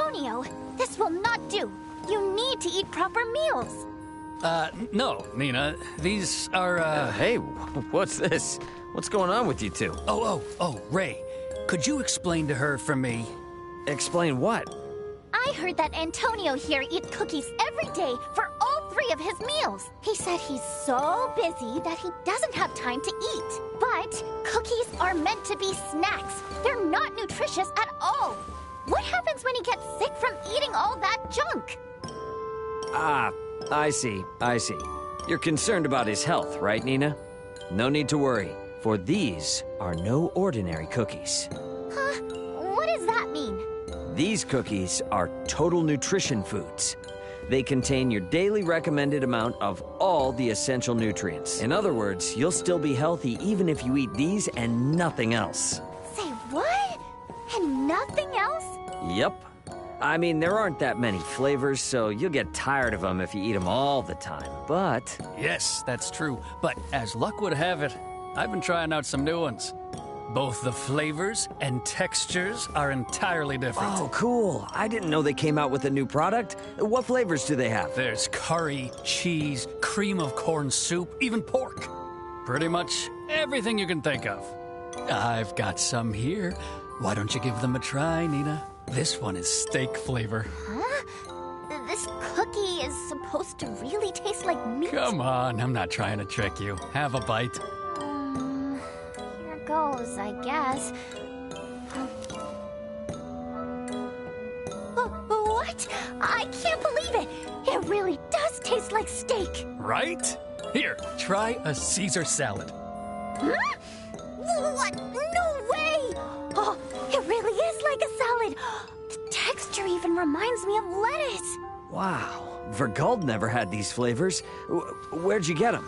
Antonio! This will not do! You need to eat proper meals! No, Nina. These are, Hey, what's this? What's going on with you two? Oh, Ray. Could you explain to her for me? Explain what? I heard that Antonio here eats cookies every day for all 3 of his meals. He said he's so busy that he doesn't have time to eat. But cookies are meant to be snacks. They're not nutritious at all. What happens when he gets sick from eating all that junk? Ah, I see. You're concerned about his health, right, Nina? No need to worry, for these are no ordinary cookies. Huh? What does that mean? These cookies are total nutrition foods. They contain your daily recommended amount of all the essential nutrients. In other words, you'll still be healthy even if you eat these and nothing else. Say what? And nothing else? Yep. I mean, there aren't that many flavors, so you'll get tired of them if you eat them all the time, but... Yes, that's true. But as luck would have it, I've been trying out some new ones. Both the flavors and textures are entirely different. Oh, cool. I didn't know they came out with a new product. What flavors do they have? There's curry, cheese, cream of corn soup, even pork. Pretty much everything you can think of. I've got some here. Why don't you give them a try, Nina? This one is steak flavor. Huh? This cookie is supposed to really taste like meat? Come on, I'm not trying to trick you. Have a bite. Here goes, I guess. What? I can't believe it! It really does taste like steak! Right? Here, try a Caesar salad. Huh? What? No way! Oh, it really is like a salad! The texture even reminds me of lettuce! Wow, Vergald never had these flavors. Where'd you get them?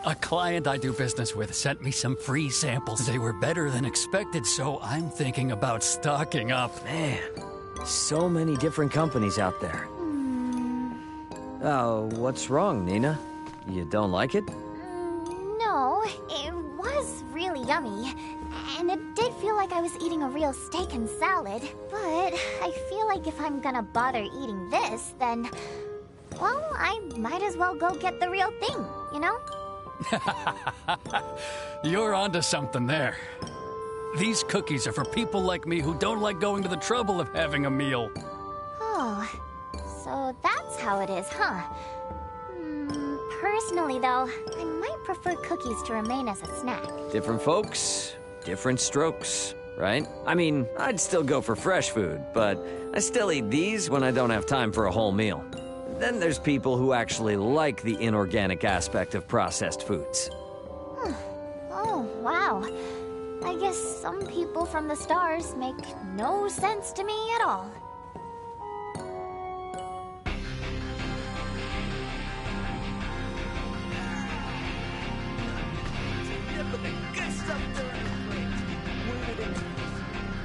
A client I do business with sent me some free samples. They were better than expected, so I'm thinking about stocking up. Man, so many different companies out there. Oh, what's wrong, Nina? You don't like it? No, it was really yummy. And it did feel like I was eating a real steak and salad. But I feel like if I'm gonna bother eating this, then... well, I might as well go get the real thing, you know? You're onto something there. These cookies are for people like me who don't like going to the trouble of having a meal. Oh, so that's how it is, huh? Personally, though, I might prefer cookies to remain as a snack. Different folks, different strokes, right? I mean, I'd still go for fresh food, but I still eat these when I don't have time for a whole meal. Then there's people who actually like the inorganic aspect of processed foods. Oh, wow. I guess some people from the stars make no sense to me at all.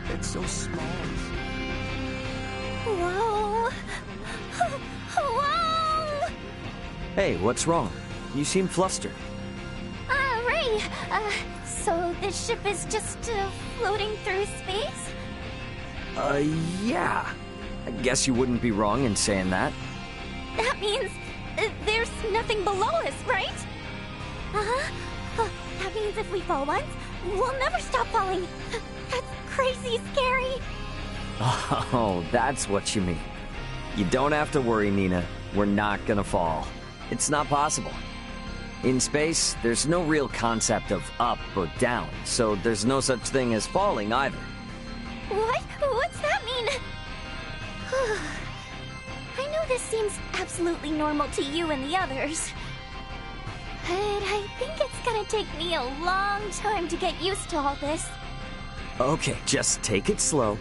It's so small. Whoa! Whoa! Hey, what's wrong? You seem flustered. Ray, so this ship is just floating through space? Yeah. I guess you wouldn't be wrong in saying that. That means there's nothing below us, right? Uh-huh. That means if we fall once, we'll never stop falling. That's crazy scary. Oh, that's what you mean. You don't have to worry, Nina. We're not gonna fall. It's not possible. In space, there's no real concept of up or down, so there's no such thing as falling either. What? What's that mean? I know this seems absolutely normal to you and the others, but I think it's gonna take me a long time to get used to all this. Okay, just take it slow.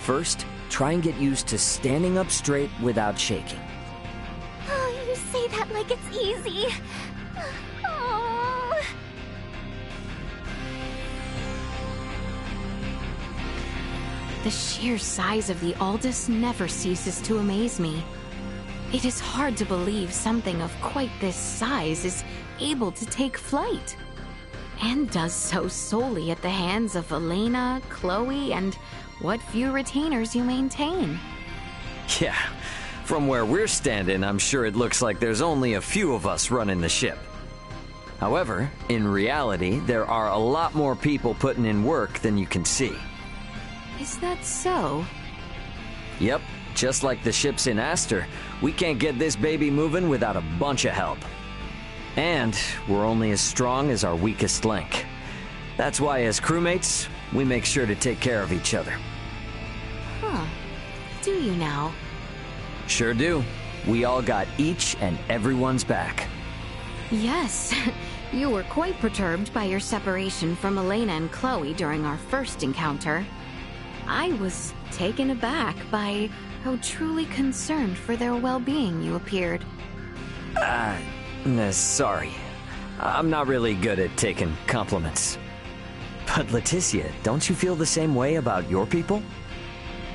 First, try and get used to standing up straight without shaking. Oh, you say that like it's easy. Oh. The sheer size of the Aldous never ceases to amaze me. It is hard to believe something of quite this size is able to take flight, and does so solely at the hands of Elena, Chloe, and what few retainers you maintain. Yeah, from where we're standing, I'm sure it looks like there's only a few of us running the ship. However, in reality, there are a lot more people putting in work than you can see. Is that so? Yep, just like the ships in Aster, we can't get this baby moving without a bunch of help. And we're only as strong as our weakest link. That's why as crewmates, we make sure to take care of each other. Huh. Do you now? Sure do. We all got each and everyone's back. Yes. You were quite perturbed by your separation from Elena and Chloe during our first encounter. I was taken aback by how truly concerned for their well-being you appeared. Sorry. I'm not really good at taking compliments. But Leticia, don't you feel the same way about your people?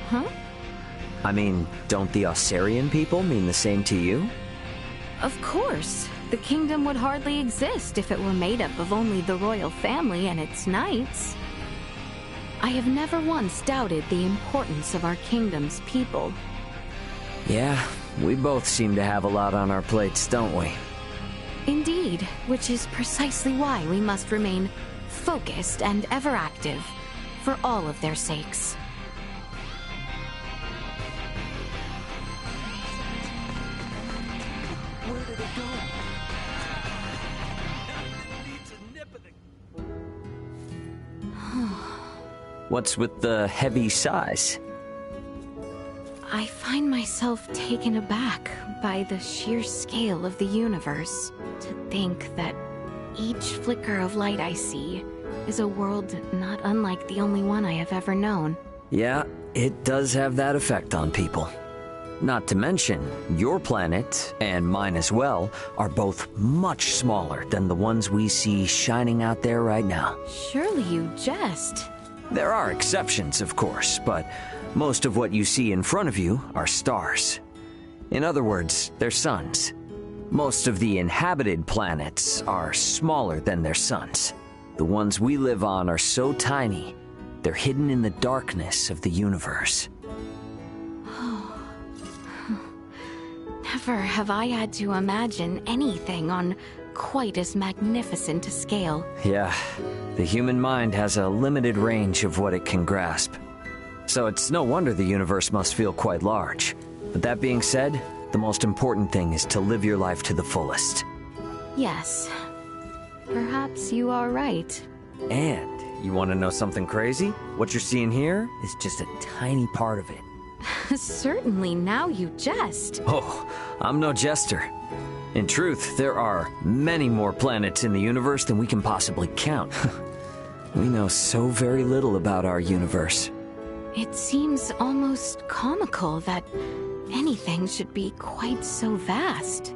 Huh? I mean, don't the Osarian people mean the same to you? Of course. The kingdom would hardly exist if it were made up of only the royal family and its knights. I have never once doubted the importance of our kingdom's people. Yeah, we both seem to have a lot on our plates, don't we? Indeed, which is precisely why we must remain focused and ever active, for all of their sakes. Where did it go? What's with the heavy sighs? I find myself taken aback by the sheer scale of the universe. To think that each flicker of light I see is a world not unlike the only one I have ever known. Yeah, it does have that effect on people. Not to mention, your planet, and mine as well, are both much smaller than the ones we see shining out there right now. Surely you jest. There are exceptions, of course, but most of what you see in front of you are stars. In other words, they're suns. Most of the inhabited planets are smaller than their suns. The ones we live on are so tiny, they're hidden in the darkness of the universe. Never have I had to imagine anything on quite as magnificent a scale. Yeah, the human mind has a limited range of what it can grasp. So it's no wonder the universe must feel quite large. But that being said, the most important thing is to live your life to the fullest. Yes, perhaps you are right. And you want to know something crazy? What you're seeing here is just a tiny part of it. Certainly, now you jest. Oh, I'm no jester. In truth, there are many more planets in the universe than we can possibly count. We know so very little about our universe. It seems almost comical that anything should be quite so vast.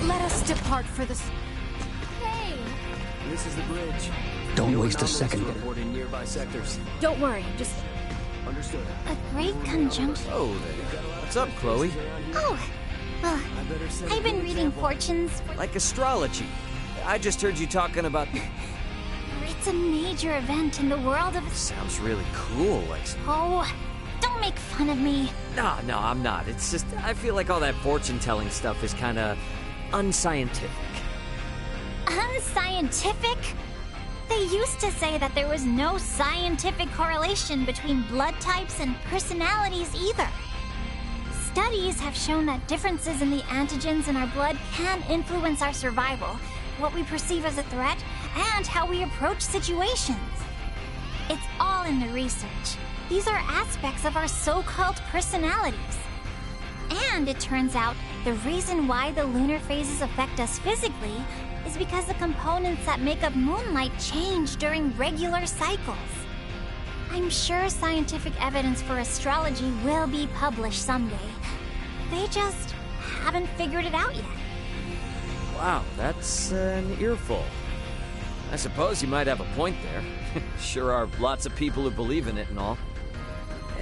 Let us depart for this. Hey! This is the bridge. Don't waste a second. Report in nearby sectors. Don't worry, just Understood. a great conjunction. Oh, there. What's up, Chloe? Oh, well, I better set I've a been good reading example. fortunes. Like astrology. I just heard you talking about... It's a major event in the world of... Sounds really cool, like... Oh, don't make fun of me. No, I'm not. It's just, I feel like all that fortune-telling stuff is kind of unscientific. Unscientific? They used to say that there was no scientific correlation between blood types and personalities either. Studies have shown that differences in the antigens in our blood can influence our survival, what we perceive as a threat, and how we approach situations. It's all in the research. These are aspects of our so-called personalities. And it turns out the reason why the lunar phases affect us physically is because the components that make up moonlight change during regular cycles. I'm sure scientific evidence for astrology will be published someday. They just haven't figured it out yet. Wow, that's an earful. I suppose you might have a point there. Sure are lots of people who believe in it and all.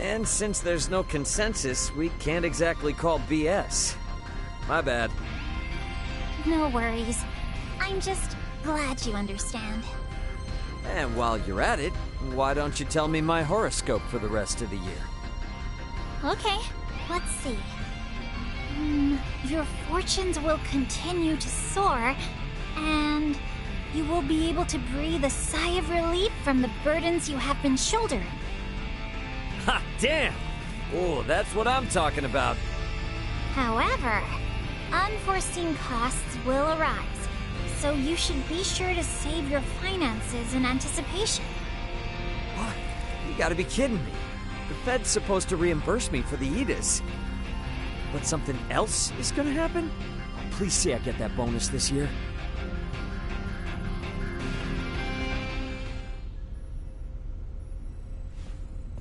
And since there's no consensus, we can't exactly call BS. My bad. No worries. I'm just glad you understand. And while you're at it, why don't you tell me my horoscope for the rest of the year? Okay, let's see. Your fortunes will continue to soar, and you will be able to breathe a sigh of relief from the burdens you have been shouldering. Ha, damn! Oh, that's what I'm talking about. However, unforeseen costs will arise, so you should be sure to save your finances in anticipation. What? You gotta be kidding me. The Fed's supposed to reimburse me for the EDIS. But something else is gonna happen? Please say I get that bonus this year.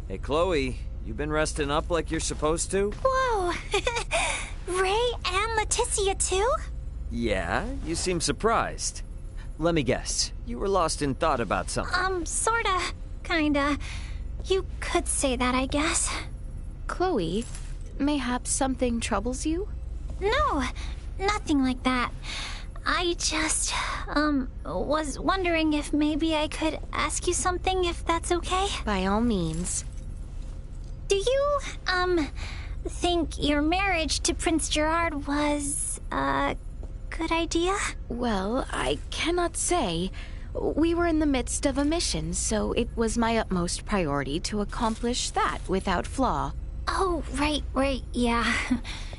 Hey, Chloe, you been resting up like you're supposed to? Whoa! Ray and Leticia too? Yeah, you seem surprised. Let me guess, you were lost in thought about something. Sorta. Kinda. You could say that, I guess. Chloe, mayhaps something troubles you? No, nothing like that. I just, was wondering if maybe I could ask you something, if that's okay? By all means. Do you, think your marriage to Prince Gerard was a good idea? Well, I cannot say. We were in the midst of a mission, so it was my utmost priority to accomplish that without flaw. Oh, right, yeah.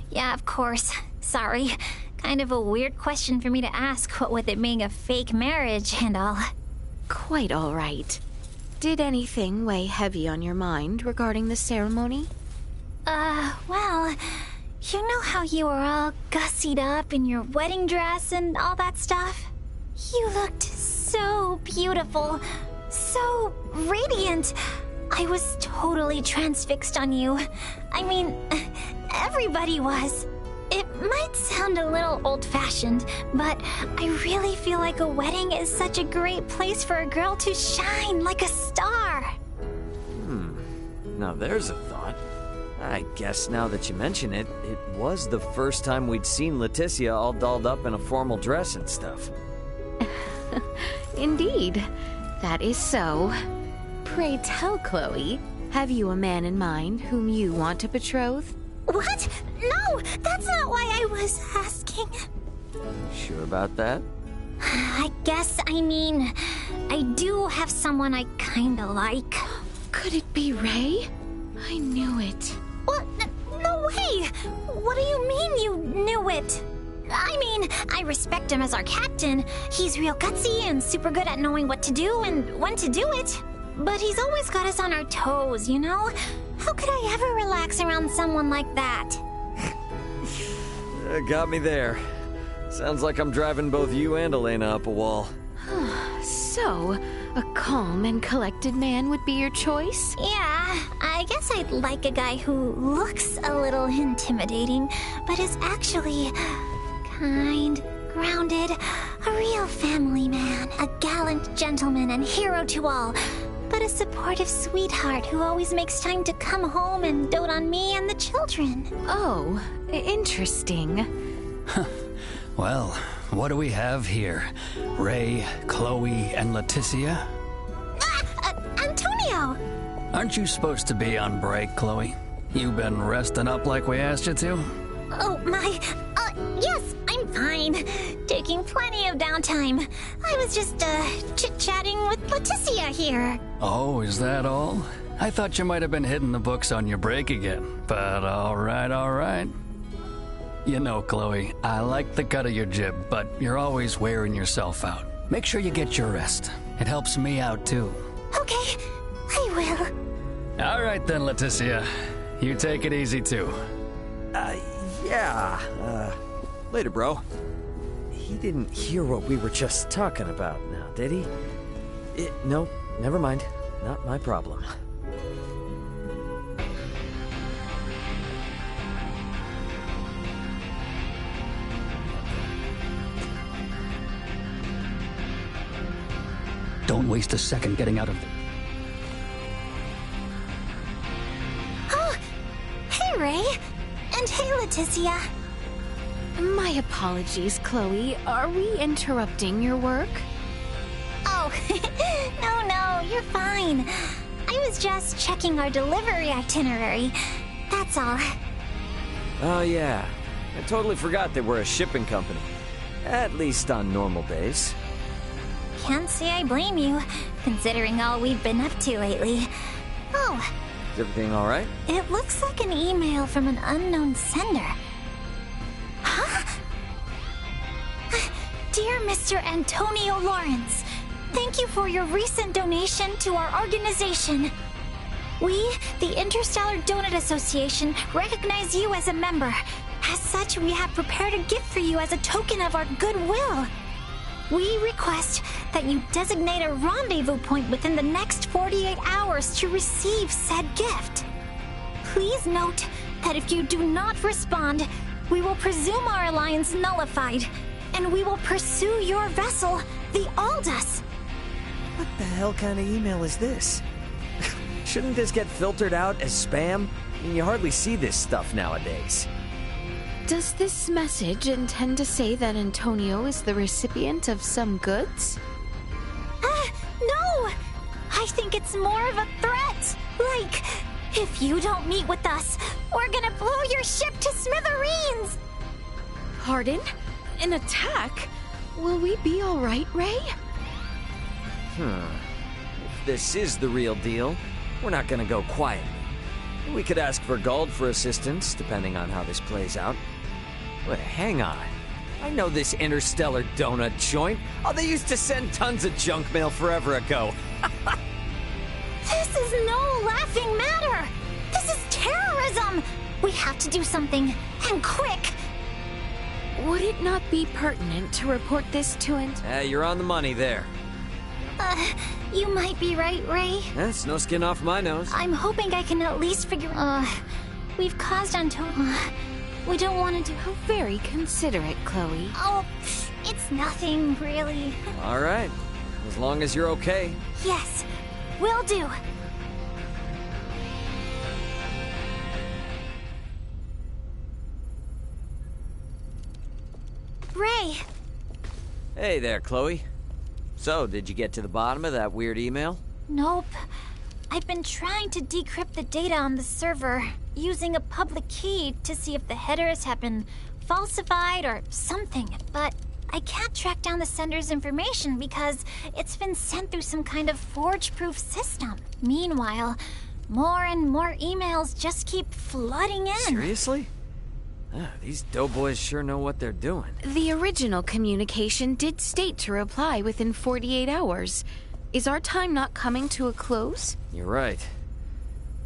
Yeah, of course. Sorry. Kind of a weird question for me to ask, what with it being a fake marriage and all. Quite all right. Did anything weigh heavy on your mind regarding the ceremony? Well, you know how you were all gussied up in your wedding dress and all that stuff? You looked so beautiful, so radiant. I was totally transfixed on you. I mean, everybody was. It might sound a little old-fashioned, but I really feel like a wedding is such a great place for a girl to shine like a star. Now there's a thought. I guess now that you mention it, it was the first time we'd seen Leticia all dolled up in a formal dress and stuff. Indeed. That is so. Pray tell, Chloe, have you a man in mind whom you want to betroth? What? No, that's not why I was asking. Sure about that? I guess, I do have someone I kinda like. Could it be Ray? I knew it. What? No way! What do you mean you knew it? I respect him as our captain. He's real gutsy and super good at knowing what to do and when to do it. But he's always got us on our toes, you know? How could I ever relax around someone like that? Got me there. Sounds like I'm driving both you and Elena up a wall. So, a calm and collected man would be your choice? Yeah, I guess I'd like a guy who looks a little intimidating, but is actually kind, grounded, a real family man, a gallant gentleman and hero to all, but a supportive sweetheart who always makes time to come home and dote on me and the children. Oh, interesting. Well, what do we have here? Ray, Chloe, and Leticia? Antonio! Aren't you supposed to be on break, Chloe? You been resting up like we asked you to? Oh, yes, I'm fine. Taking plenty of downtime. I was just, chit-chatting with Leticia here. Oh, is that all? I thought you might have been hitting the books on your break again, but all right. You know, Chloe, I like the cut of your jib, but you're always wearing yourself out. Make sure you get your rest. It helps me out, too. Okay, I will. All right then, Leticia. You take it easy, too. Yeah. Later, bro. He didn't hear what we were just talking about now, did he? No, never mind. Not my problem. Don't waste a second getting out of Leticia? My apologies, Chloe. Are we interrupting your work? Oh, no, you're fine. I was just checking our delivery itinerary. That's all. Oh yeah, I totally forgot that we're a shipping company. At least on normal days. Can't say I blame you, considering all we've been up to lately. Oh, Is everything alright? it looks like an email from an unknown sender. Huh? Dear Mr. Antonio Lawrence, thank you for your recent donation to our organization. We, the Interstellar Donut Association, recognize you as a member. As such, we have prepared a gift for you as a token of our goodwill. We request that you designate a rendezvous point within the next 48 hours to receive said gift. Please note that if you do not respond, we will presume our alliance nullified, and we will pursue your vessel, the Aldous. What the hell kind of email is this? Shouldn't this get filtered out as spam? I mean, you hardly see this stuff nowadays. Does this message intend to say that Antonio is the recipient of some goods? No! I think it's more of a threat. Like, if you don't meet with us, we're gonna blow your ship to smithereens! Pardon? An attack? Will we be alright, Ray? If this is the real deal, we're not gonna go quietly. We could ask Vergald for assistance, depending on how this plays out. But hang on. I know this interstellar donut joint. Oh, they used to send tons of junk mail forever ago. This is no laughing matter! This is terrorism! We have to do something, and quick! Would it not be pertinent to report this to You're on the money there. You might be right, Ray. That's no skin off my nose. I'm hoping I can at least figure... we've caused Antonio... we don't want to do... How very considerate, Chloe. Oh, it's nothing, really. All right. As long as you're okay. Yes, will do. Ray! Hey there, Chloe. So, did you get to the bottom of that weird email? Nope. I've been trying to decrypt the data on the server, using a public key to see if the headers have been falsified or something, but I can't track down the sender's information because it's been sent through some kind of forge-proof system. Meanwhile, more and more emails just keep flooding in. Seriously? These doughboys sure know what they're doing. The original communication did state to reply within 48 hours. Is our time not coming to a close? You're right.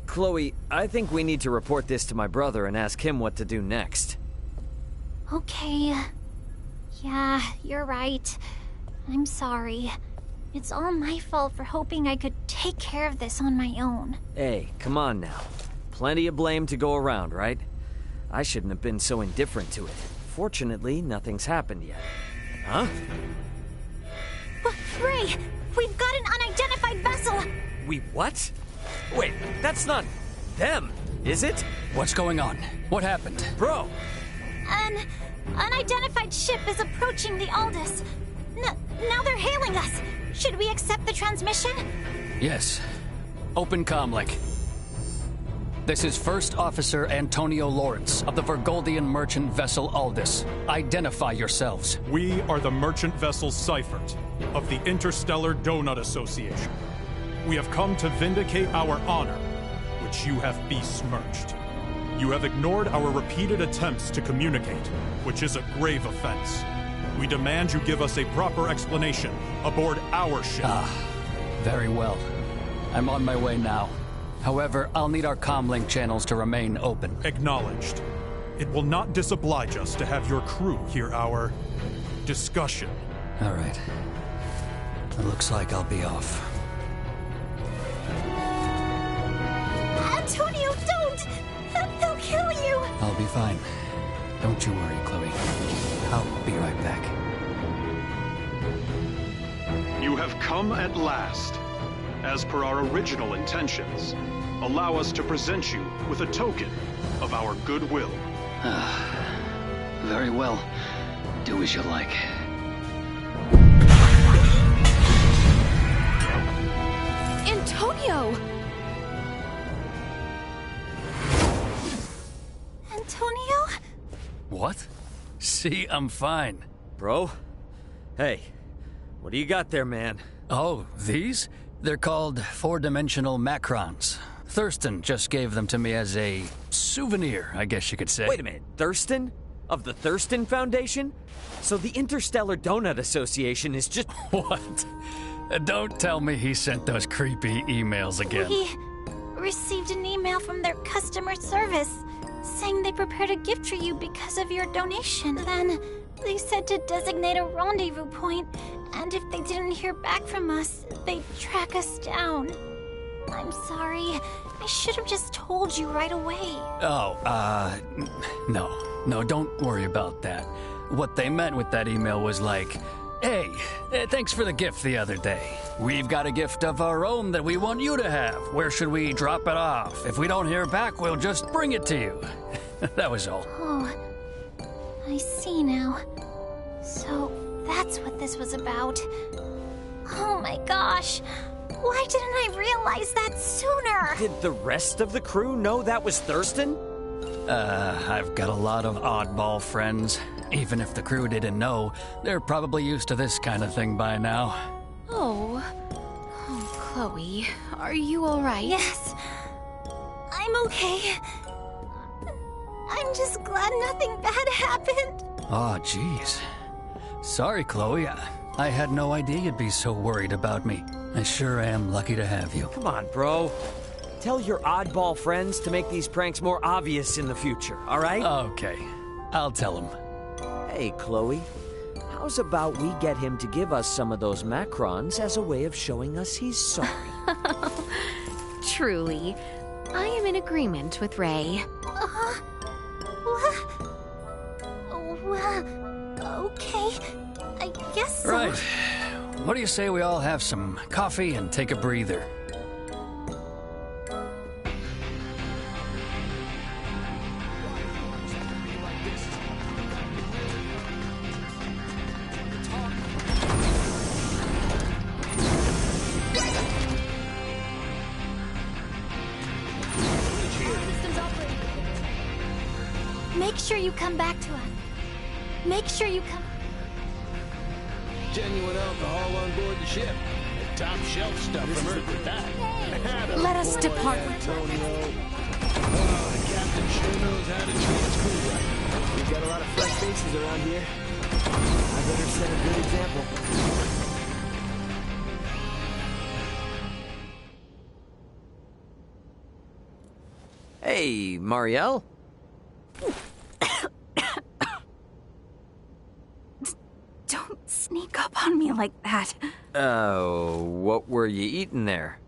Chloe, I think we need to report this to my brother and ask him what to do next. Okay. Yeah, you're right. I'm sorry. It's all my fault for hoping I could take care of this on my own. Hey, come on now. Plenty of blame to go around, right? I shouldn't have been so indifferent to it. Fortunately, nothing's happened yet. Huh? Ray, we've got an unidentified vessel! We what? Wait, that's not them, is it? What's going on? What happened? Bro! An unidentified ship is approaching the Aldous. Now they're hailing us. Should we accept the transmission? Yes. Open comlink. This is First Officer Antonio Lawrence of the Vergoldian merchant vessel Aldous. Identify yourselves. We are the merchant vessel Seifert of the Interstellar Donut Association. We have come to vindicate our honor, which you have besmirched. You have ignored our repeated attempts to communicate, which is a grave offense. We demand you give us a proper explanation aboard our ship. Very well. I'm on my way now. However, I'll need our comlink channels to remain open. Acknowledged. It will not disoblige us to have your crew hear our discussion. All right. It looks like I'll be off. Antonio, don't! They'll kill you! I'll be fine. Don't you worry, Chloe. I'll be right back. You have come at last. As per our original intentions, allow us to present you with a token of our goodwill. Very well. Do as you like. Antonio! Antonio? What? See, I'm fine. Bro? Hey, what do you got there, man? Oh, these? They're called four-dimensional macrons. Thurston just gave them to me as a souvenir, I guess you could say. Wait a minute, Thurston? Of the Thurston Foundation? So the Interstellar Donut Association is just... What? Don't tell me he sent those creepy emails again. We received an email from their customer service saying they prepared a gift for you because of your donation. Then they said to designate a rendezvous point, and if they didn't hear back from us, they'd track us down. I'm sorry. I should have just told you right away. Oh, no, don't worry about that. What they meant with that email was like, hey, thanks for the gift the other day. We've got a gift of our own that we want you to have. Where should we drop it off? If we don't hear back, we'll just bring it to you. That was all. Oh, I see now. So that's what this was about. Oh my gosh. Why didn't I realize that sooner? Did the rest of the crew know that was Thurston? I've got a lot of oddball friends. Even if the crew didn't know, they're probably used to this kind of thing by now. Oh, Chloe, are you all right? Yes. I'm okay. I'm just glad nothing bad happened. Oh, jeez. Sorry, Chloe. I had no idea you'd be so worried about me. I sure am lucky to have you. Come on, bro. Tell your oddball friends to make these pranks more obvious in the future, all right? Okay, I'll tell them. Hey, Chloe. How's about we get him to give us some of those macrons as a way of showing us he's sorry? Truly, I am in agreement with Ray. Well, okay. I guess so. Right. What do you say we all have some coffee and take a breather? Make sure you come back to us. Make sure you come. Genuine alcohol on board the ship. The top shelf stuff from Earth to that. Let us depart. Antonio. Oh, the captain sure knows how to treat his crew right. We've got a lot of fresh faces around here. I better set a good example. Hey, Marielle? Don't sneak up on me like that. Oh, what were you eating there?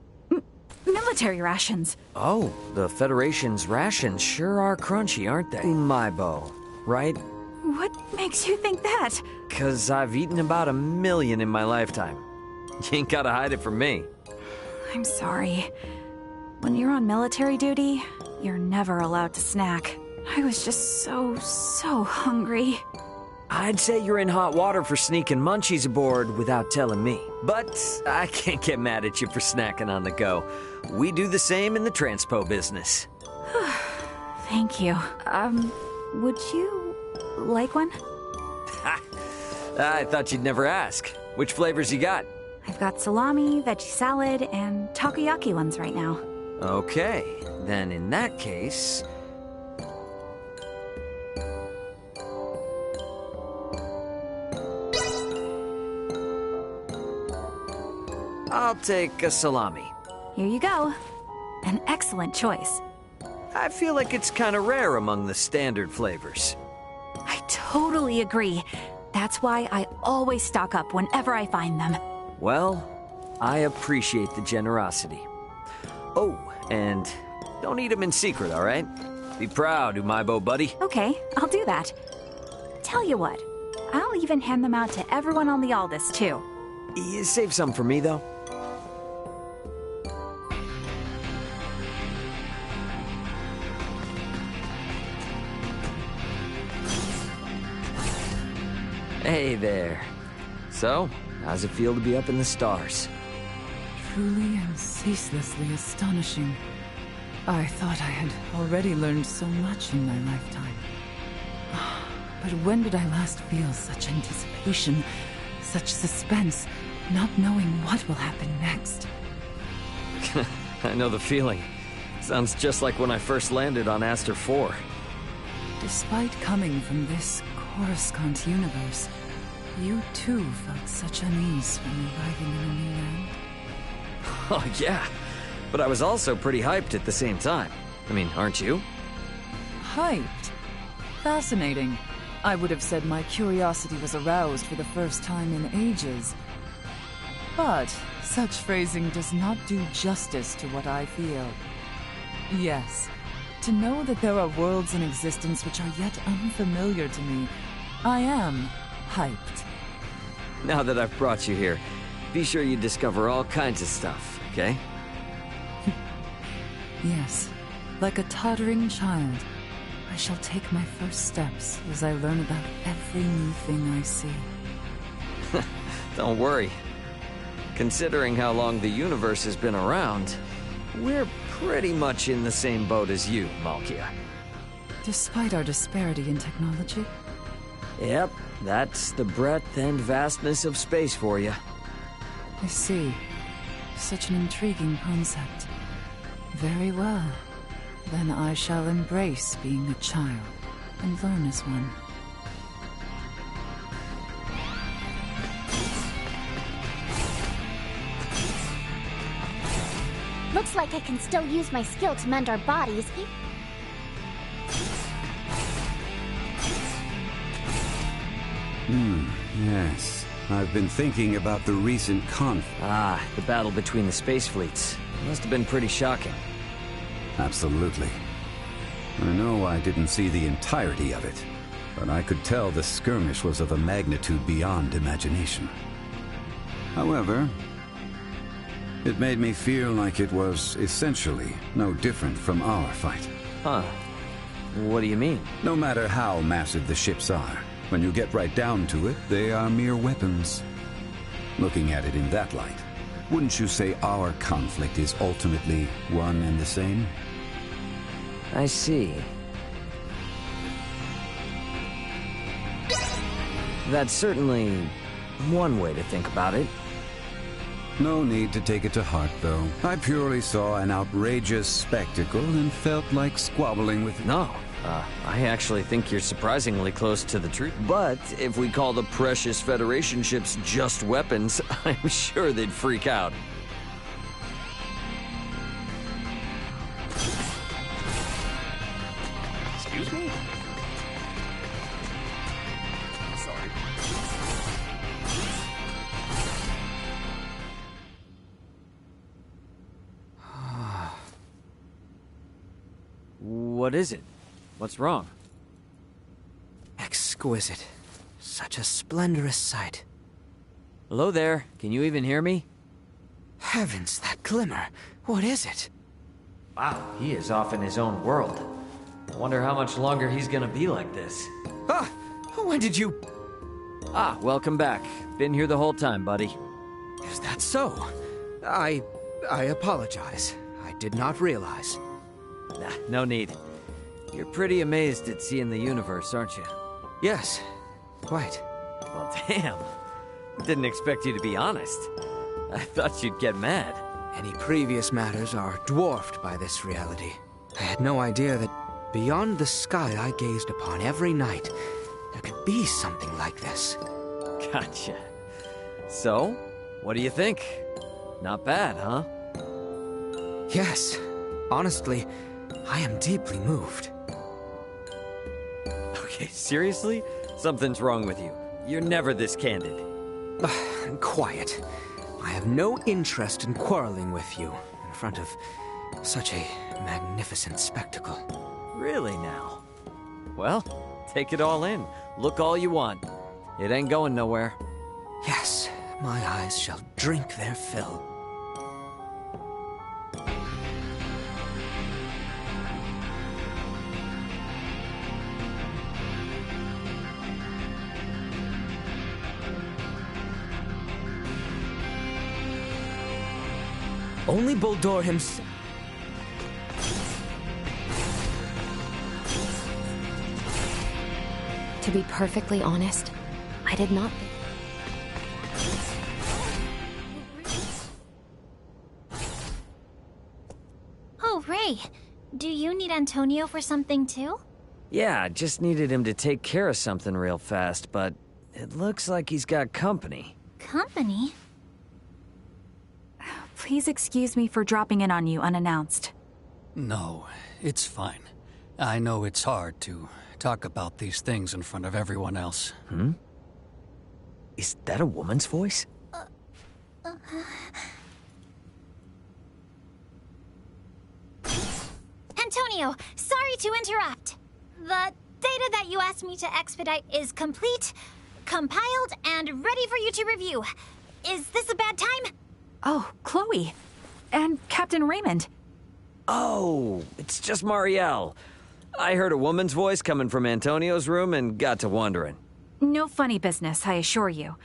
Military rations. Oh, the Federation's rations sure are crunchy, aren't they? Umaibo, right? What makes you think that? 'Cause I've eaten about 1,000,000 in my lifetime. You ain't gotta hide it from me. I'm sorry. When you're on military duty, you're never allowed to snack. I was just so hungry. I'd say you're in hot water for sneaking munchies aboard without telling me. But I can't get mad at you for snacking on the go. We do the same in the transpo business. Thank you. Would you like one? I thought you'd never ask. Which flavors you got? I've got salami, veggie salad, and takoyaki ones right now. Okay, then in that case... I'll take a salami. Here you go. An excellent choice. I feel like it's kind of rare among the standard flavors. I totally agree. That's why I always stock up whenever I find them. Well, I appreciate the generosity. Oh, and don't eat them in secret, all right? Be proud, Umaibo buddy. Okay, I'll do that. Tell you what, I'll even hand them out to everyone on the Aldous, too. You save some for me, though. Hey there. So, how's it feel to be up in the stars? Truly and ceaselessly astonishing. I thought I had already learned so much in my lifetime. But when did I last feel such anticipation, such suspense, not knowing what will happen next? I know the feeling. Sounds just like when I first landed on Aster 4. Despite coming from this Coruscant universe, you too felt such unease when arriving in a new land? Oh yeah, but I was also pretty hyped at the same time. I mean, aren't you? Hyped? Fascinating. I would have said my curiosity was aroused for the first time in ages. But such phrasing does not do justice to what I feel. Yes, to know that there are worlds in existence which are yet unfamiliar to me, I am hyped. Now that I've brought you here, be sure you discover all kinds of stuff, okay? Yes, like a tottering child, I shall take my first steps as I learn about every new thing I see. Don't worry. Considering how long the universe has been around, we're pretty much in the same boat as you, Malkia. Despite our disparity in technology? Yep, that's the breadth and vastness of space for you. I see. Such an intriguing concept. Very well. Then I shall embrace being a child and learn as one. Looks like I can still use my skill to mend our bodies. Yes. I've been thinking about the recent conflict. Ah, the battle between the space fleets. Must have been pretty shocking. Absolutely. I know I didn't see the entirety of it, but I could tell the skirmish was of a magnitude beyond imagination. However, it made me feel like it was essentially no different from our fight. Huh. What do you mean? No matter how massive the ships are, when you get right down to it, they are mere weapons. Looking at it in that light, wouldn't you say our conflict is ultimately one and the same? I see. That's certainly one way to think about it. No need to take it to heart, though. I purely saw an outrageous spectacle and felt like squabbling with it. No. I actually think you're surprisingly close to the truth. But if we call the precious Federation ships just weapons, I'm sure they'd freak out. Excuse me? Sorry. What is it? What's wrong? Exquisite. Such a splendorous sight. Hello there. Can you even hear me? Heavens, that glimmer. What is it? Wow, he is off in his own world. I wonder how much longer he's gonna be like this. Ah! When did you... Ah, welcome back. Been here the whole time, buddy. Is that so? I apologize. I did not realize. Nah, no need. You're pretty amazed at seeing the universe, aren't you? Yes, quite. Well, damn. Didn't expect you to be honest. I thought you'd get mad. Any previous matters are dwarfed by this reality. I had no idea that beyond the sky I gazed upon every night, there could be something like this. Gotcha. So, what do you think? Not bad, huh? Yes. Honestly, I am deeply moved. Okay, seriously? Something's wrong with you. You're never this candid. Quiet. I have no interest in quarreling with you in front of such a magnificent spectacle. Really now? Well, take it all in. Look all you want. It ain't going nowhere. Yes, my eyes shall drink their fill. Only Boldor himself. To be perfectly honest, I did not think. Oh, Ray. Do you need Antonio for something too? Yeah, I just needed him to take care of something real fast, but it looks like he's got company. Company? Please excuse me for dropping in on you unannounced. No, it's fine. I know it's hard to talk about these things in front of everyone else. Is that a woman's voice? Antonio, sorry to interrupt. The data that you asked me to expedite is complete, compiled, and ready for you to review. Is this a bad time? Oh, Chloe. And Captain Raymond. Oh, it's just Marielle. I heard a woman's voice coming from Antonio's room and got to wondering. No funny business, I assure you.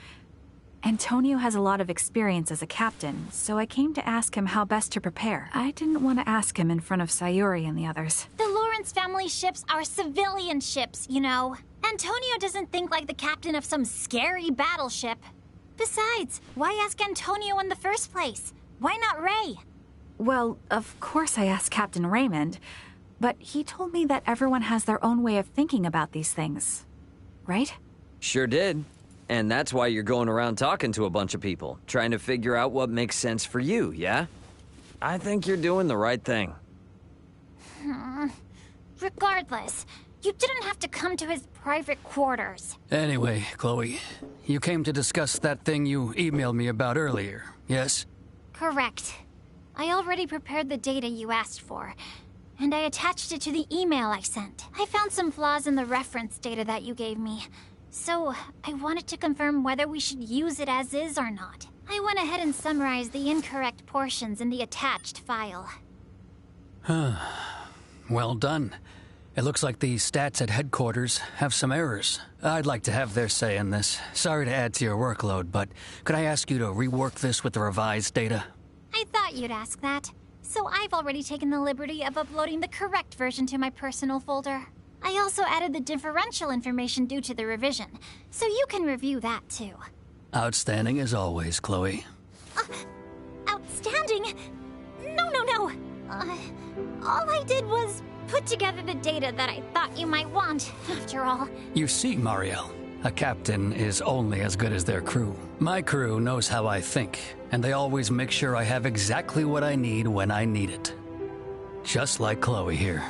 Antonio has a lot of experience as a captain, so I came to ask him how best to prepare. I didn't want to ask him in front of Sayuri and the others. The Lawrence family ships are civilian ships, you know. Antonio doesn't think like the captain of some scary battleship. Besides, why ask Antonio in the first place? Why not Ray? Well, of course I asked Captain Raymond, but he told me that everyone has their own way of thinking about these things. Right? Sure did. And that's why you're going around talking to a bunch of people, trying to figure out what makes sense for you, yeah? I think you're doing the right thing. Regardless, you didn't have to come to his private quarters. Anyway, Chloe, you came to discuss that thing you emailed me about earlier, yes? Correct. I already prepared the data you asked for, and I attached it to the email I sent. I found some flaws in the reference data that you gave me, so I wanted to confirm whether we should use it as is or not. I went ahead and summarized the incorrect portions in the attached file. Well done. It looks like the stats at headquarters have some errors. I'd like to have their say in this. Sorry to add to your workload, but could I ask you to rework this with the revised data? I thought you'd ask that, so I've already taken the liberty of uploading the correct version to my personal folder. I also added the differential information due to the revision, so you can review that too. Outstanding as always, Chloe. Outstanding? No. All I did was put together the data that I thought you might want, after all. You see, Marielle, a captain is only as good as their crew. My crew knows how I think, and they always make sure I have exactly what I need when I need it. Just like Chloe here.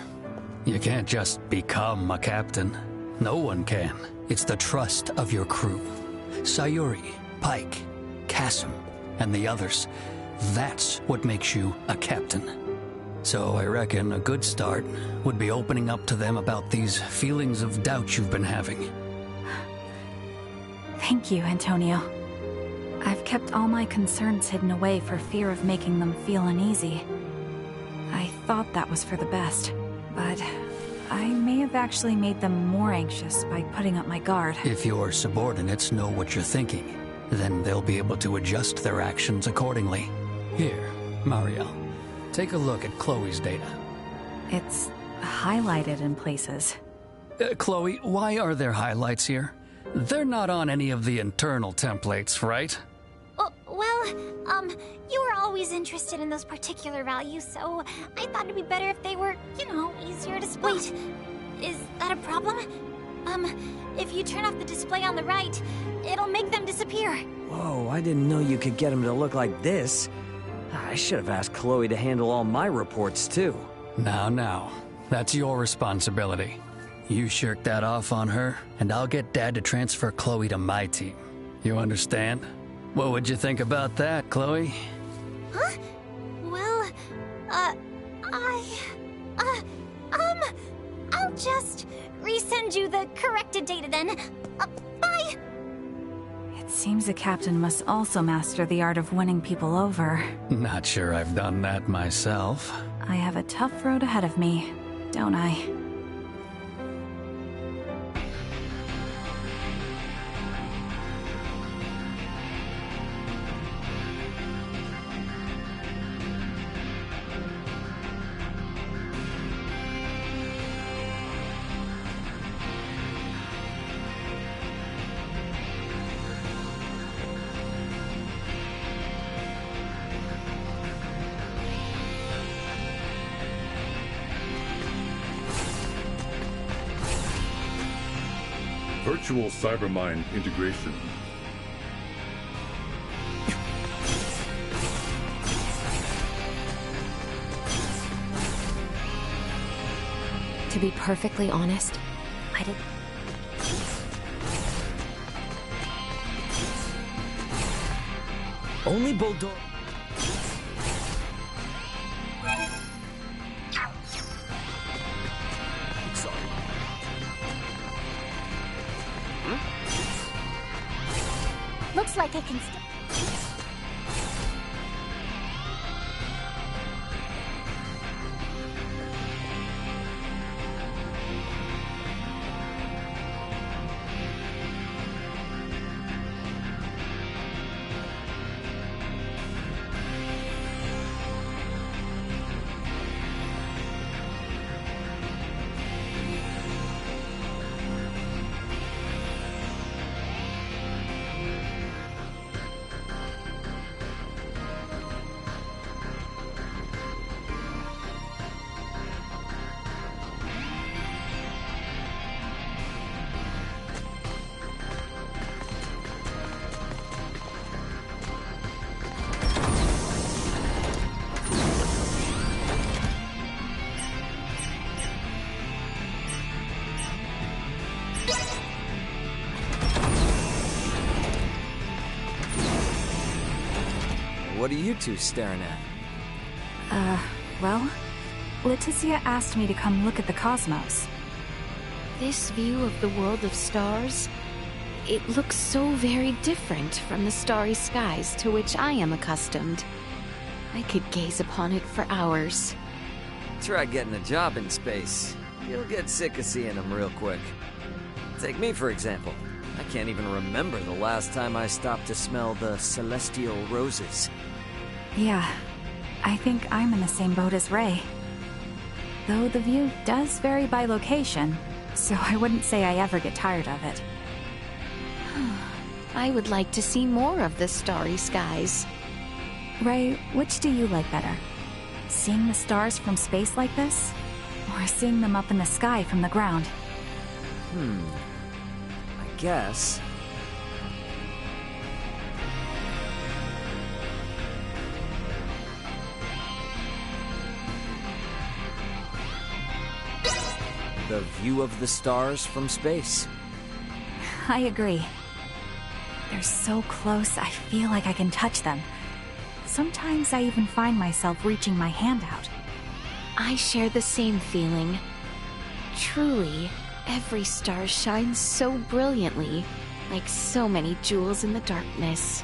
You can't just become a captain. No one can. It's the trust of your crew. Sayuri, Pike, Kasim, and the others. That's what makes you a captain. So I reckon a good start would be opening up to them about these feelings of doubt you've been having. Thank you, Antonio. I've kept all my concerns hidden away for fear of making them feel uneasy. I thought that was for the best, but I may have actually made them more anxious by putting up my guard. If your subordinates know what you're thinking, then they'll be able to adjust their actions accordingly. Here, Marielle, take a look at Chloe's data. It's highlighted in places. Chloe, why are there highlights here? They're not on any of the internal templates, right? You were always interested in those particular values, so I thought it'd be better if they were, easier to spot. Wait, is that a problem? If you turn off the display on the right, it'll make them disappear. Whoa, I didn't know you could get them to look like this. I should have asked Chloe to handle all my reports, too. Now, that's your responsibility. You shirk that off on her, and I'll get Dad to transfer Chloe to my team. You understand? What would you think about that, Chloe? Huh? Well, I'll just resend you the corrected data then. Bye! It seems a captain must also master the art of winning people over. Not sure I've done that myself. I have a tough road ahead of me, don't I? Virtual Cybermind integration. To be perfectly honest, I did. Only Bulldog. Sorry. Looks like I can What are you two staring at? Well, Leticia asked me to come look at the cosmos. This view of the world of stars, it looks so very different from the starry skies to which I am accustomed. I could gaze upon it for hours. Try getting a job in space. You'll get sick of seeing them real quick. Take me, for example. I can't even remember the last time I stopped to smell the celestial roses. Yeah, I think I'm in the same boat as Ray. Though the view does vary by location, so I wouldn't say I ever get tired of it. I would like to see more of the starry skies. Ray, which do you like better? Seeing the stars from space like this? Or seeing them up in the sky from the ground? I guess. The view of the stars from space. I agree. They're so close, I feel like I can touch them. Sometimes I even find myself reaching my hand out. I share the same feeling. Truly, every star shines so brilliantly, like so many jewels in the darkness.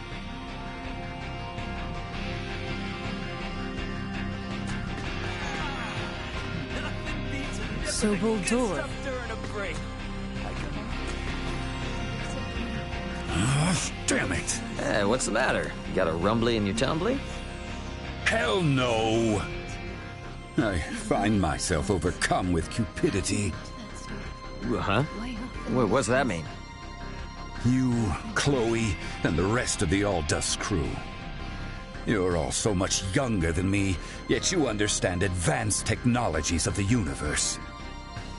So Bulldor. Damn it! Hey, what's the matter? You got a rumbly in your tumbly? Hell no! I find myself overcome with cupidity. Huh? What's that mean? You, Chloe, and the rest of the All-Dust crew. You're all so much younger than me, yet you understand advanced technologies of the universe.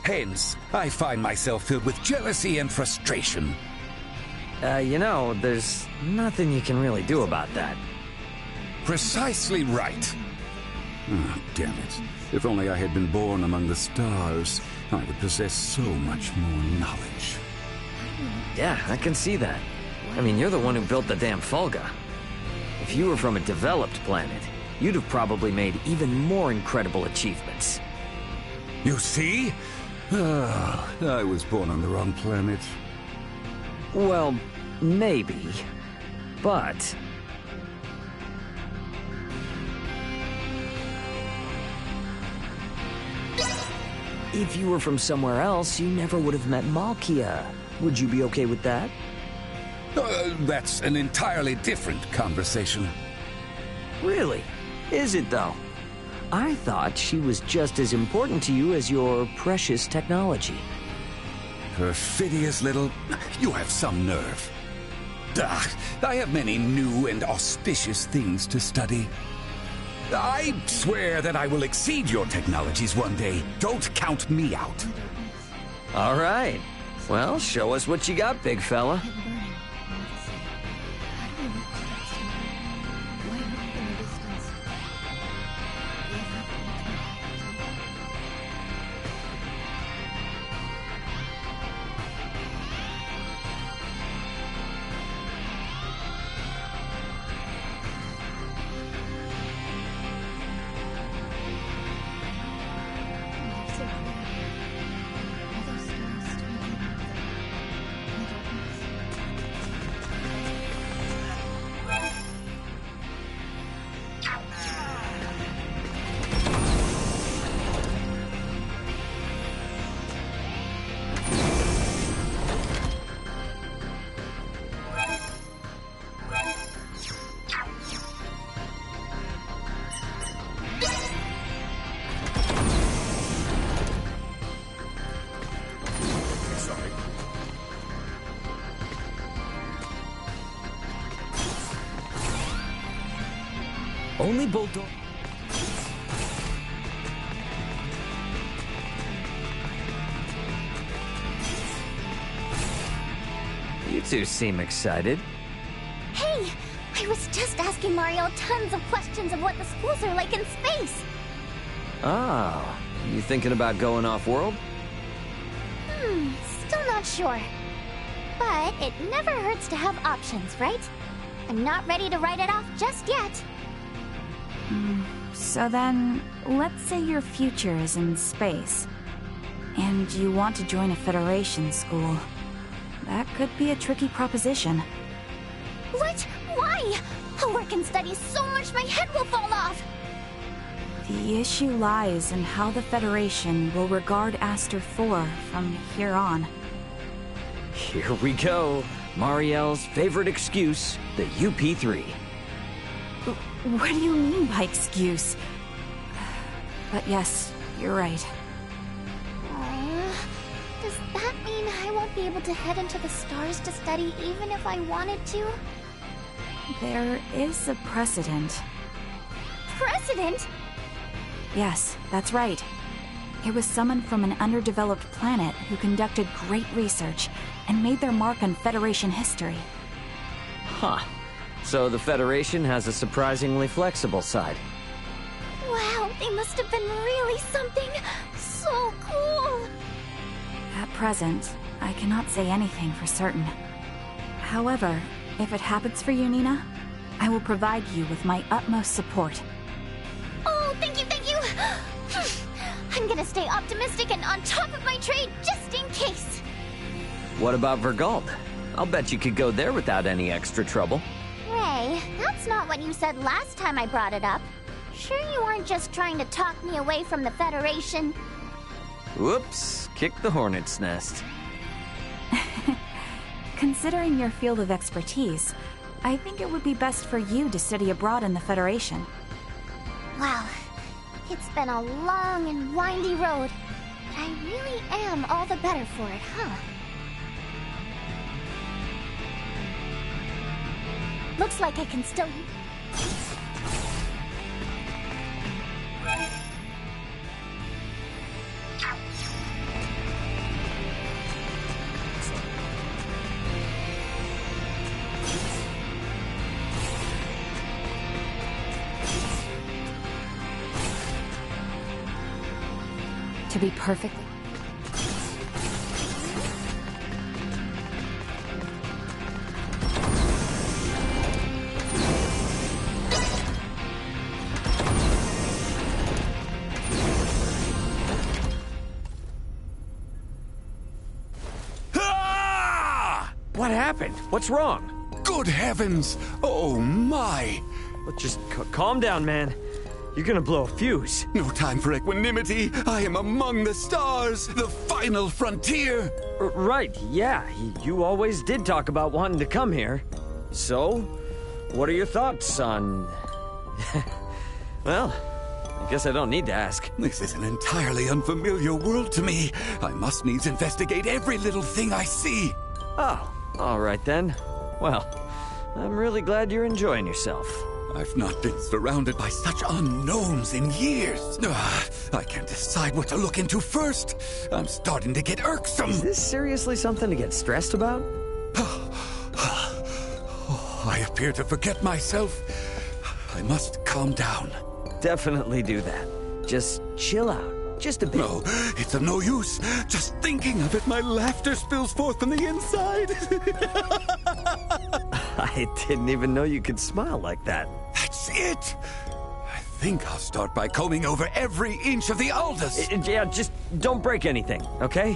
Hence, I find myself filled with jealousy and frustration. There's nothing you can really do about that. Precisely right. Oh, damn it. If only I had been born among the stars, I would possess so much more knowledge. Yeah, I can see that. I mean, you're the one who built the damn Fulga. If you were from a developed planet, you'd have probably made even more incredible achievements. You see? I was born on the wrong planet. Well, maybe. But... if you were from somewhere else, you never would have met Malkia. Would you be okay with that? That's an entirely different conversation. Really? Is it, though? I thought she was just as important to you as your precious technology. Perfidious little... You have some nerve. I have many new and auspicious things to study. I swear that I will exceed your technologies one day. Don't count me out. All right. Well, show us what you got, big fella. Only Bulldog. You two seem excited. Hey, I was just asking Mario tons of questions of what the schools are like in space. Oh, you thinking about going off-world? Still not sure. But it never hurts to have options, right? I'm not ready to write it off just yet. So then, let's say your future is in space, and you want to join a Federation school. That could be a tricky proposition. What? Why? I'll work and study so much my head will fall off! The issue lies in how the Federation will regard Aster IV from here on. Here we go. Marielle's favorite excuse, the UP3. What do you mean by excuse? But yes, you're right. Does that mean I won't be able to head into the stars to study even if I wanted to? There is a precedent. Precedent? Yes, that's right. It was someone from an underdeveloped planet who conducted great research and made their mark on Federation history. Huh. So the Federation has a surprisingly flexible side. Wow, they must have been really something so cool! At present, I cannot say anything for certain. However, if it happens for you, Nina, I will provide you with my utmost support. Oh, thank you, thank you! I'm gonna stay optimistic and on top of my trade just in case. What about Vergald? I'll bet you could go there without any extra trouble. Ray, that's not what you said last time I brought it up. Sure you weren't just trying to talk me away from the Federation? Whoops, kicked the hornet's nest. Considering your field of expertise, I think it would be best for you to study abroad in the Federation. Wow, it's been a long and windy road, but I really am all the better for it, huh? Looks like I can still... To be perfectly... What happened? What's wrong? Good heavens! Oh my! Well, just calm down, man. You're gonna blow a fuse. No time for equanimity. I am among the stars, the final frontier. Right, yeah. You always did talk about wanting to come here. So, what are your thoughts on... Well, I guess I don't need to ask. This is an entirely unfamiliar world to me. I must needs investigate every little thing I see. Oh, all right then. Well, I'm really glad you're enjoying yourself. I've not been surrounded by such unknowns in years. I can't decide what to look into first. I'm starting to get irksome. Is this seriously something to get stressed about? I appear to forget myself. I must calm down. Definitely do that. Just chill out. Just a bit. No, it's of no use. Just thinking of it, my laughter spills forth from the inside. I didn't even know you could smile like that. That's it. I think I'll start by combing over every inch of the Aldous. Yeah, just don't break anything, okay?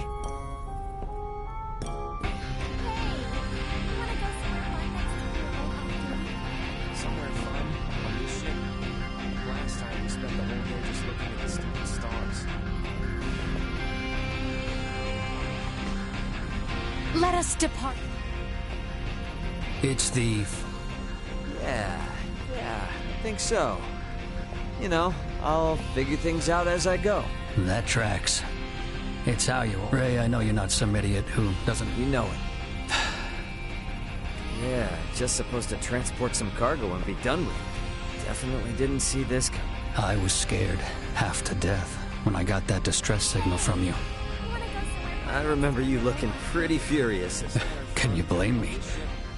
Somewhere fun on this ship. Last time we spent the whole day just looking at the stupid stars. Let us depart. It's the... Yeah, I think so. You know, I'll figure things out as I go. That tracks. It's how you... Ray, I know you're not some idiot who doesn't... You know it. Yeah, just supposed to transport some cargo and be done with it. Definitely didn't see this coming. I was scared, half to death, when I got that distress signal from you. I remember you looking pretty furious. Can you blame me?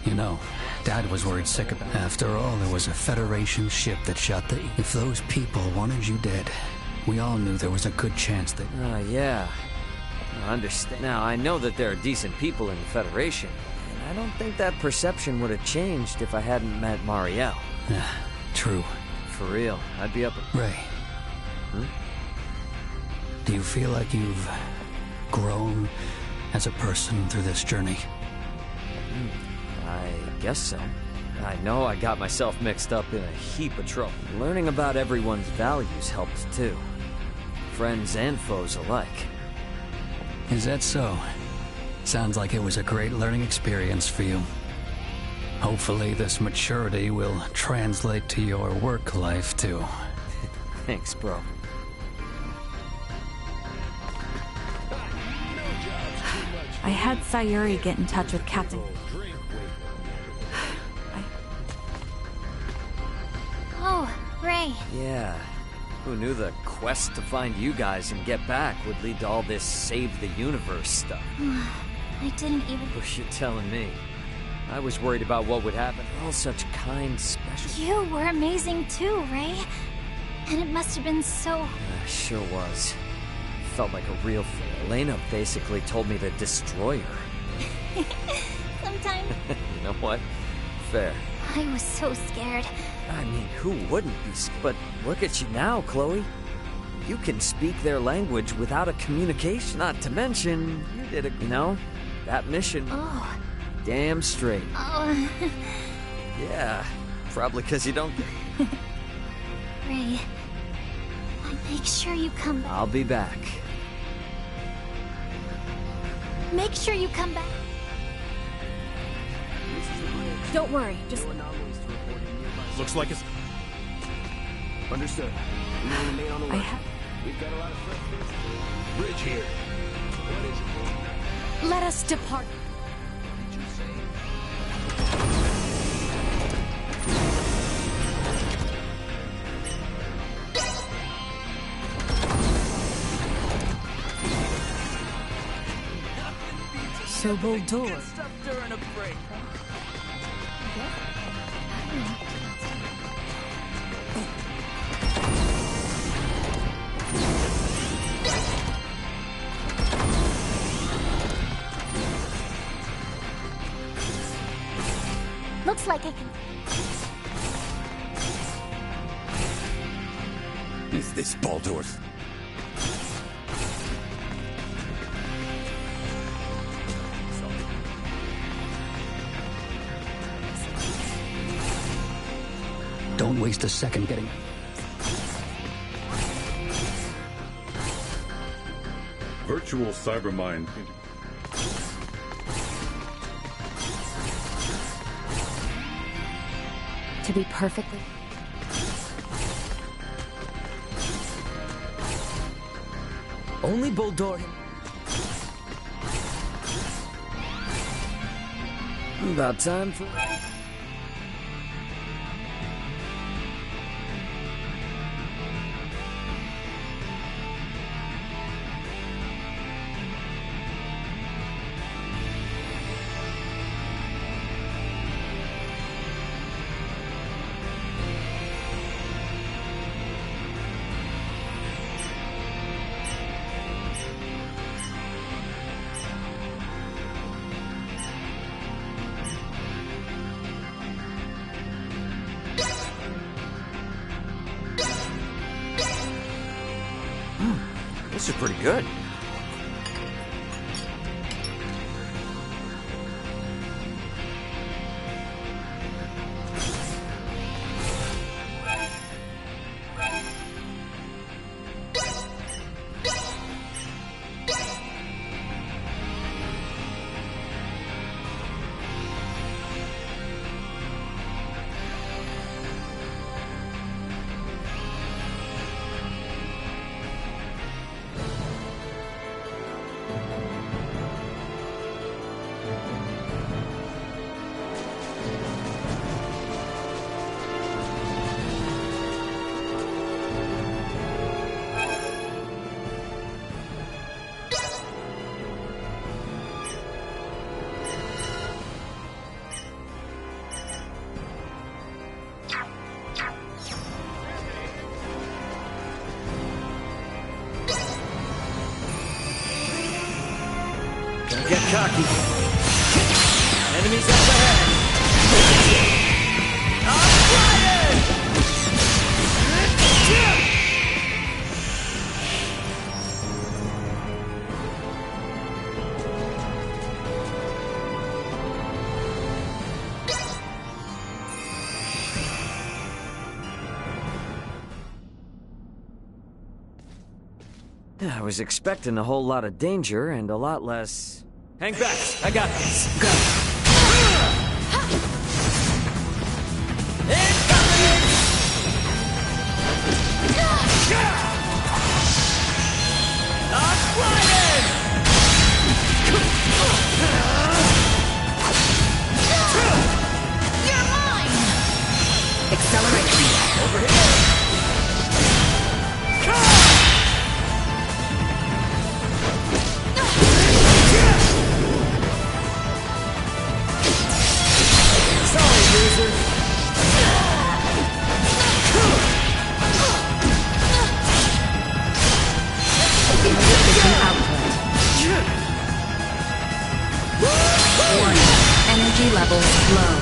You know, Dad was worried sick about it. After all, it was a Federation ship that shot the... If those people wanted you dead, we all knew there was a good chance that... Yeah. I understand. Now, I know that there are decent people in the Federation, and I don't think that perception would have changed if I hadn't met Marielle. Yeah, true. For real, I'd be up... Ray. Do you feel like you've grown as a person through this journey? I guess so. I know I got myself mixed up in a heap of trouble. Learning about everyone's values helped too. Friends and foes alike. Is that so? Sounds like it was a great learning experience for you. Hopefully this maturity will translate to your work life too. Thanks, bro. I had Sayuri get in touch with Captain... Oh, Ray. Yeah. Who knew the quest to find you guys and get back would lead to all this save the universe stuff? I didn't even... What you telling me? I was worried about what would happen. All such kind, special... You were amazing too, Ray. And it must have been so... Sure was. Felt like a real... Elena basically told me to destroy her. Sometimes... You know what? Fair. I was so scared. I mean, who wouldn't be scared? But look at you now, Chloe. You can speak their language without a communication. Not to mention, you did a... You know, that mission... Oh. Damn straight. Oh. Yeah, probably because you don't... Ray, make sure you come back. I'll be back. Make sure you come back. Don't worry, just... Looks like it's... Understood. We will remain on the way. We've got a lot of fresh faces. Bridge here. What is it? Let us depart. What did you say? So Boldur. During a break. Looks like I can... Is this Baldur's? Don't waste a second getting... Virtual Cybermind. To be perfectly... Only Boldur... About time for... This is pretty good. Get cocky. Enemies up ahead. I'm flying! I was expecting a whole lot of danger and a lot less... Hang back! I got this! Go! Incoming! I'm flying! You're mine! Acceleration. Over here! Energy levels low.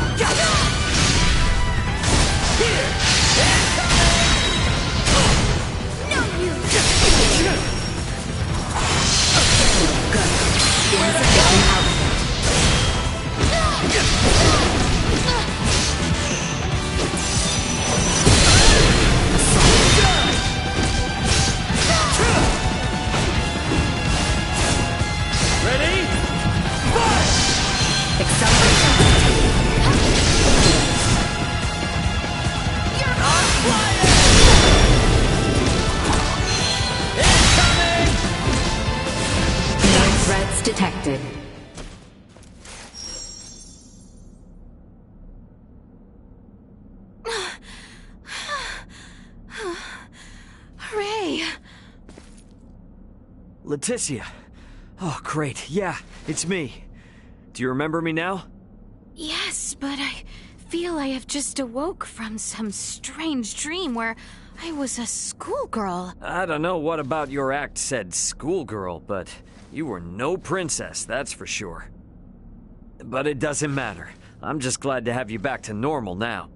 Ready? No threats detected. Ray! Leticia. Oh, great. Yeah, it's me. Do you remember me now? Yes, but I feel I have just awoke from some strange dream where I was a schoolgirl. I don't know what about your act said schoolgirl, but you were no princess, that's for sure. But it doesn't matter. I'm just glad to have you back to normal now.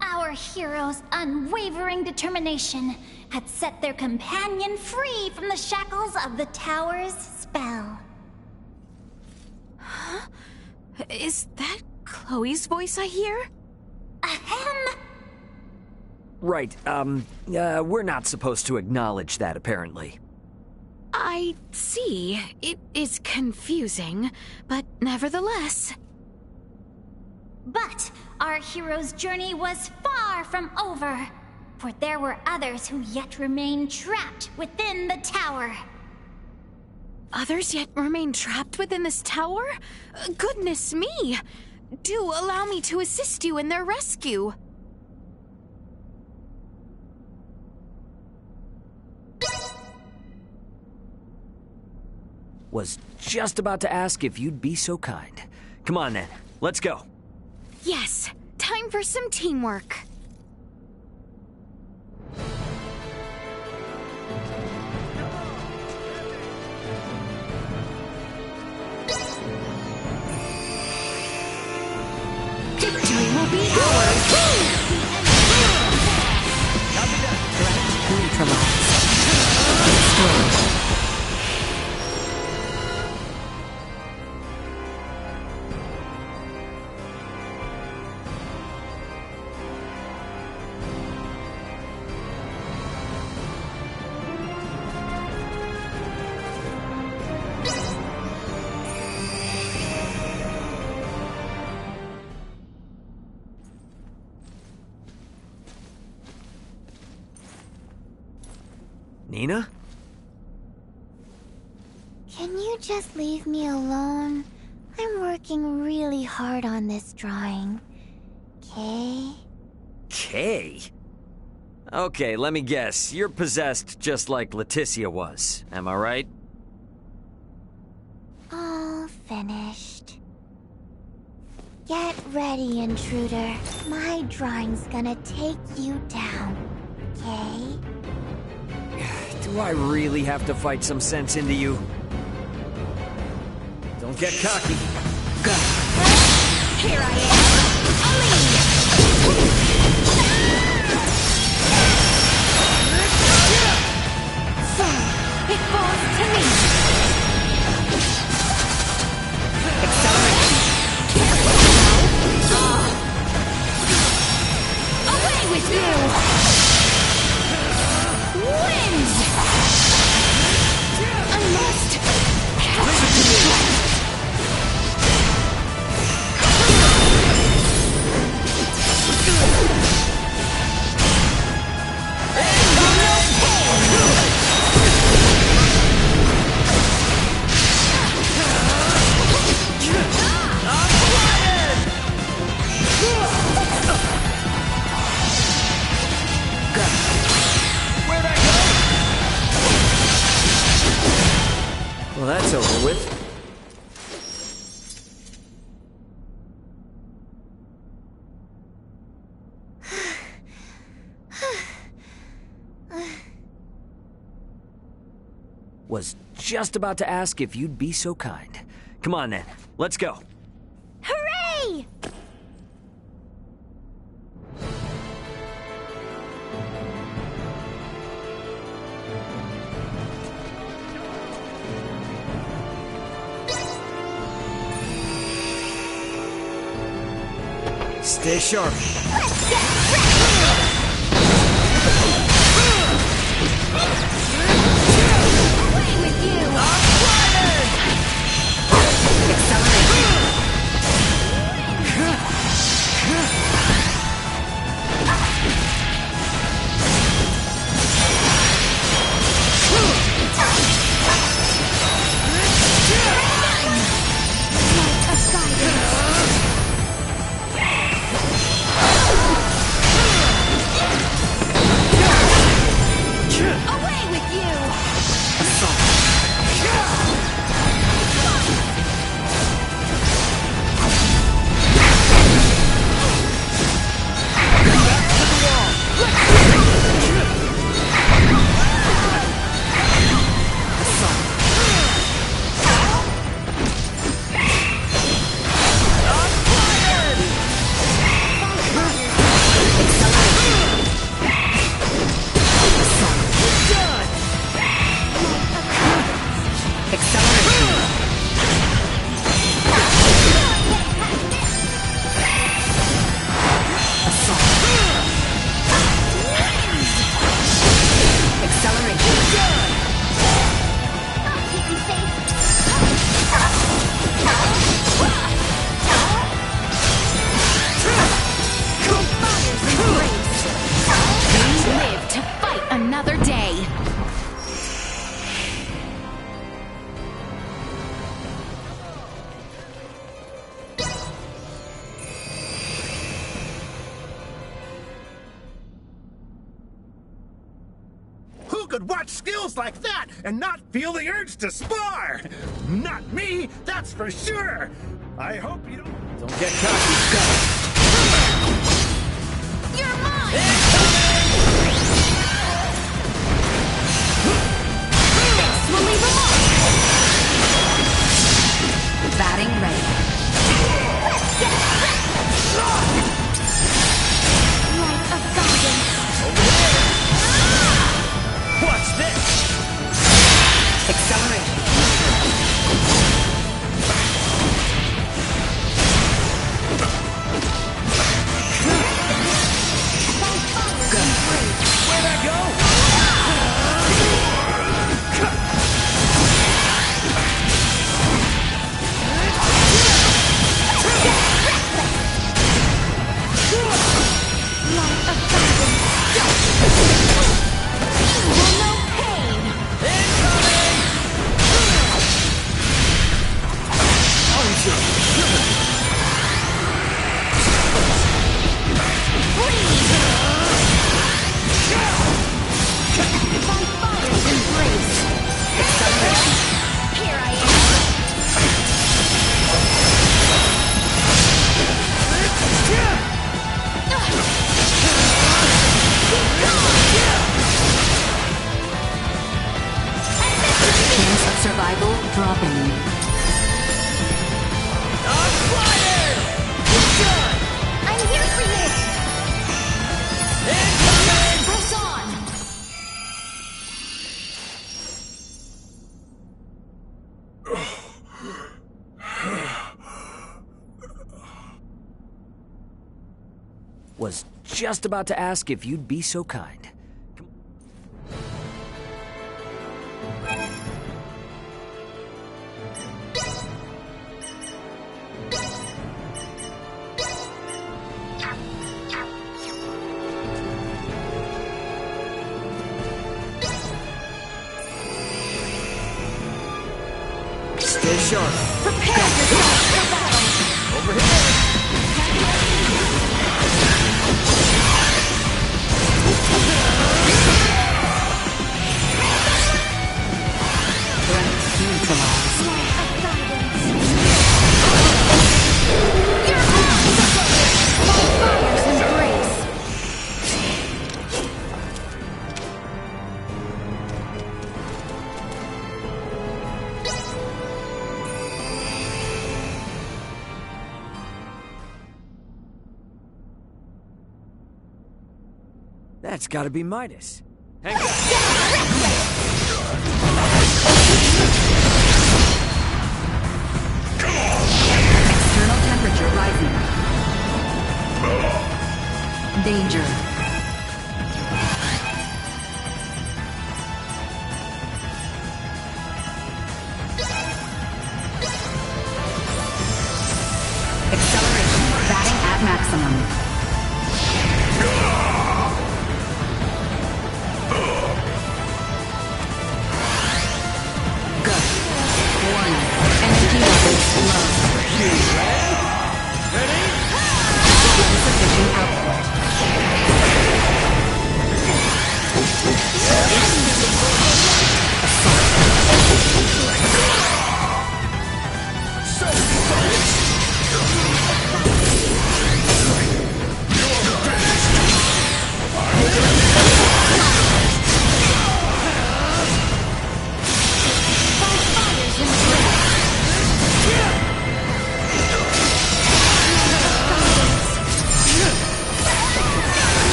Our hero's unwavering determination had set their companion free from the shackles of the tower's spell. Huh? Is that Chloe's voice I hear? Ahem! Right, we're not supposed to acknowledge that, apparently. I see. It is confusing, but nevertheless. But our hero's journey was far from over, for there were others who yet remained trapped within the tower. Others yet remain trapped within this tower? Goodness me! Do allow me to assist you in their rescue. Was just about to ask if you'd be so kind. Come on then, let's go. Yes, time for some teamwork. Victory will be ours! Threat neutralized. Destroyed. Nina? Can you just leave me alone? I'm working really hard on this drawing. Okay? Kay? Okay, let me guess. You're possessed just like Leticia was. Am I right? All finished. Get ready, intruder. My drawing's gonna take you down. Okay? Do I really have to fight some sense into you? Don't get cocky. Here I am. It falls to me. Acceleration. Away with you. Wind. I must catch you. Well, that's over with. Was just about to ask if you'd be so kind. Come on then, let's go. Hooray! Stay sharp. Away with you! Away with you! could watch skills like that and not feel the urge to spar? Not me, that's for sure. I hope you don't get cocky. You're mine! This will leave them off! Batting ready. Light of guidance. Over here! What's this? Acceleration. Was just about to ask if you'd be so kind. Stay sharp. Prepare yourself for battle! Over here! That's gotta be Midas. Hang on. External temperature rising. Danger. Acceleration. Batting at maximum.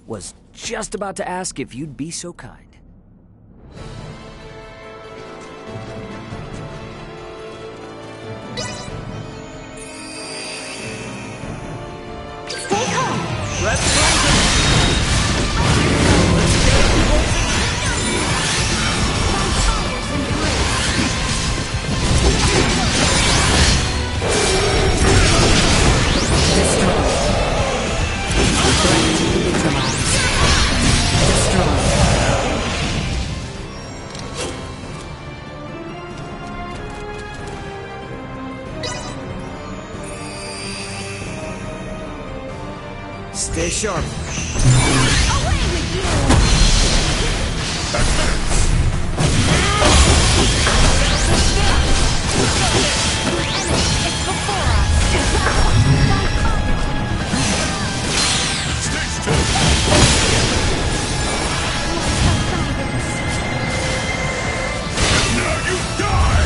Was just about to ask if you'd be so kind. Stay calm. Let's go! Stay sharp. Away with you! It's before us! Now you die!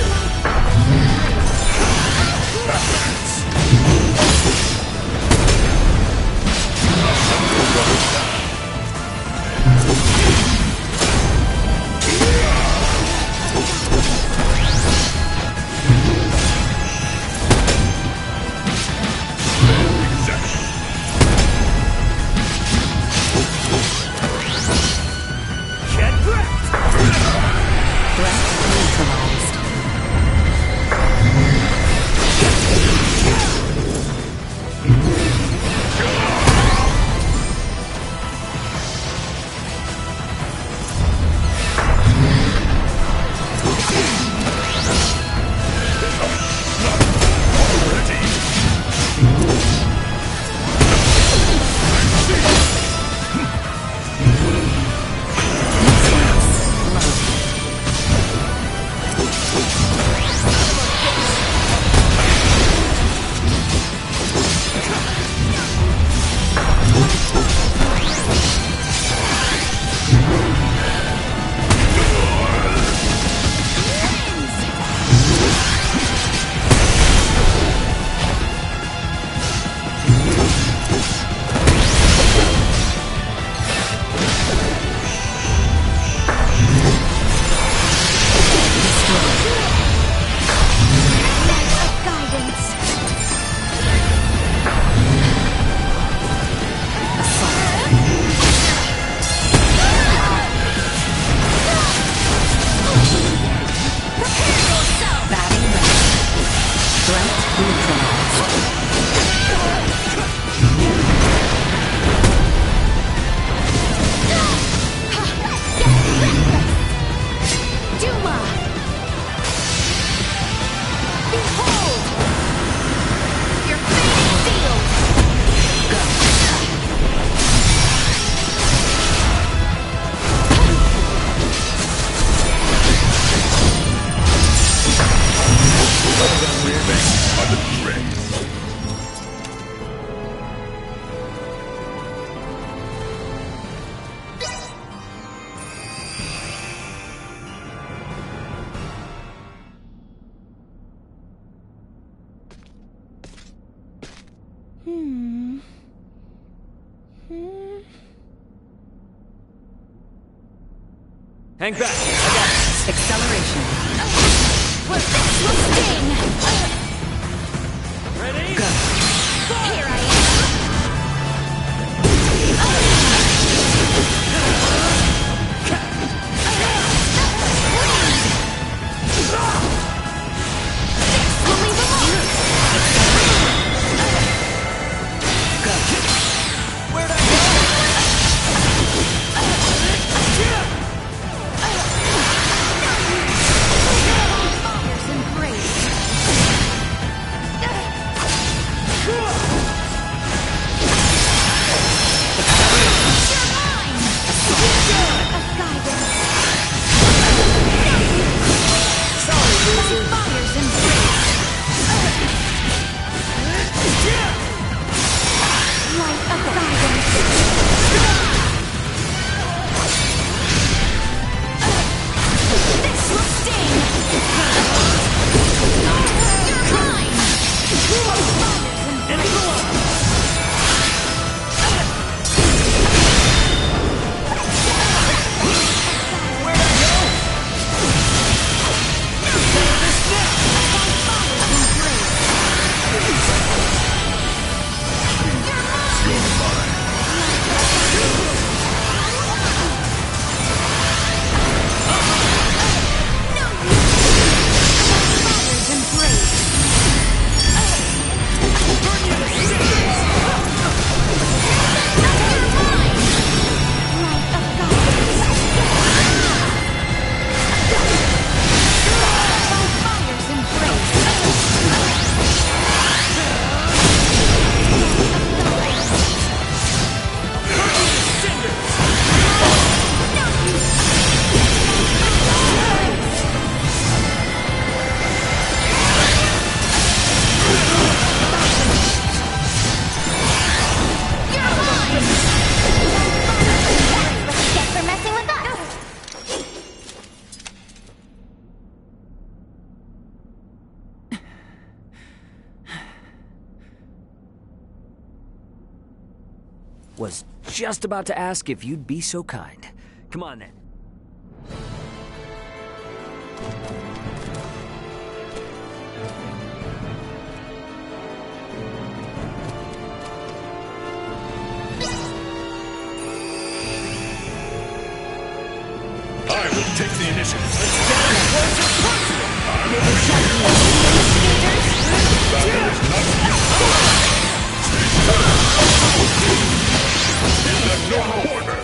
Hang back. I got this. Acceleration. This will sting! Ready? Go. Here I am! We'll leave them all! Where'd I go? Father's embrace! Was just about to ask if you'd be so kind. Come on then. I will take the initiative. Let's get him closer, closer! I'm over here. Battle is not yet in the normal order.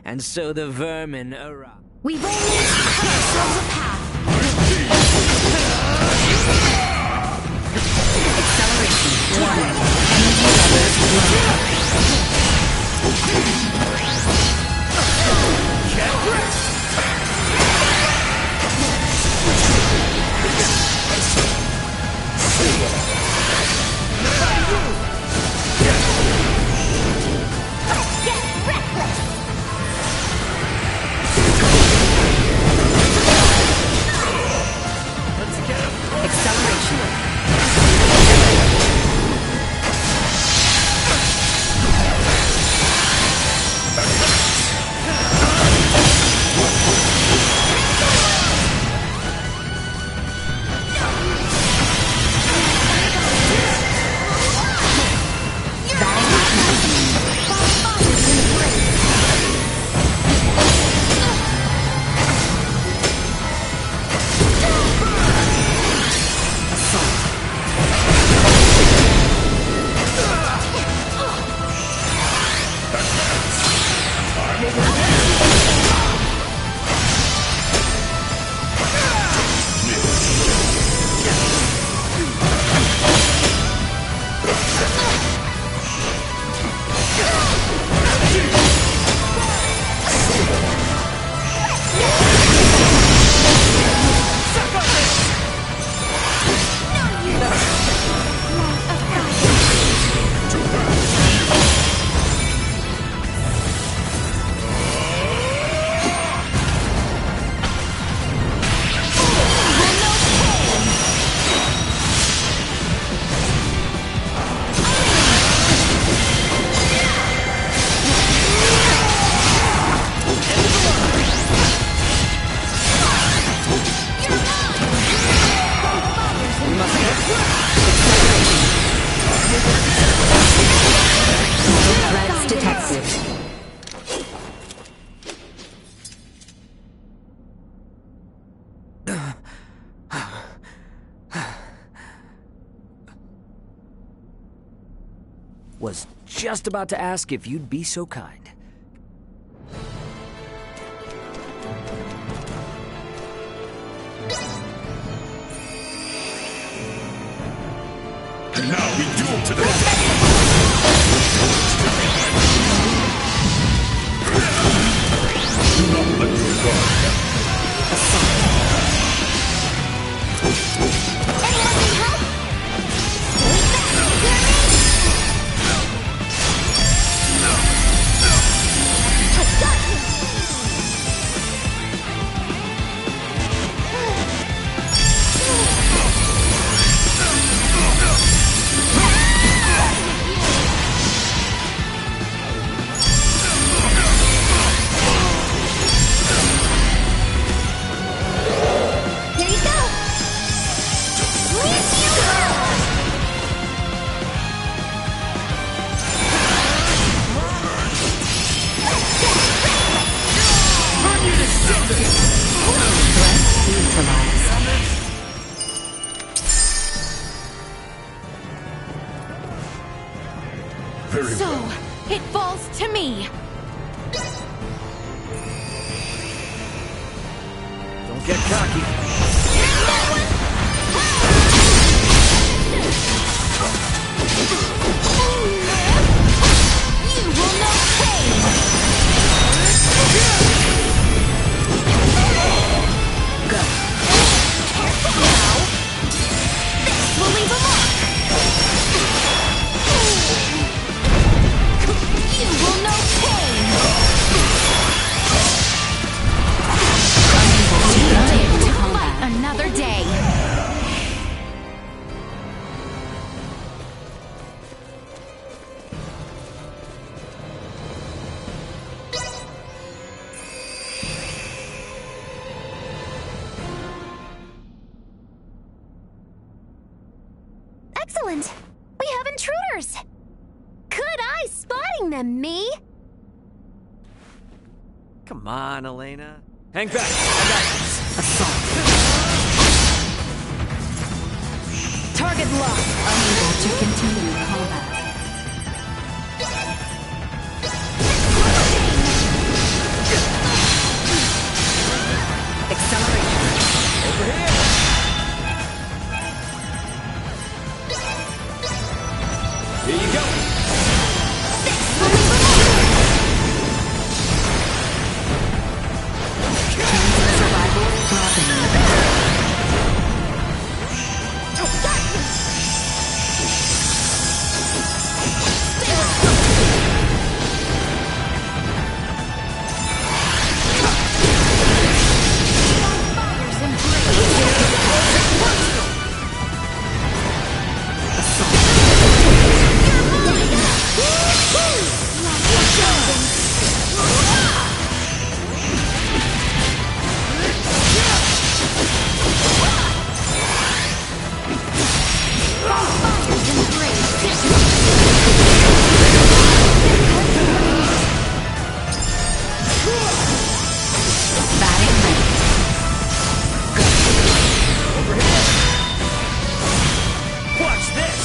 And so the vermin arrive. We've only cut ourselves a path. Acceleration. 1. Energy levels Get reckless! Let's get him! Acceleration. Was just about to ask if you'd be so kind. And now we duel to the Do not let your guard down. Anyone need help? Here you go! Very So, well. it falls to me. Don't get cocky. You will know pain! Careful now! This will leave a mark! You will know pain! Fight another day. Excellent! We have intruders! Good eye spotting them, me! Come on, Elena. Hang back. I got this. Target locked. Unable to continue combat. Acceleration. Over here. Here you go. Survival dropping. Watch this.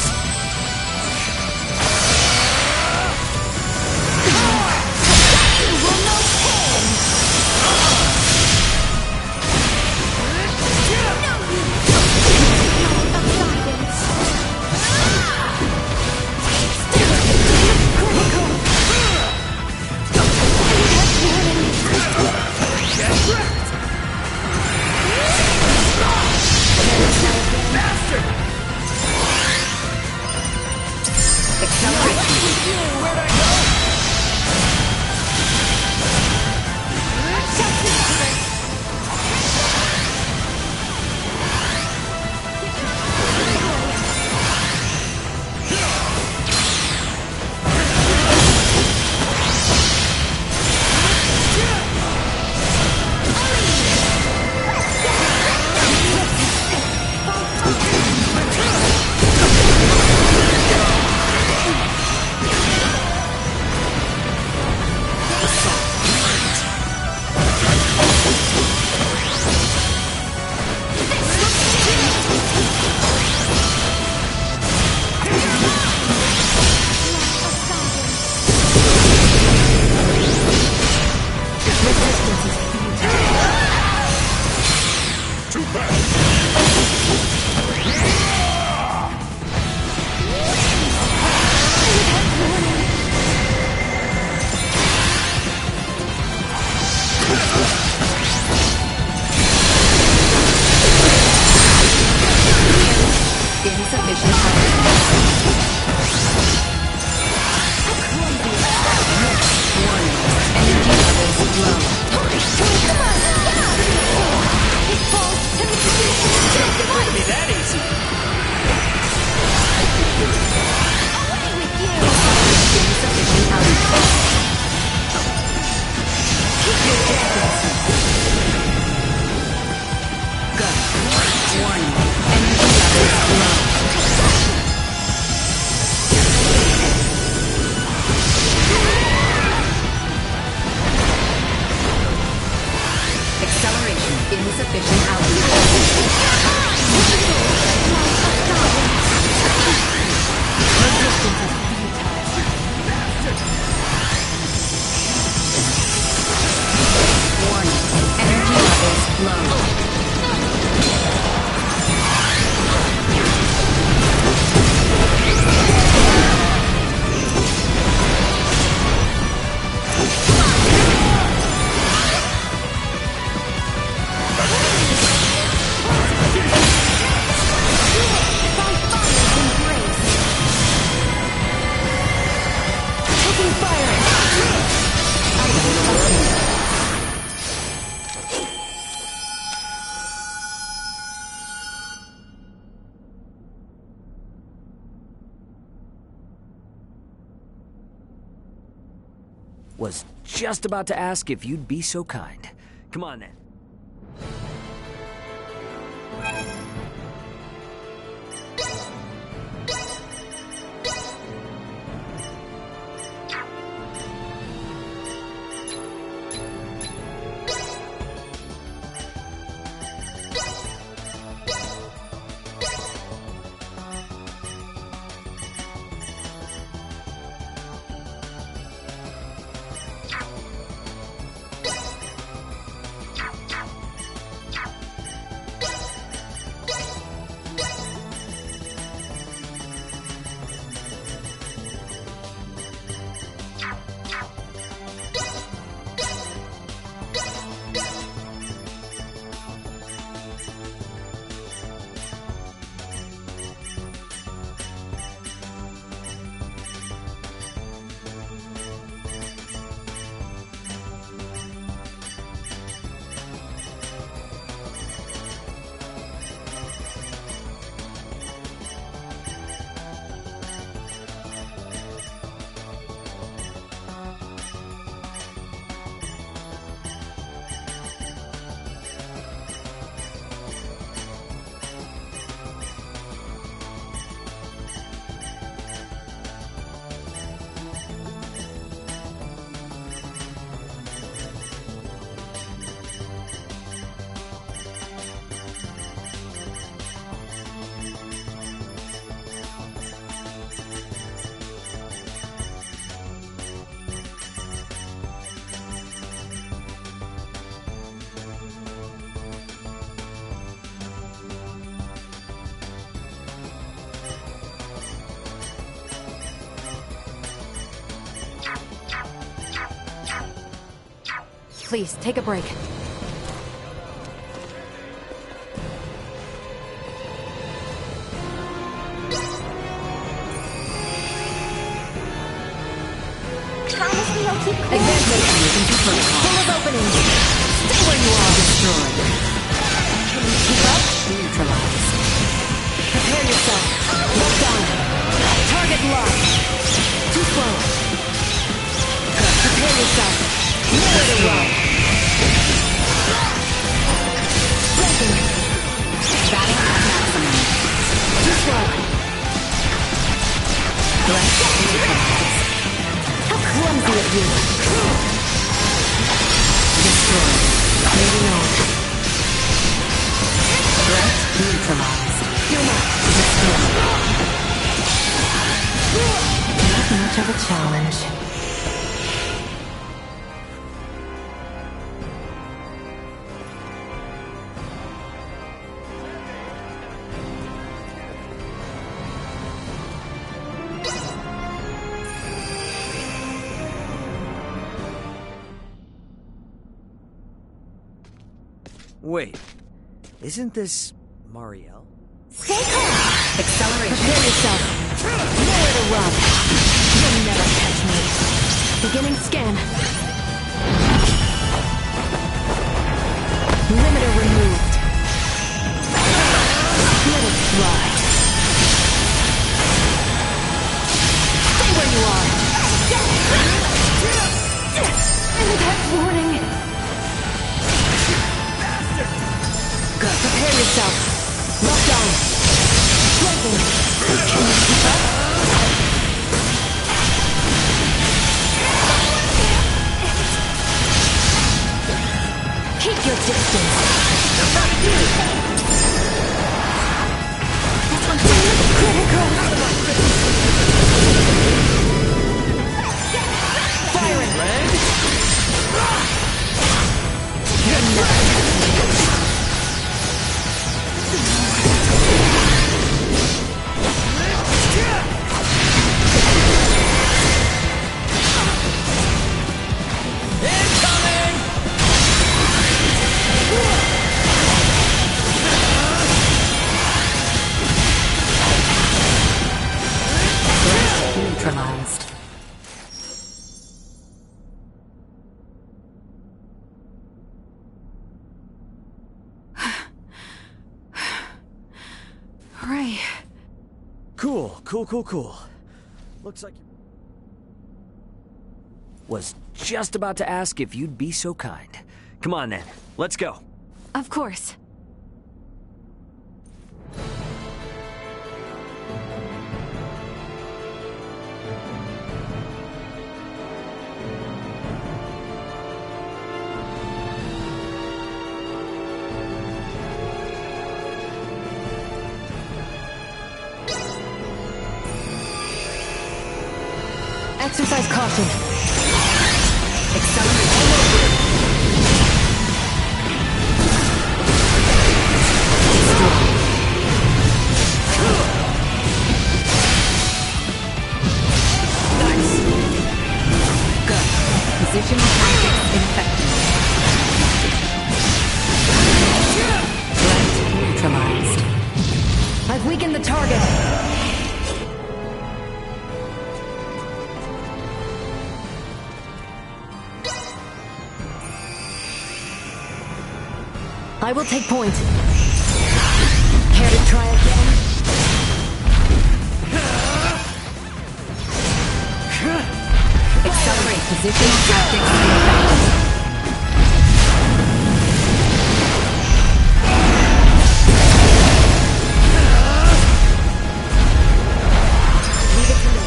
Was just about to ask if you'd be so kind. Come on then. Please, take a break. Promise me you'll keep cool. Advancement full of openings. Stay where you are. Destroyed. Keep up. Neutralized. Prepare yourself. Lock down. Target locked. Too slow. Prepare yourself. Nowhere to run. Breaking. Batting at maximum. Too slow. Threat neutralized. How clumsy of you! Destroyed. Moving on. Threat neutralized. You're not destroyed. Not much of a challenge. Wait, isn't this Marielle? Stay calm! Accelerate. Prepare yourself. Nowhere to run. You'll never catch me. Beginning scan. Limiter removed. Let it fly. Stay where you are. Impact warning. Good. Prepare yourself. Locked on. Flanking. Can you keep up? Keep your distance. This one's critical. Firing. You're not. Neutralized. Right. Cool. Looks like... Was just about to ask if you'd be so kind. Come on then, let's go. Of course. Exercise caution. Accelerate all over. Nice. Go. Positional tactics ineffective. Threat neutralized. I've weakened the target. I will take point. Care to try again? Accelerate positional tactics ineffective. Leave it to me.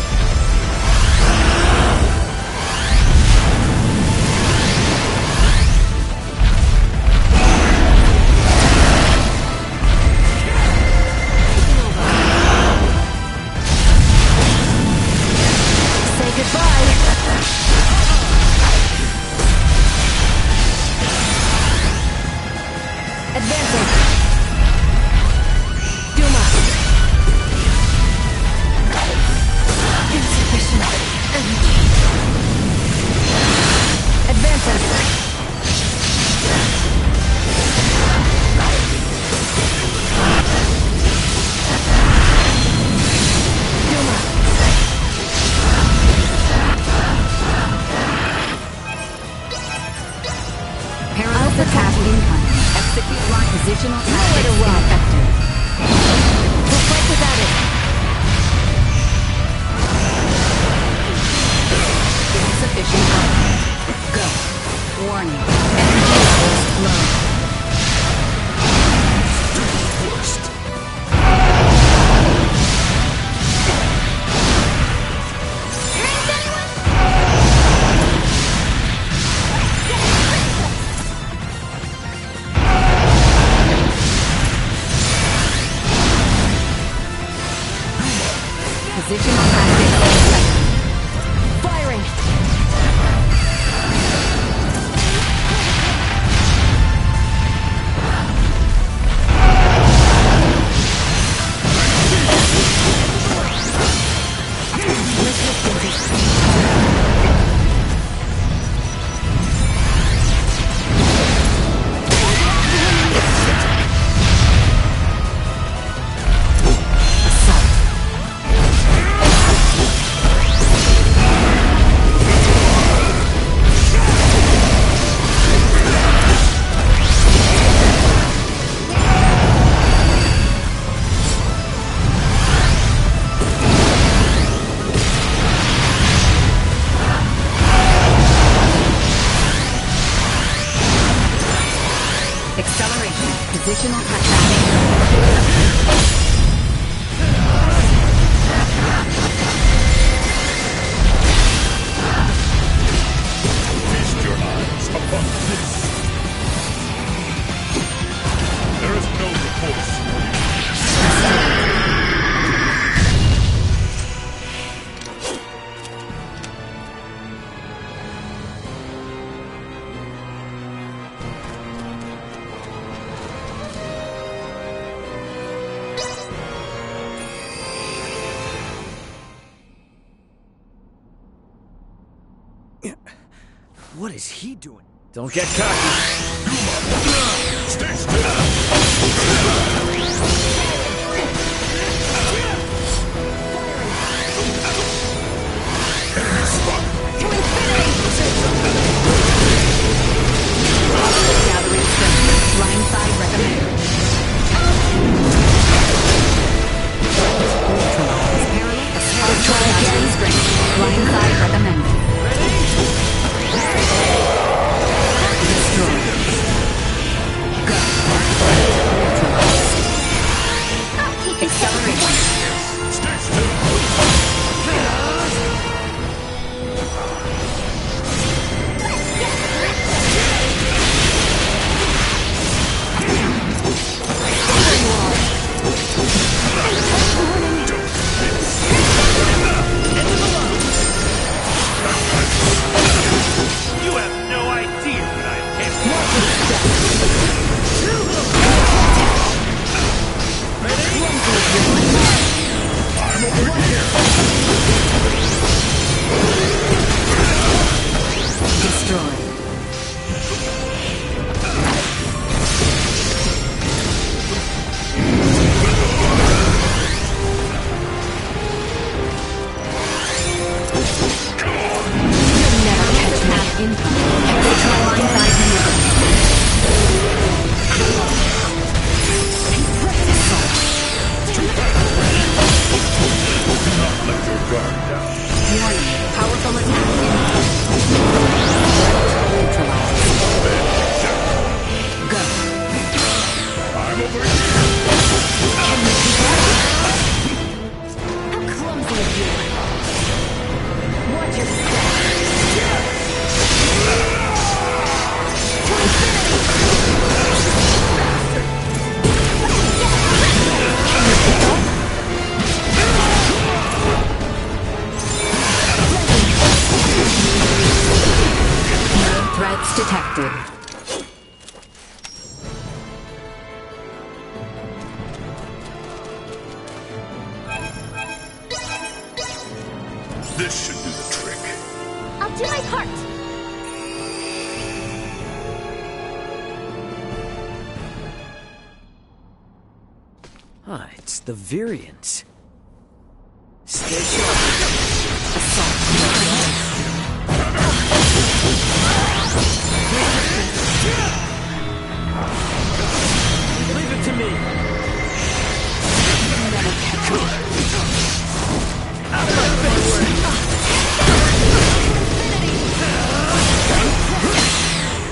Positional tactics ineffective. We'll fight without it. Insufficient output. Go. Warning. Energy levels low. Do your worst. Positional tactics ineffective. Firing! Acceleration. Positional tactics. Feast your eyes upon this. There is no recourse. What is he doing? Don't get cocky. Stay still. Enemy spotted. Gathering strength. Line side recommended. Neutralize. Parallel. Try again. Strength. Line side recommended. Threats detected. This should do the trick. I'll do my part. Ah, it's the Virians. Stay sharp. Leave it to me. You'll never catch me. Out of my face!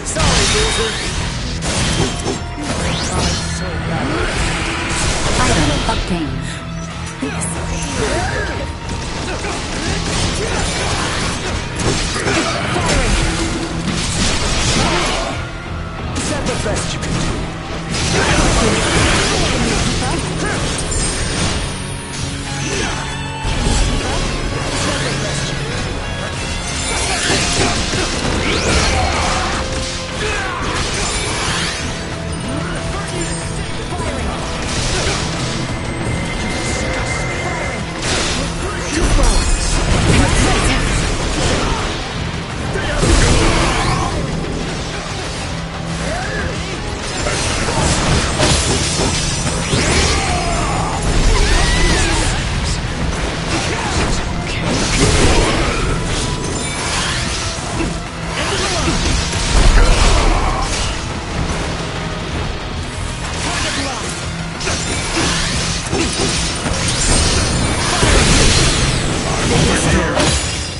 Sorry, loser. Item obtained. Is that the best you can do?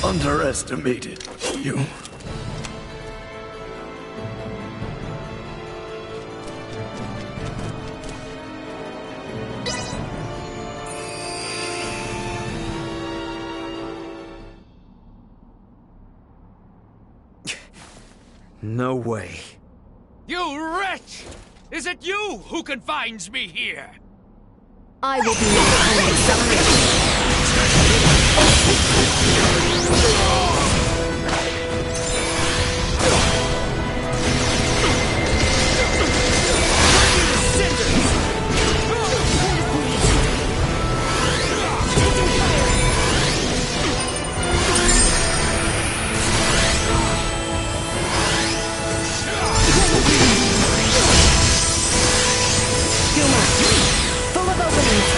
Underestimated you. No way. You wretch! Is it you who confines me here? I will be your acceleration. Full of openings.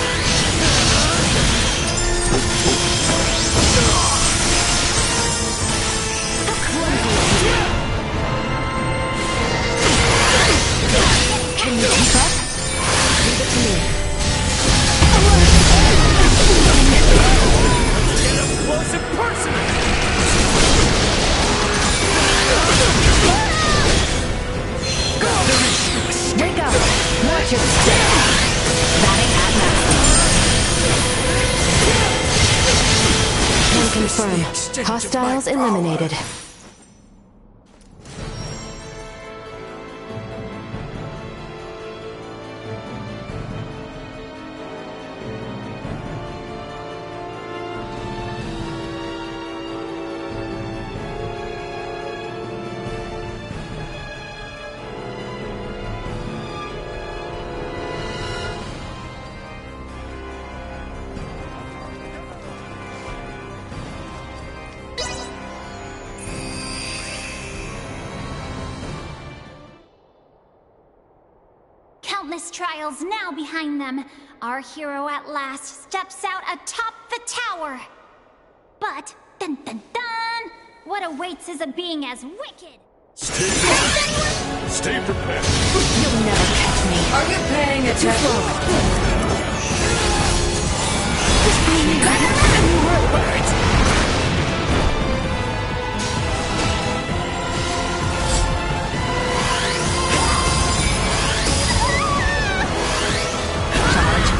Can you keep up? Leave it to me. Get up close and personal! Wake up! Watch your step! Batting at max. Can confirm. Hostiles eliminated. Countless trials now behind them. Our hero at last steps out atop the tower. But, dun dun dun! What awaits is a being as wicked! Stay prepared. You'll never catch me. Are you paying attention?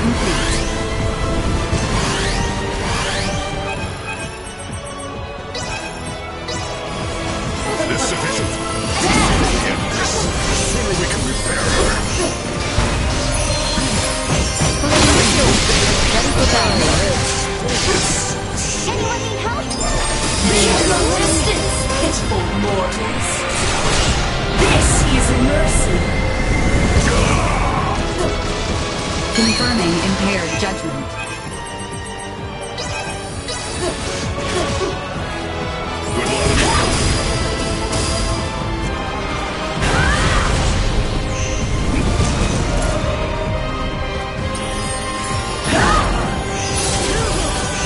Complete. 1 mortals. This is mercy. Confirming impaired judgment.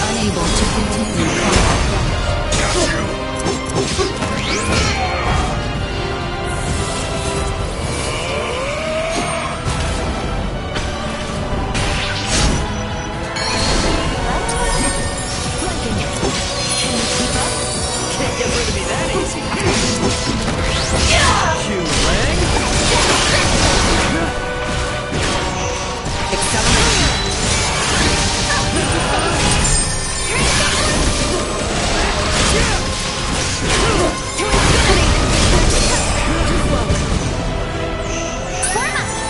Unable to continue combat.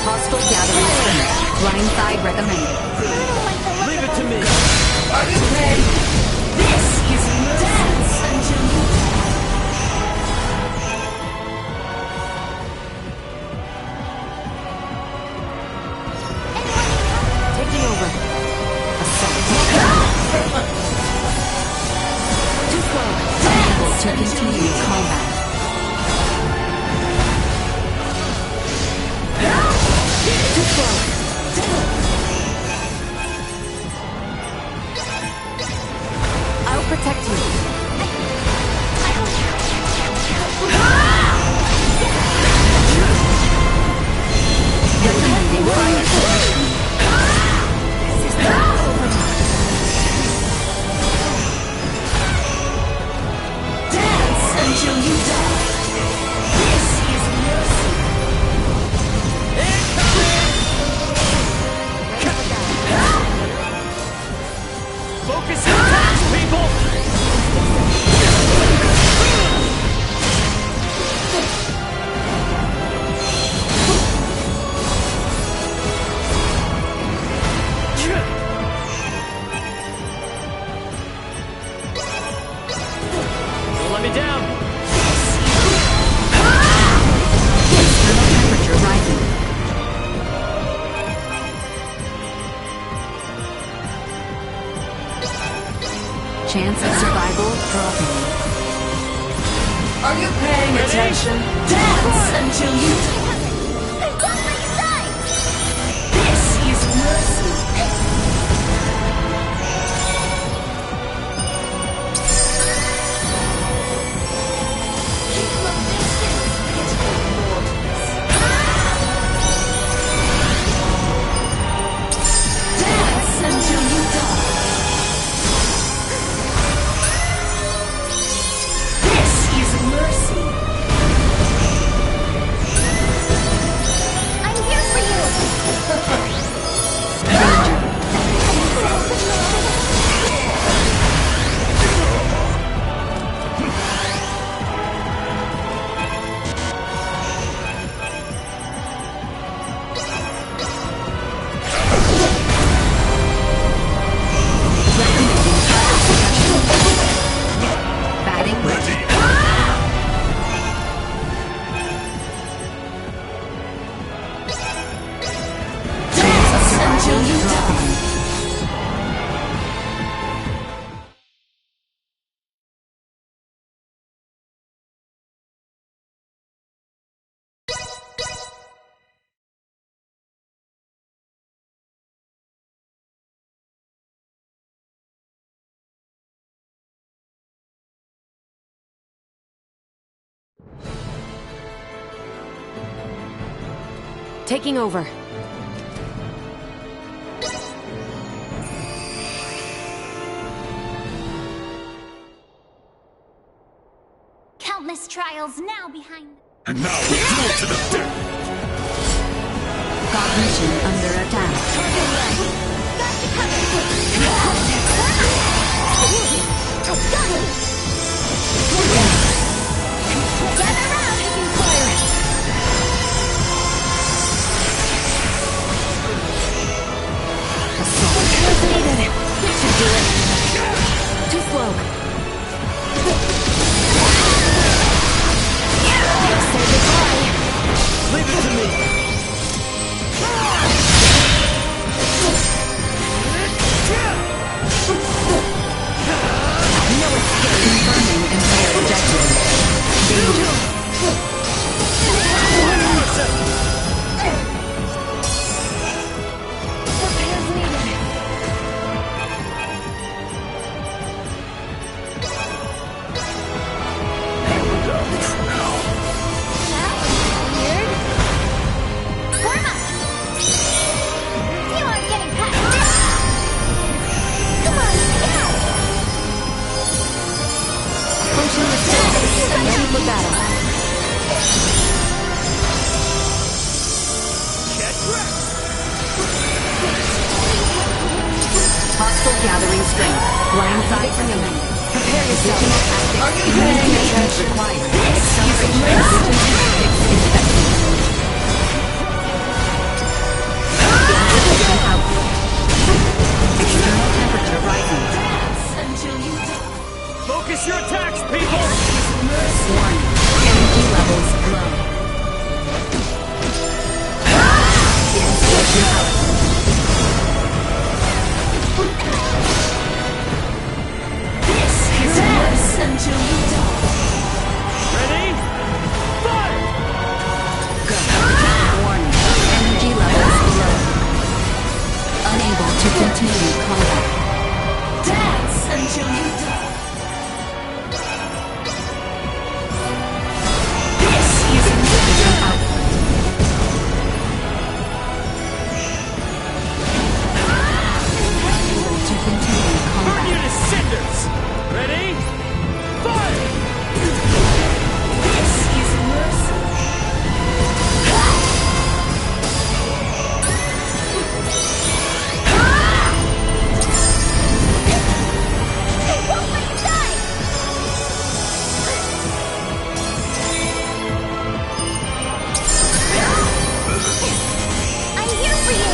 Hostile gathering strength. Blindside recommended. Leave it to me. Are you ready? This is dance until you Taking over. Assault. Too slow. Unable to continue combat. Too slow. I'll protect you. Recommending fire suppression. This is not over. dance until you die. This is mercy. Focus your attacks, people! Don't let me down! Temperature rising. Chance of survival dropping. Are you paying attention? Dance until you die. I've got my side! This is mercy. Keep from distance, pitiful mortals. Dance until you die. This is mercy. I'm here for you! Batting ready. Dance until you die. Taking over. Countless trials now behind. And now we duel to the death! Cognition under attack. Got you covered! Gather round, taking fire! Assault. Needed. This should do it. Too slow. battle. Hostile gathering strength. Blind side remaining. Prepare yourself. Are you ready? Required. Accelerate. External temperature rising. Focus your attacks, people! Warning. Energy levels low. This is worse until you die. Ready? Fire! Go. Warning. Energy levels low. Unable to continue combat. Dance until you die. This is insufficient output. Unable to continue Burn combat. you to cinders! Ready? Fire! This is mercy. I'm here for you!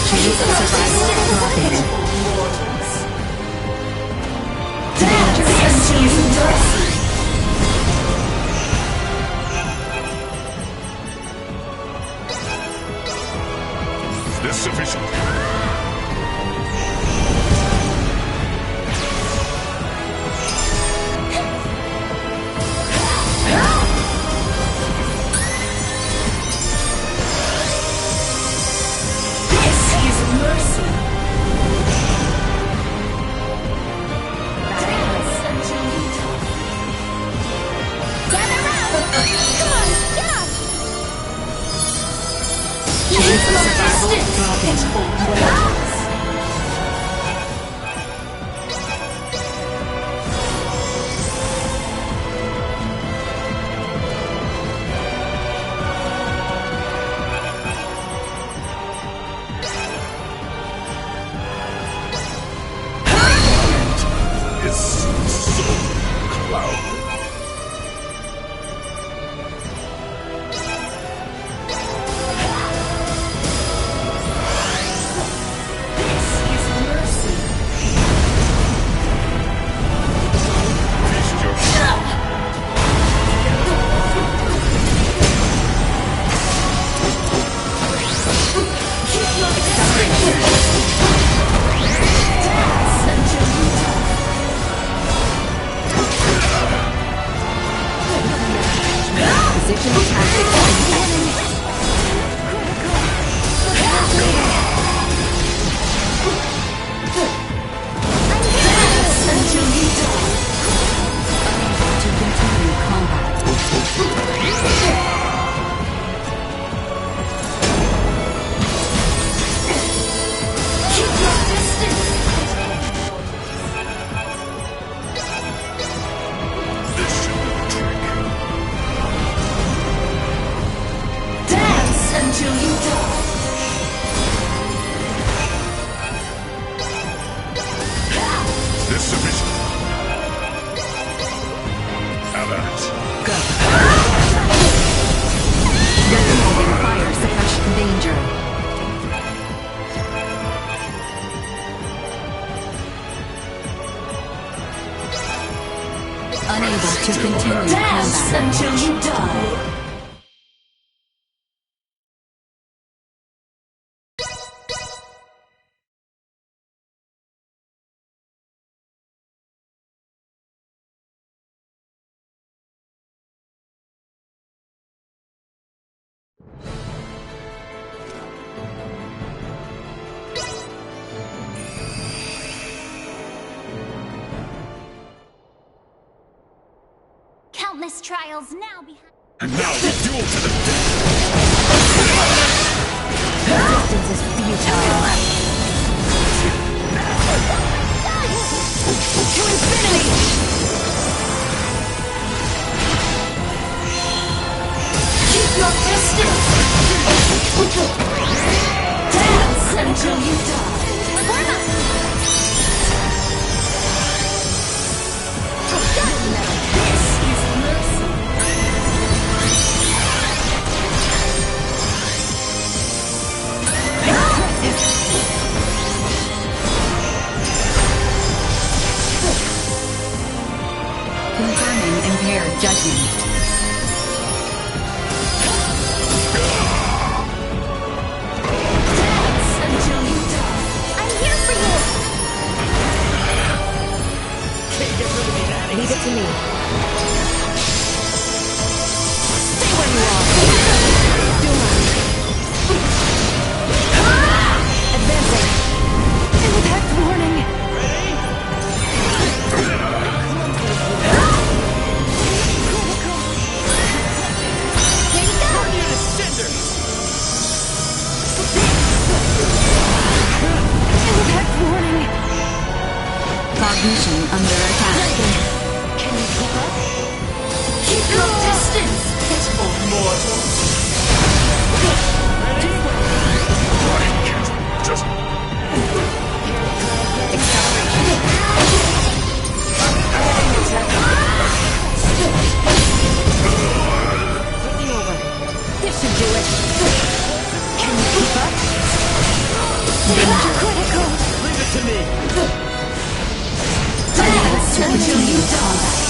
Chance of survival dropping. Dangerous until you die. Is this sufficient? This is mercy. Dance until you die. Gather round! Come on, get up! Chance of survival dropping. Is so clouded. This is mercy. Feast yourself. Keep your acceleration. Dance until you die. Position tactics dance until you die. Unable to continue combat. Keep your distance. This should do the trick. Dance until you die. Is this sufficient? Have at it. Recommending fire suppression danger. Unable to continue dance combat. Until you die. Countless trials now behind. And now the duel to the death. Resistance is futile. To infinity! Compare judgment. Dance until you die. I'm here for you! Leave it to me. Stay where you are. Advancing. Impact warning. Impact warning. Cognition under attack. Can you keep up? Keep your distance, pitiful mortals. Just This should do it. Can you keep up? Critical. Leave it to me. Dance until you die.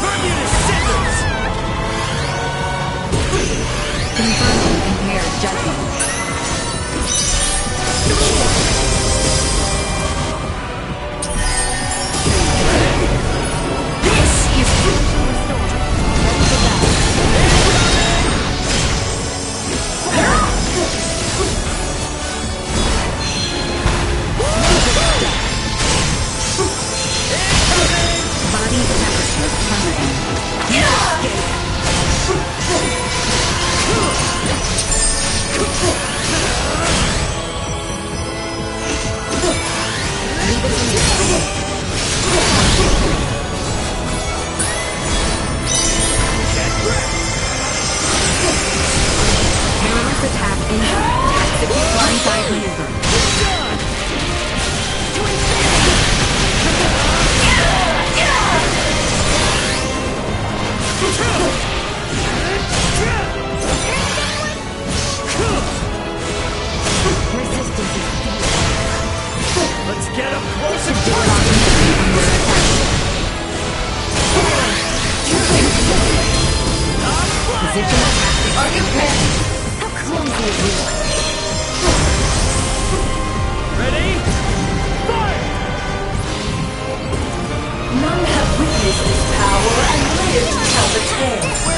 Burn you to cinders. Confirming impaired judgment. This is Body temperature plummeting. Terrorist attack incoming. Execute blindside maneuver. resistance is Let's get up closer. position. Are you ready? How clumsy of you. Ready? Fire! None have witnessed this power and lived to tell the tale.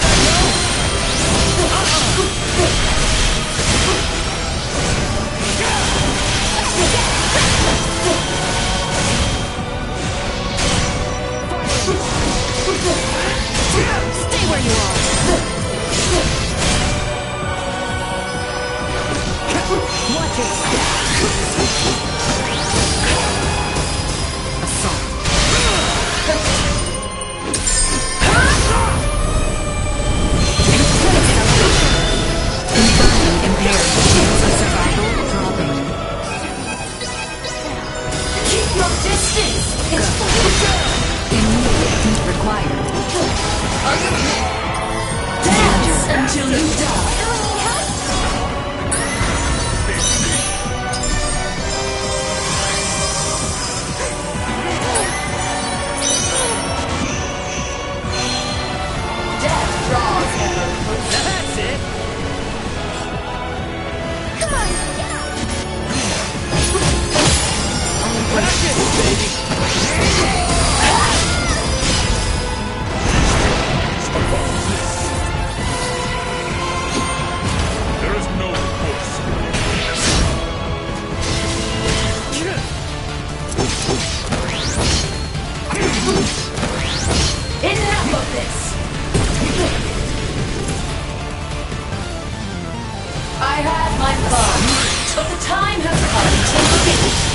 Stay where you are. Watch your step. Assault. Confirming impaired. Chance of survival dropping. Keep your distance! Immediate heat required. Dance until you die. Death draws ever closer. That's it. Come on, Practice, baby. there is no force. Enough of this! I had my fun, but the time has come to finish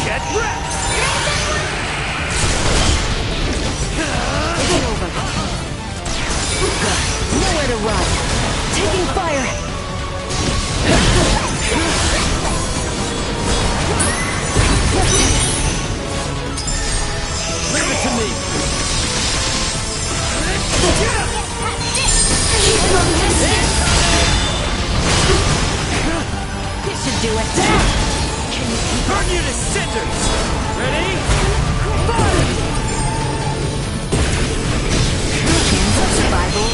Get wrecked. It's over. Nowhere to run. Taking fire. Leave it to me. Keep your distance! do it. Can you burn you to cinders? Ready? Fire! Chance of survival.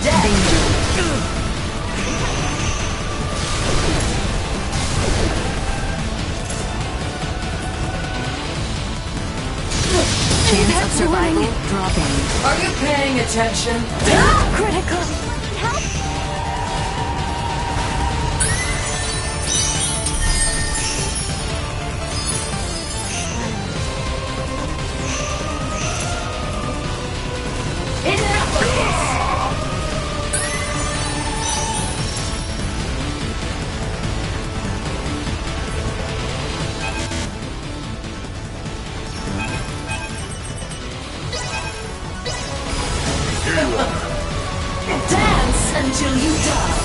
Danger. Chance of survival dropping. Are you paying attention? Critical. Help! Enough of this! Here you are. Dance until you die.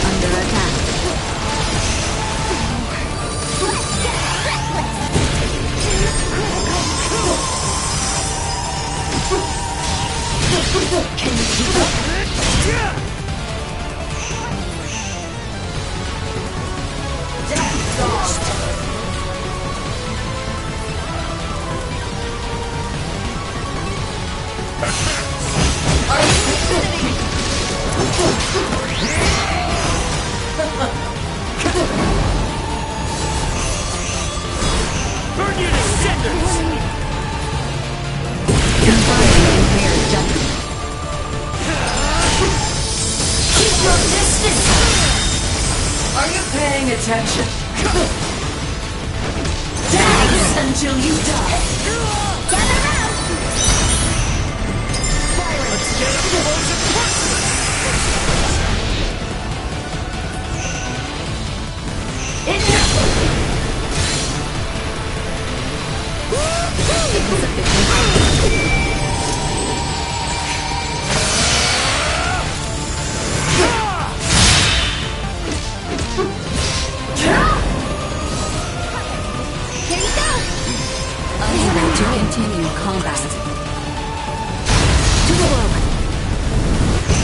Under attack. Can you keep up? Dance off. Burn you to cinders! Combining impaired judgment. Keep your distance! Are you paying attention? Dance until you die! Gather round! Let's get up close and personal! Here you go! Unable to continue combat. To the rope.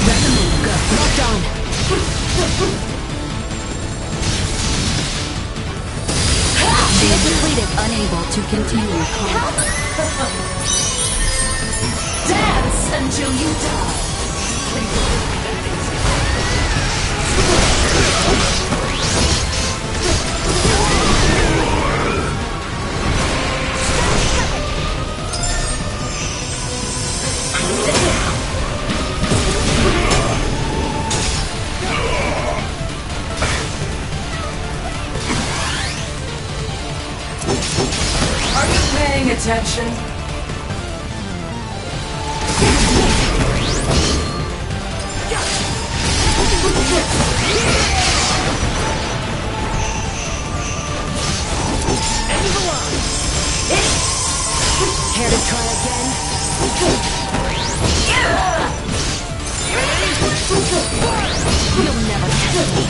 Recommend go. Locked on. Shield depleted. Unable to continue combat. Dance until you die! Are you paying attention? Care to try again? You'll never catch me.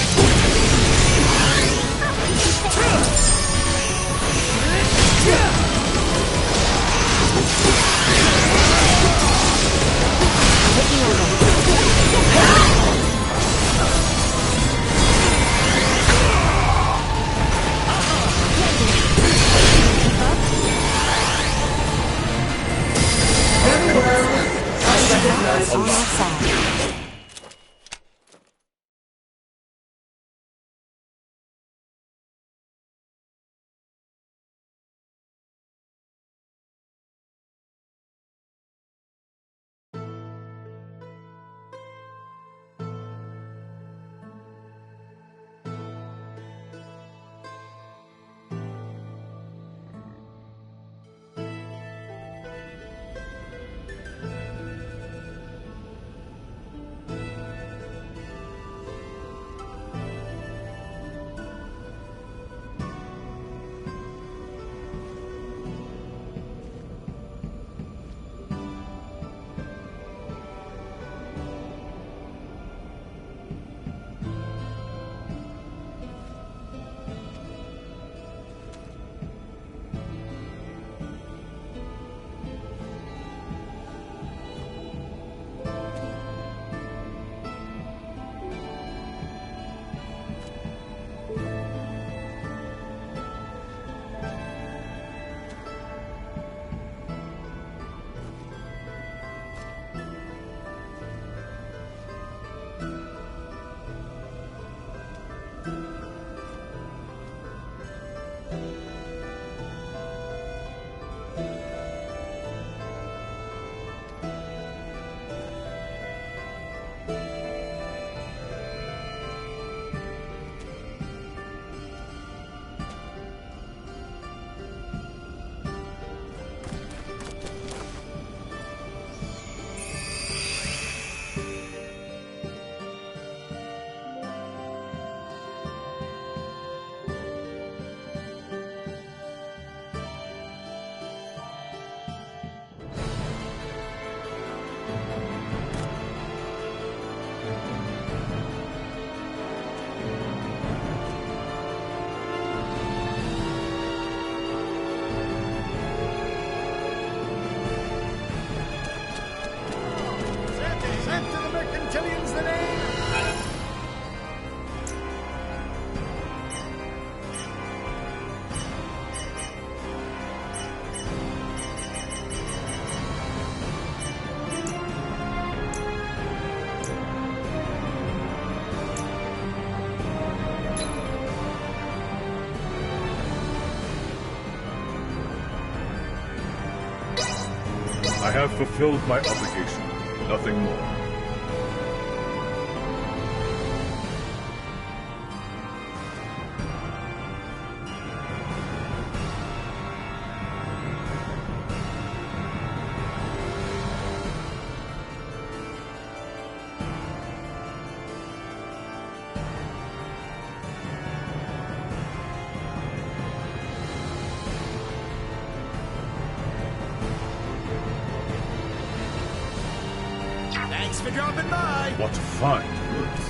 Sent to the Mercantilians the name. I have fulfilled my obligation. Nothing more. Thanks for dropping by. What fine goods.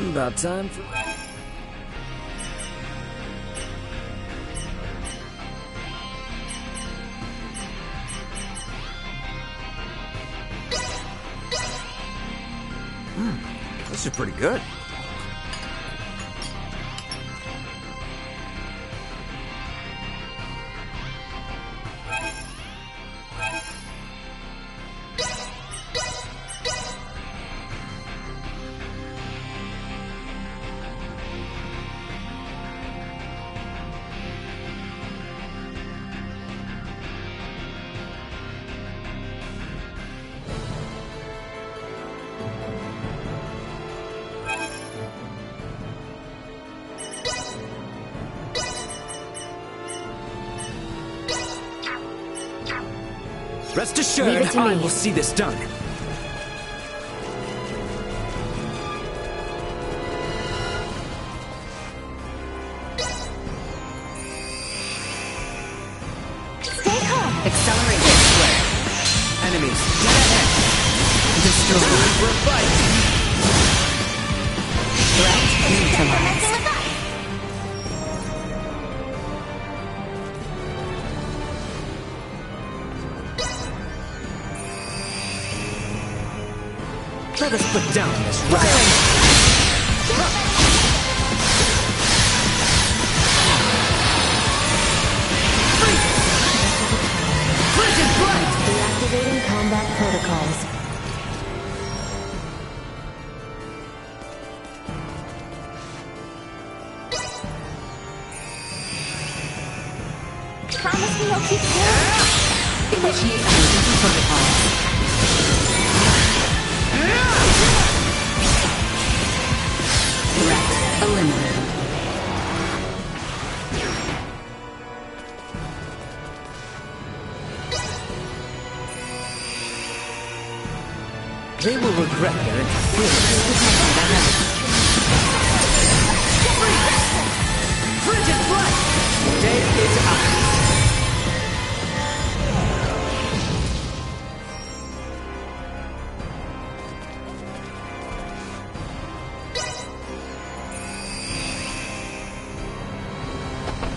About time for... This is pretty good. Rest assured, I will see this done. Stay calm. Accelerate. Enemies, dead ahead. Destroy. Time for a fight. Threat neutralized. Messing with us. Let us put down this riot. Deactivating combat protocols. Promise me you'll keep going. Initiate emergency protocols. Threat eliminated. They will regret their interference. Frigid blood! Day is out.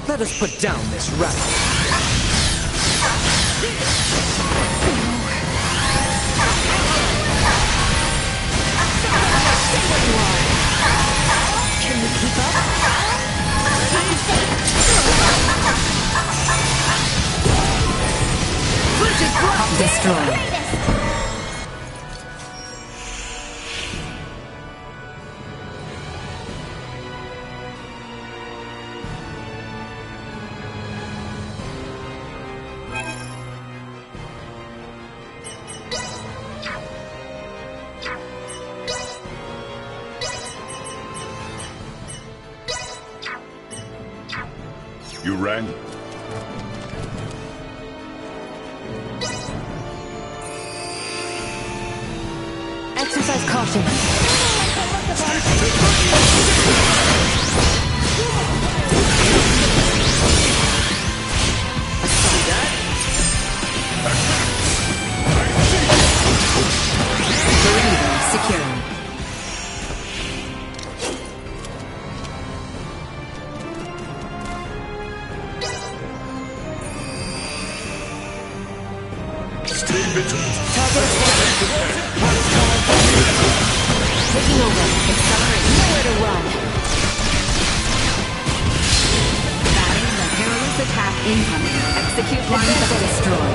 Let us put down this rabble. Can you keep up? Destroy. You rang? Exercise caution. Perimeter secured. Stay vigilant. Taking over. Accelerate. Nowhere to run. Batting the perilous attack incoming. Execute line of destroy.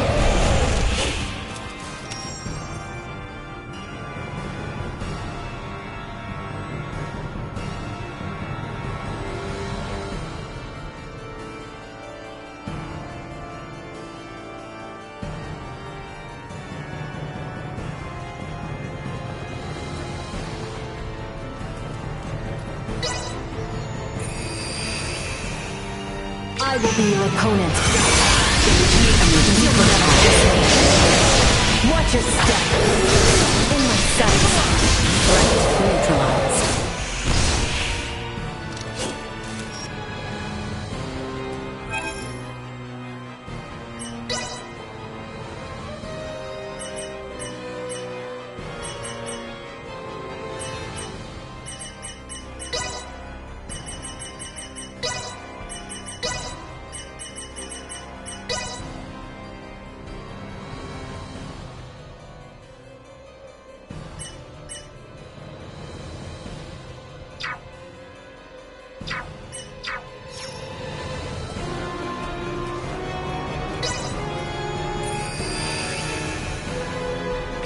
I will be your opponent. Watch your step. In my sights. Threat neutralized.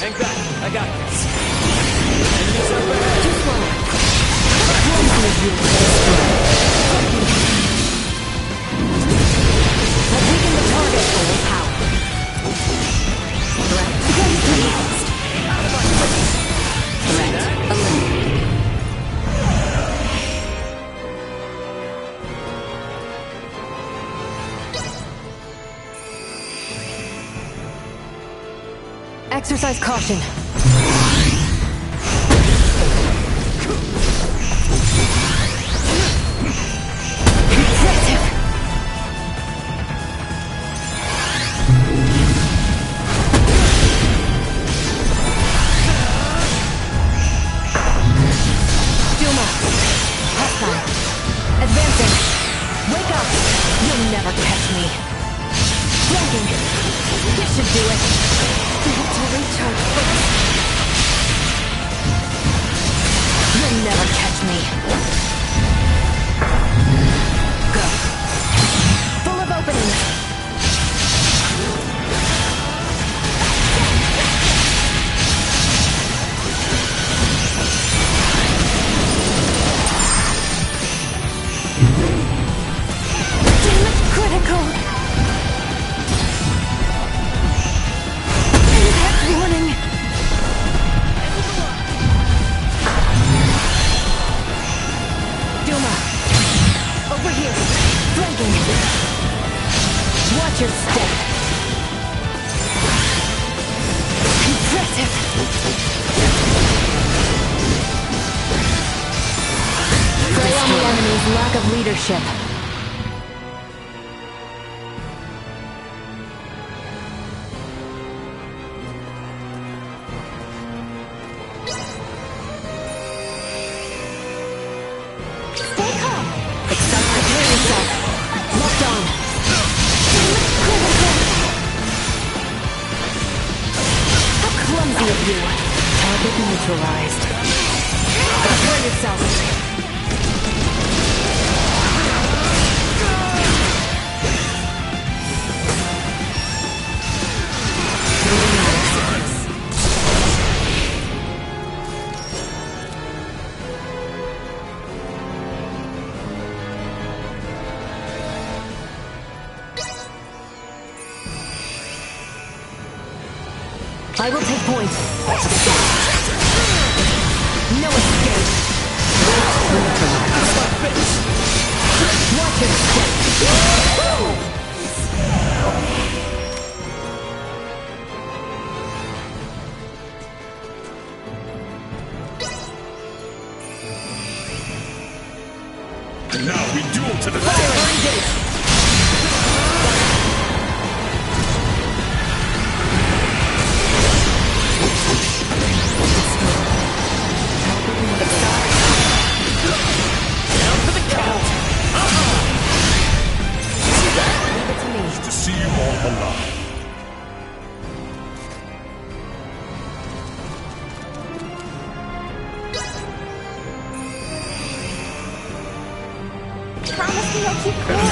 Hang back, I got this. Enemies up ahead. Too slow. Clumsy of you to destroy. I've taken the target full power. Threat neutralized. Threat eliminated. Exercise caution. Impressive. Duma. Hostile. Advancing. Wake up. You'll never catch me. Flanking. This should do it. We have to recharge first. of leadership. Stay calm. Prepare yourself. Locked on. How clumsy of you. Target neutralized. Prepare yourself. I will take point. No escape. Watch it escape. And now we duel to the death! To see you all alive. Promise me you'll keep cool.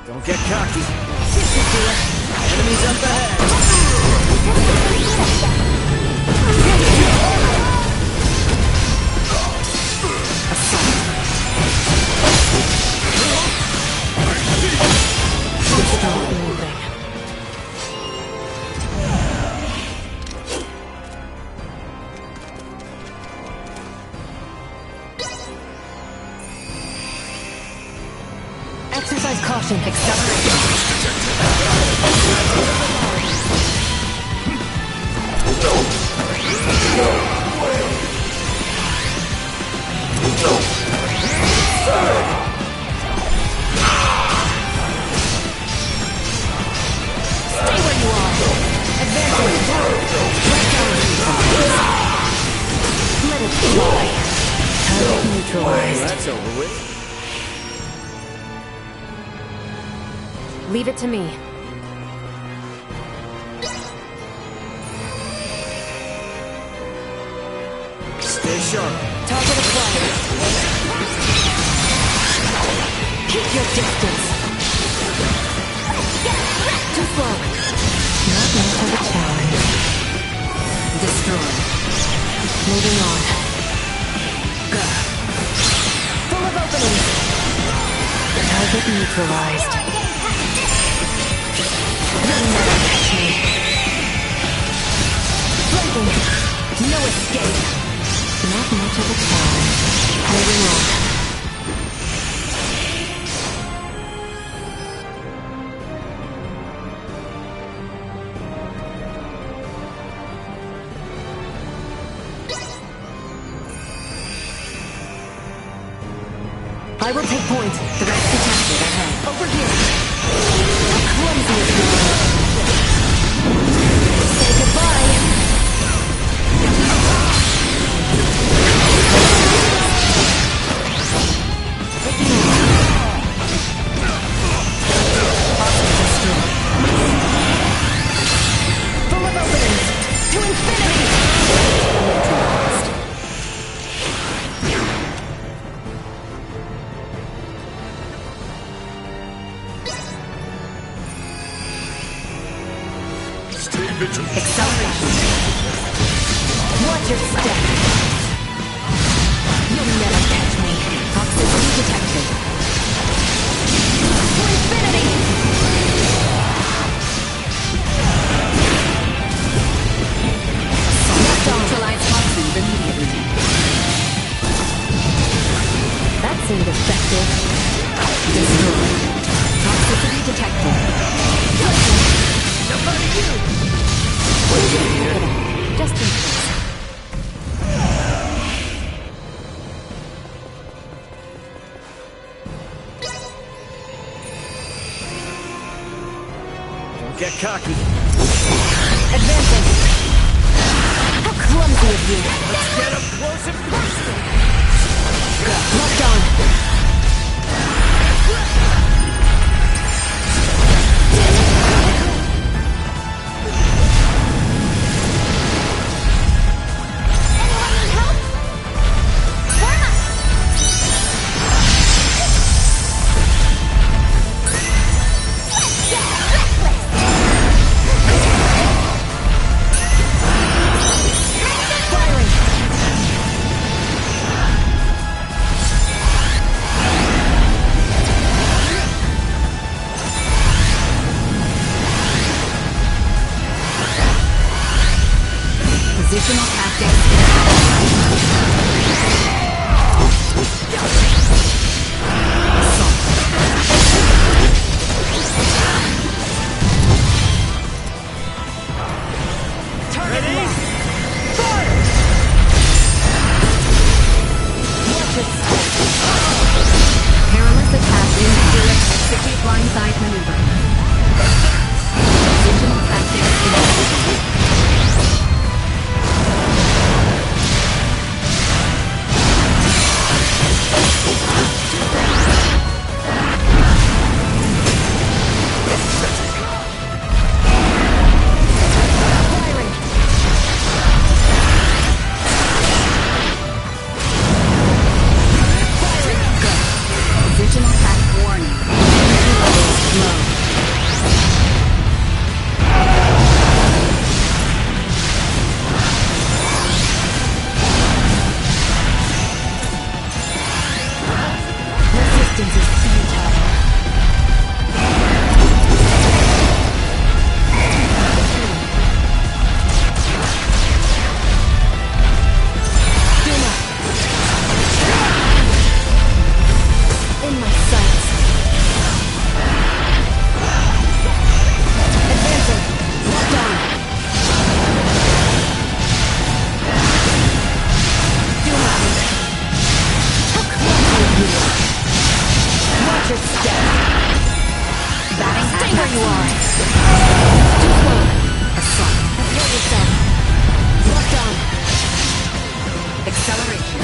Don't get cocky. Enemies up ahead. Exercise caution. Accelerate. Stay where you are. Advancing. Let it fly. Target neutralized. That's over with. Leave it to me. Stay sharp. Target acquired. Keep your distance. Too slow. Not much of a challenge. Destroy. Moving on. Go. Full of openings. Target neutralized. You'll never catch me. Flanking. No escape. Not much of a challenge. Moving on. I will take point. Threat detected ahead. Over here. How clumsy is this? Say goodbye. Full of openings. To infinity. Neutralized. Watch your step. You'll never catch me. Toxicity detected. To infinity! Neutralize toxins immediately. That seemed effective. Destroy. Toxicity detected. Nobody you! Just in case. Don't get cocky. Advancing. How clumsy of you. Let's get up close and personal. Locked on. Positional tactics. Ready? Fire! Watch it. Perilous attack in direct execute blindside maneuver. Positional tactics. Positional attack warning. Low. Resistance is futile. Duma. In my sights. Advancing. Locked on. Duma. How clumsy of you. Watch your step. Batting stay where you are. Too slow. Assault. Prepare yourself. Locked on. Acceleration.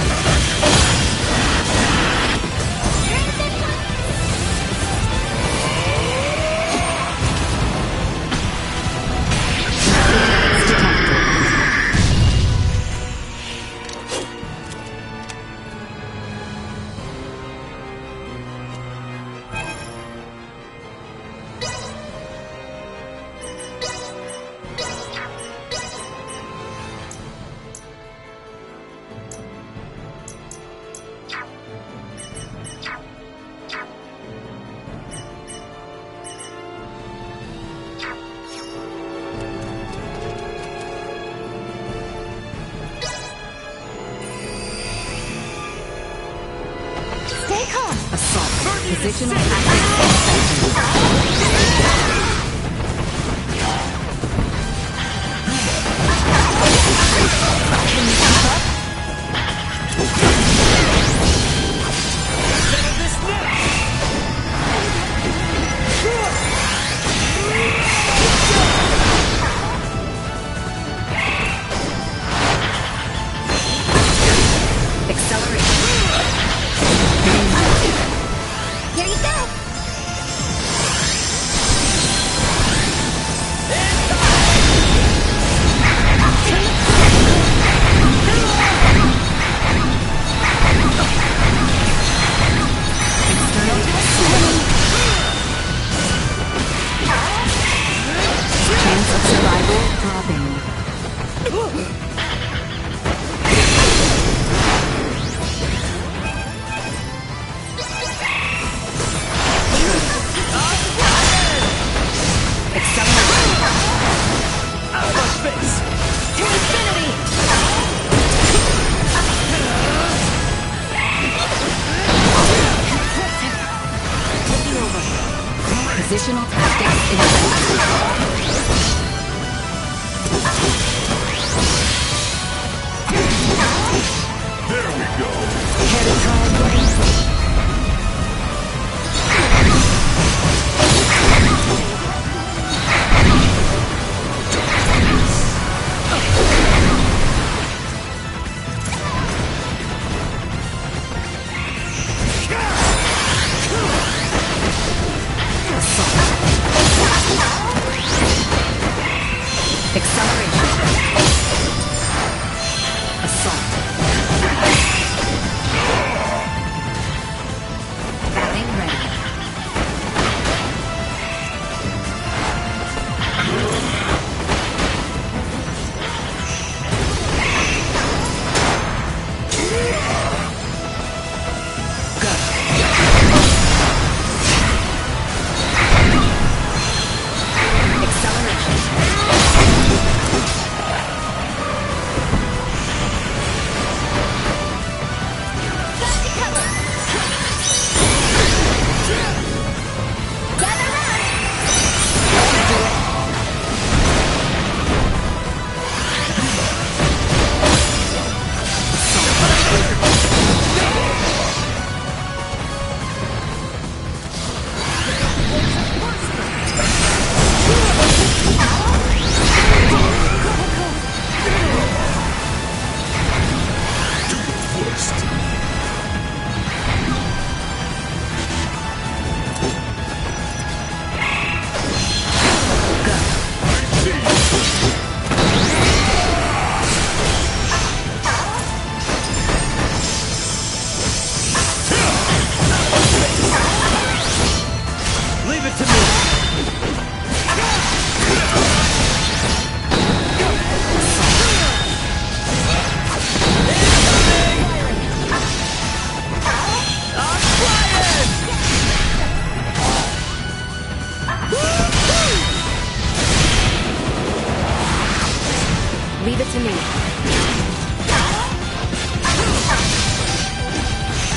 Stay calm. Assault. Positional tactics. Here you go. Chance of survival dropping. Additional tactics in place. There we go. Care to try again? Leave it to me.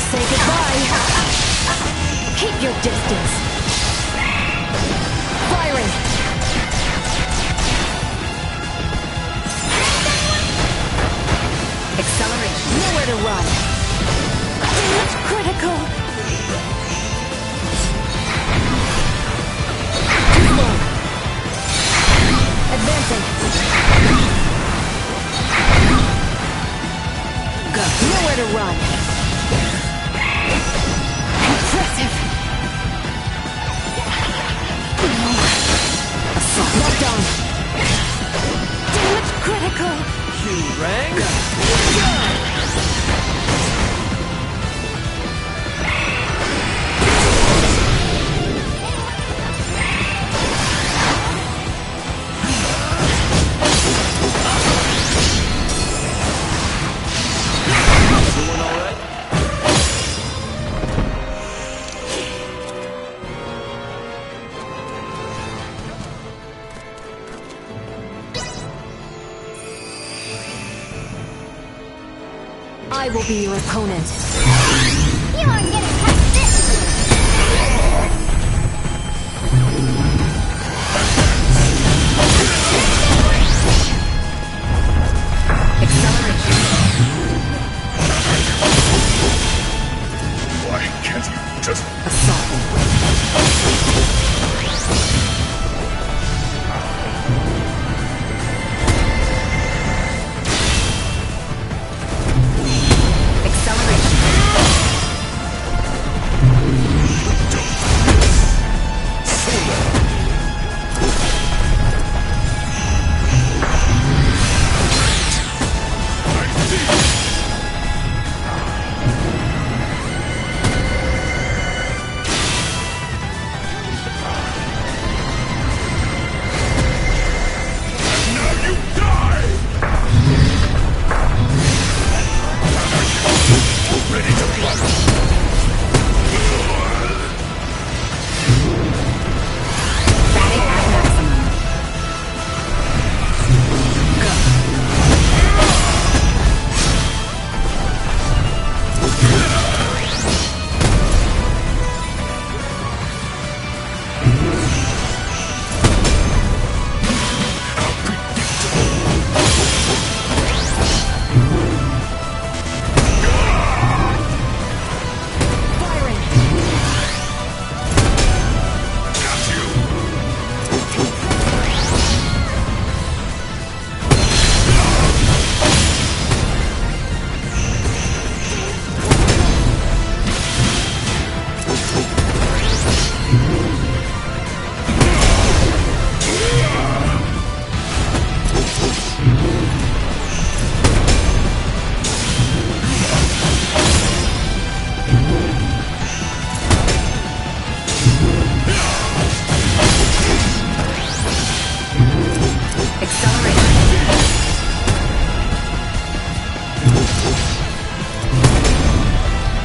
Say goodbye. Keep your distance. Firing. Acceleration. Nowhere to run. Damage critical. Too slow. Advancing. Go. Nowhere to run. Impressive. Assault. Locked on. Damage critical. You rang? I will be your opponent. You aren't getting past this! Why can't you just...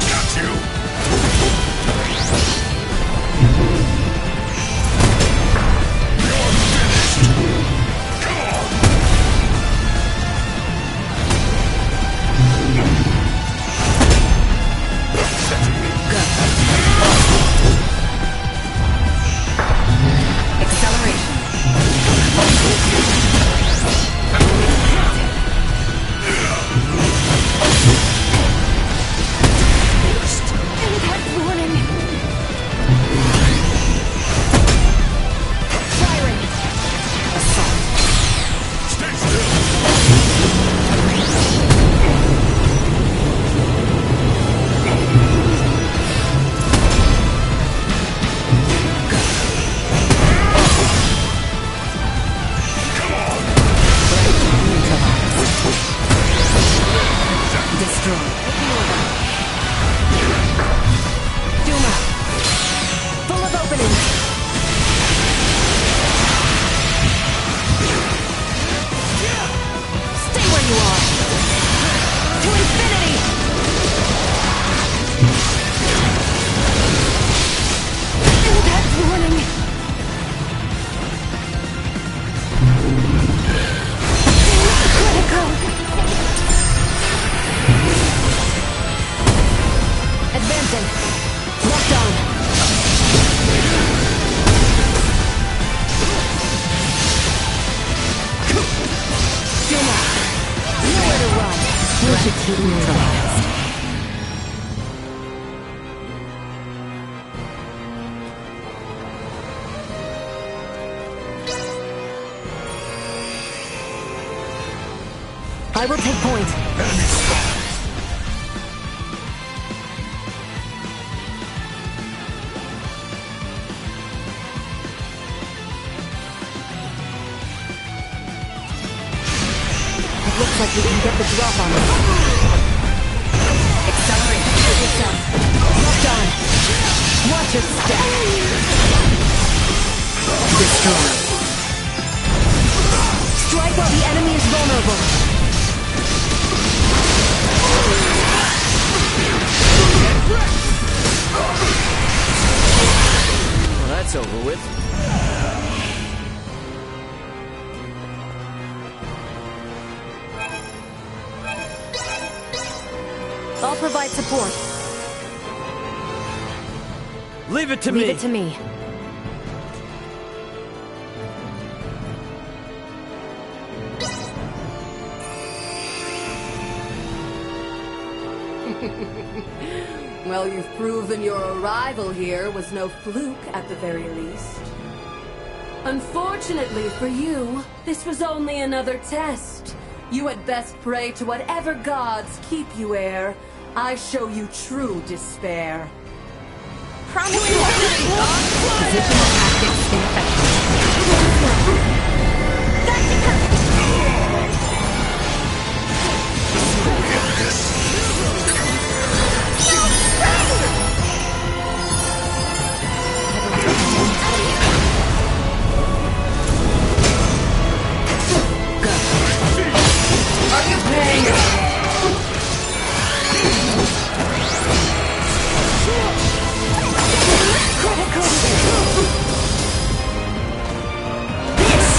Got you! I will take point. Enemy spotted. It looks like we can get the drop on them. Accelerate. Shoot yourself. Locked on. Watch your step. Destroy. Strike while the enemy is vulnerable. Well, that's over with. I'll provide support. Leave it to me. Leave it to me. Well, you've proven your arrival here was no fluke at the very least. Unfortunately for you, this was only another test. You had best pray to whatever gods keep you ere I show you true despair. Promise me. Positional tactics ineffective. This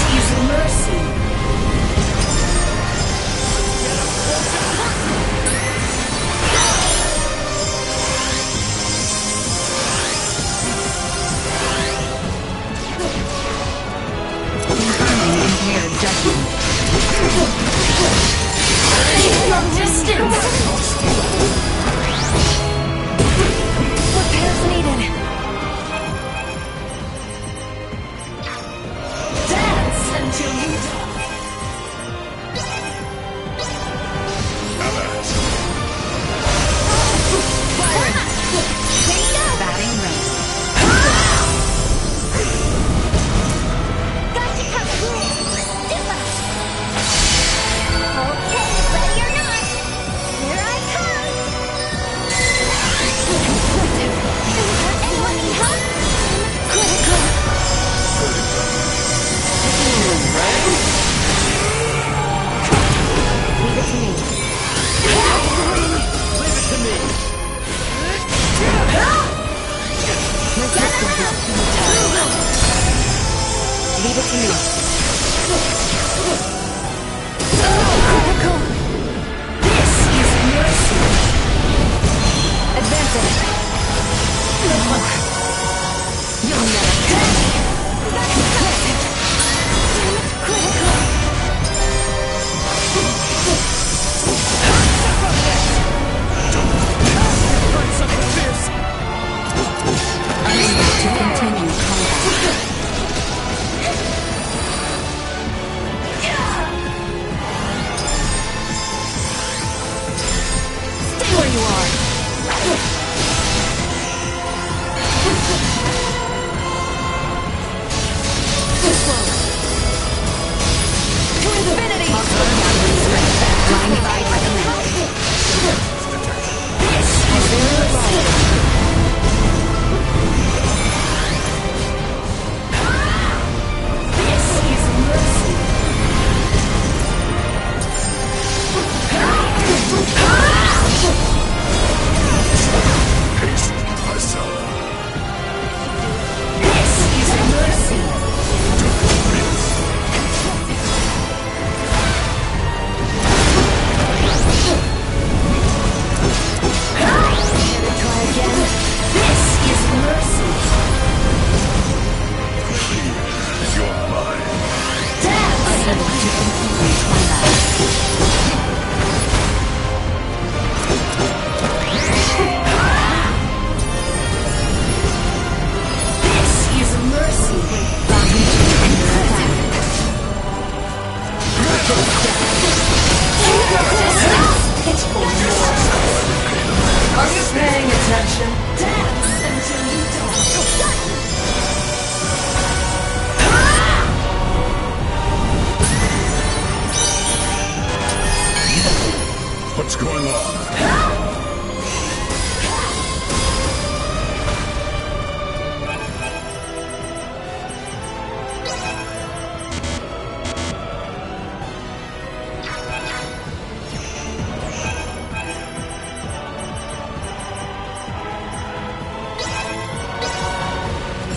What's going on?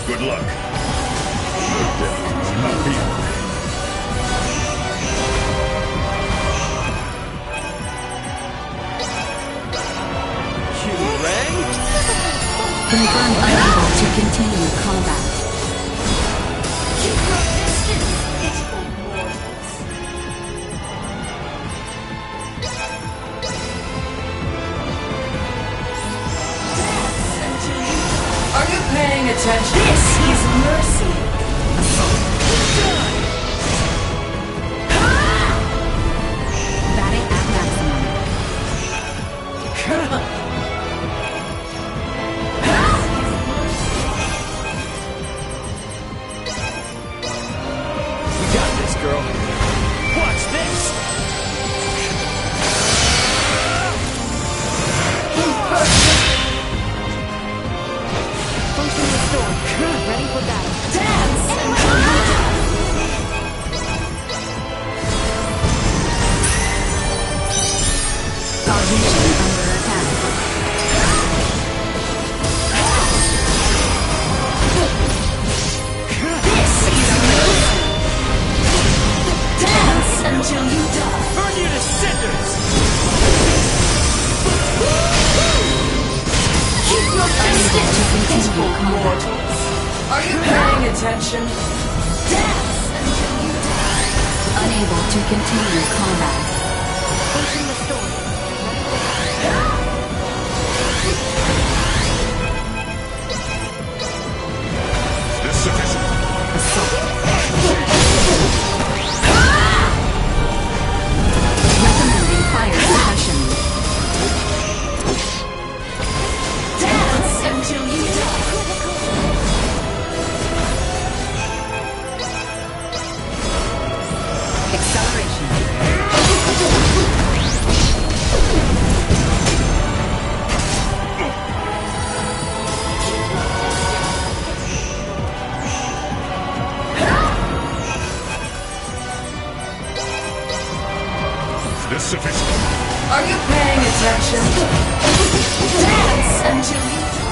Good luck. Your death will not be in vain. Confirmed unable to continue combat. Keep your distance, pitiful mortals. Dance until you die. Are you paying attention? This is mercy. Batting at maximum. Girl. Watch this! Function restored. Ready for battle. Dance until you die. Cognition under attack. This is mercy. Dance until you die. Burn you to cinders! Keep your distance, pitiful mortals. Are you paying attention? Dance until you die. Unable to continue combat. Function restored. Is this sufficient? Recommending fire suppression. Dance until you die. Is this sufficient? Are you paying attention? Dance until you die.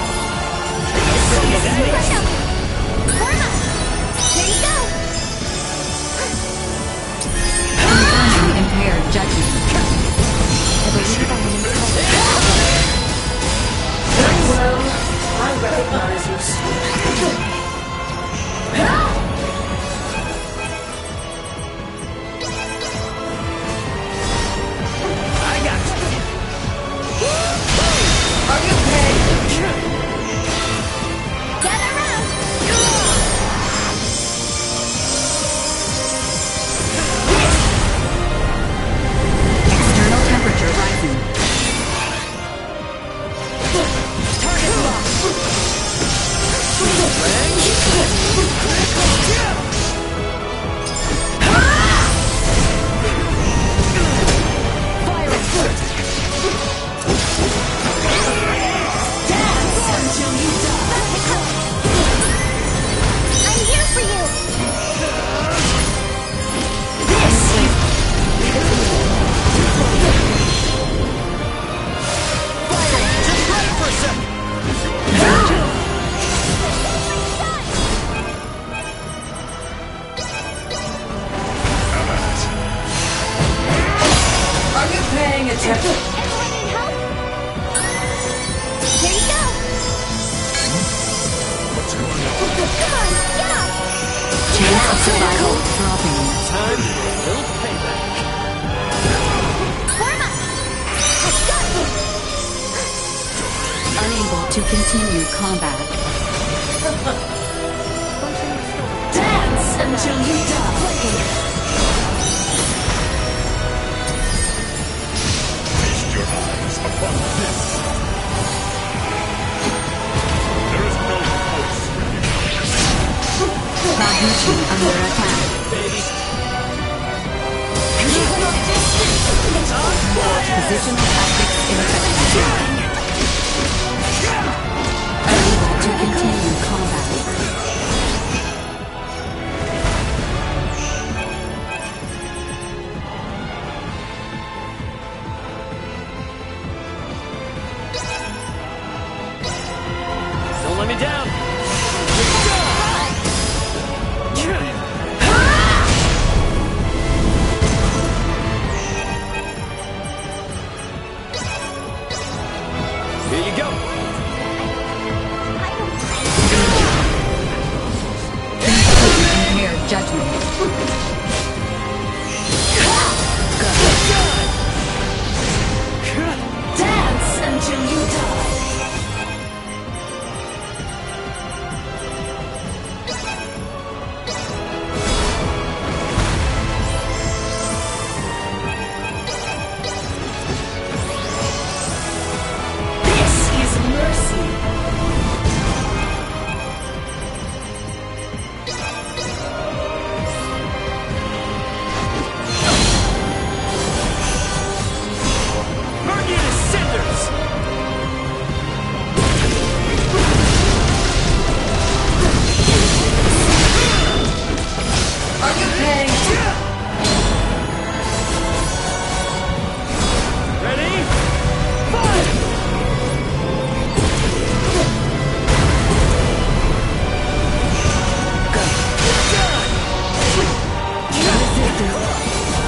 Here you go. Confirming impaired judgment. I believe I Well, I recognize you soon. I got you! Are you paying? Gather round. external temperature rising. Target locked! Fire at foot. Dance until you die. I'm here for you. This is Fire! Just wait for a second! Are you paying attention? Anyone need help? Here you go. What's going on? Come on, get up. Chance of survival dropping. Time for a little payback. Warm up. Let's go. Unable to continue combat. Function restored. Dance until you die. Feast your eyes upon this. There is no force within you. Cognition under attack. Baby. Keep your distance. Position Positional tactics ineffective. Unable to continue combat. Don't let me down! Here you go! Impaired judgment. Dance until you die. This is mercy. Burn you to cinders! Are you paying? Ready? Fight!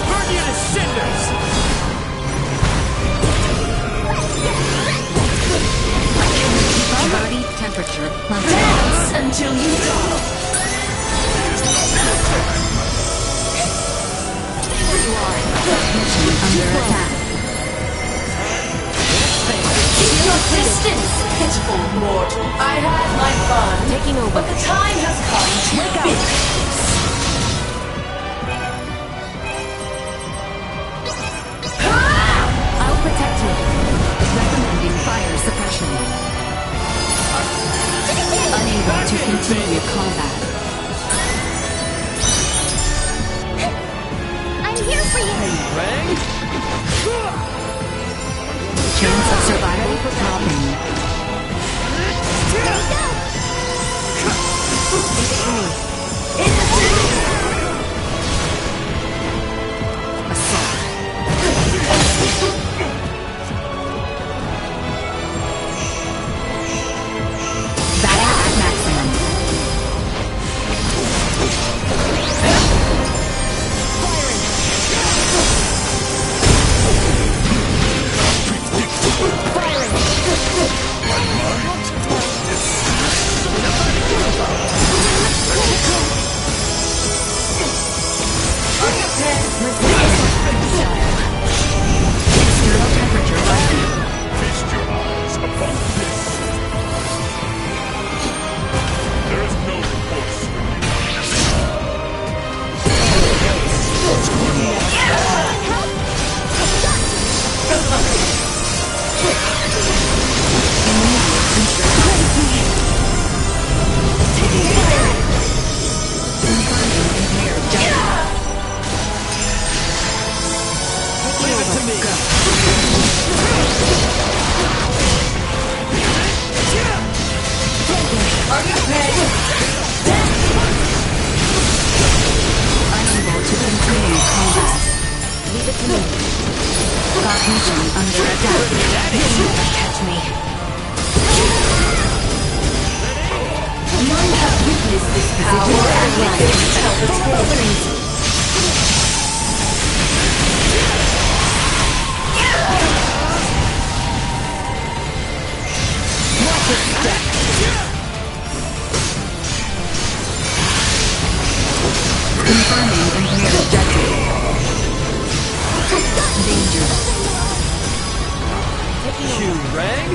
Burn you to cinders! Body temperature plummeted. Dance until you die. Mission under attack. Keep your distance, pitiful mortal. I had my fun. Taking over. But the time has come to wake up. I'll protect you. Recommending fire suppression. Unable to continue combat. I'm here for you! Rang? Chance of survival dropping. Battle at maximum. External temperature rising. Feast your eyes upon this. There is no recourse. Leave it to me! Are you ready? Unable to continue combat. Leave it to me. Cognition under attack. You'll never catch me. None have witnessed this power and yet they tell the tale. Watch it step. Confirming impaired objective. Danger. You rang?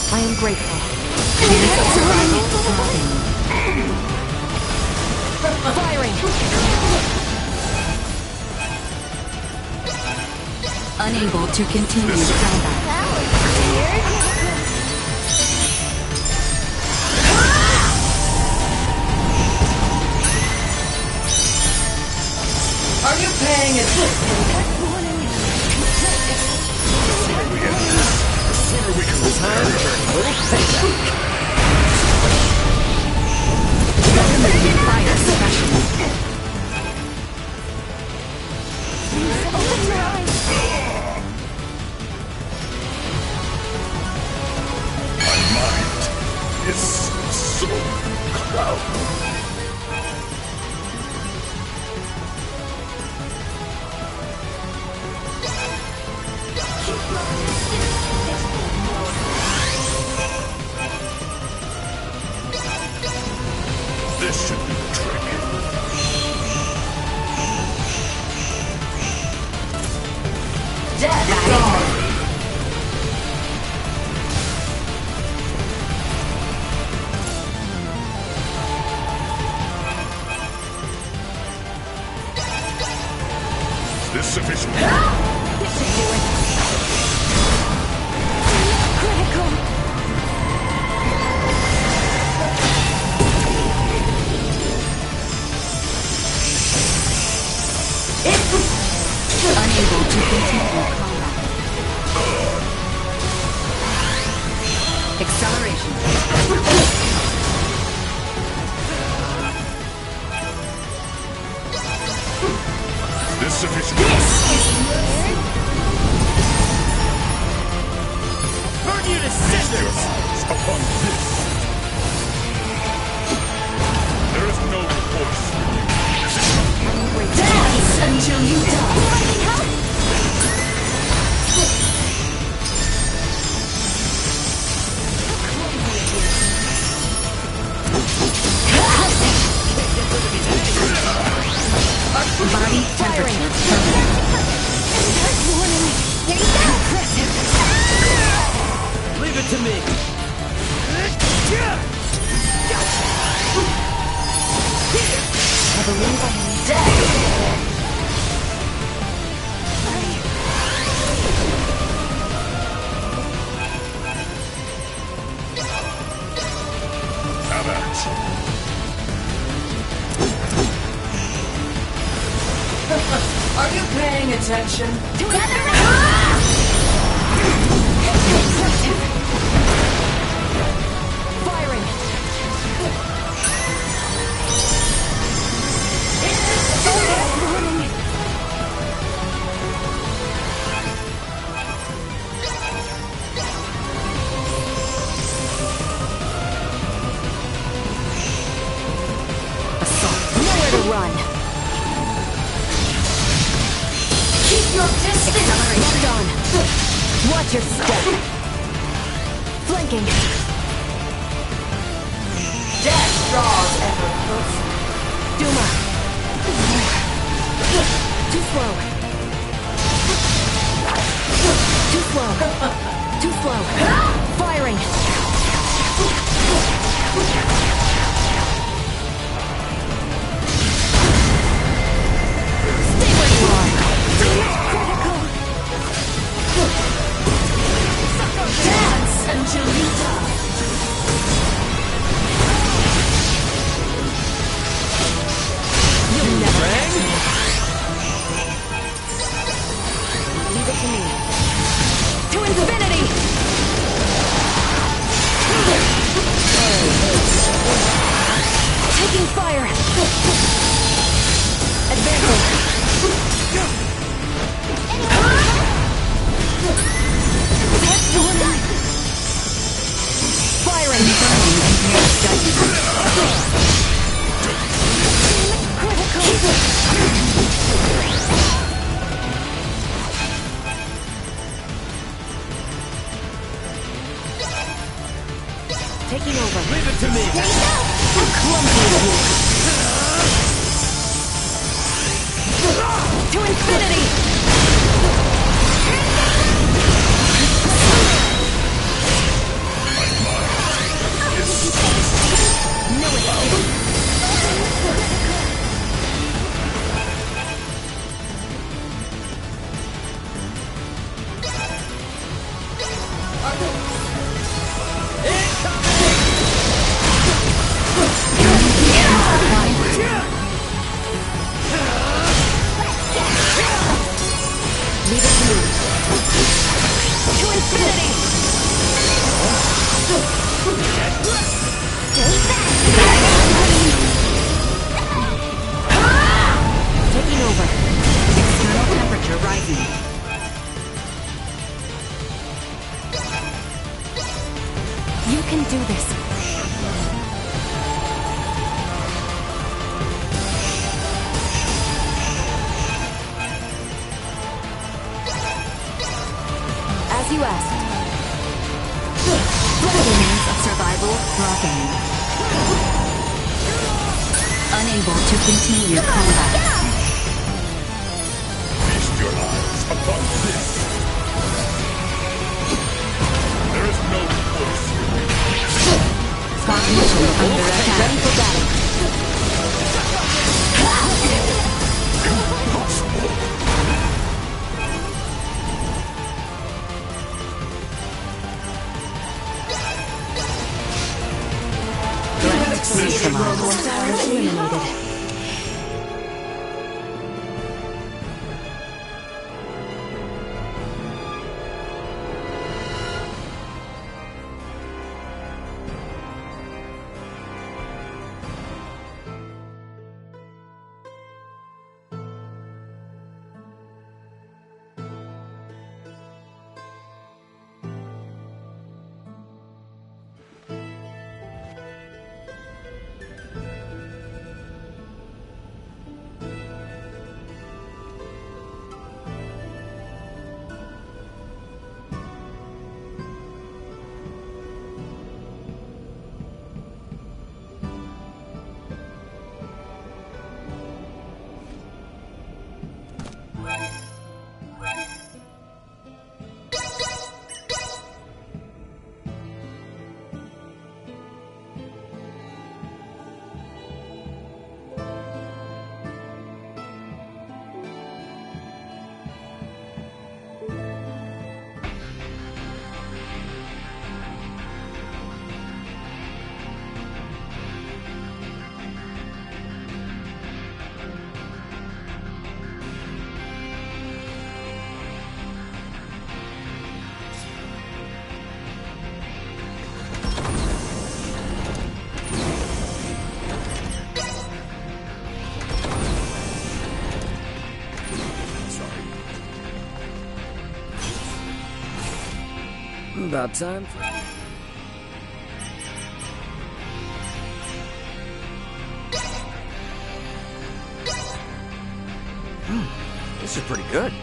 I am grateful. Chance of survival Unable to continue combat. Are you paying attention? Time for a little payback. Recommended fire suppression. Open your eyes. My mind is so clouded. This should be the trick. Death Guard! Is this sufficient? This should do it. Critical. Unable to continue combat. Acceleration. Is this sufficient? Burn you to cinders! Upon this. There is no recourse. Dance until you die! Body temperature terminal. Here you go. Leave it to me. Have at it. Are you paying attention? Firing. Nowhere to run. Keep your distance! Locked on. Watch your step. Flanking. Death draws ever closer. Duma. Too slow. Too slow. Too slow. Firing. Stay where you are. Critical. Dance until you die! You'll never catch me. Leave it to me. To infinity! Taking fire! Advancing! Firing! Taking over. Leave it to me. There you go! How clumsy of you! To infinity! No escape! Unable to continue combat. Feast your eyes upon this. There is no choice. Formation under attack. Ready for battle. Eliminated. About time. This is pretty good.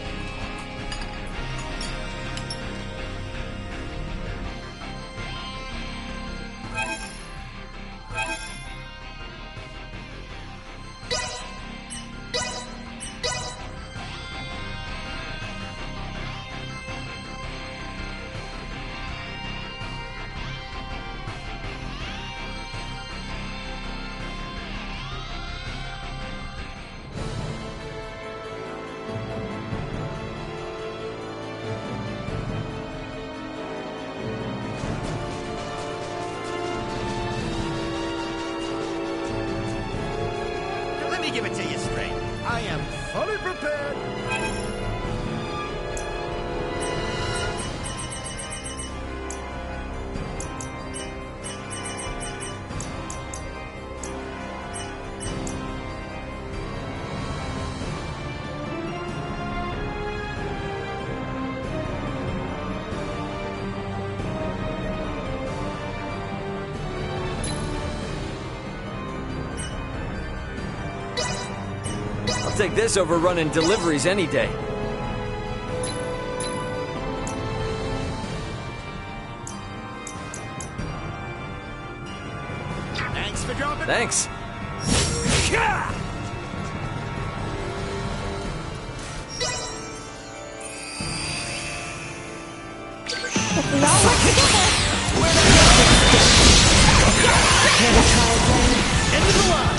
Let me give it to you straight. I am fully prepared. I'll take this over running deliveries any day. Thanks for dropping. Thanks. If we all work together. Into the line.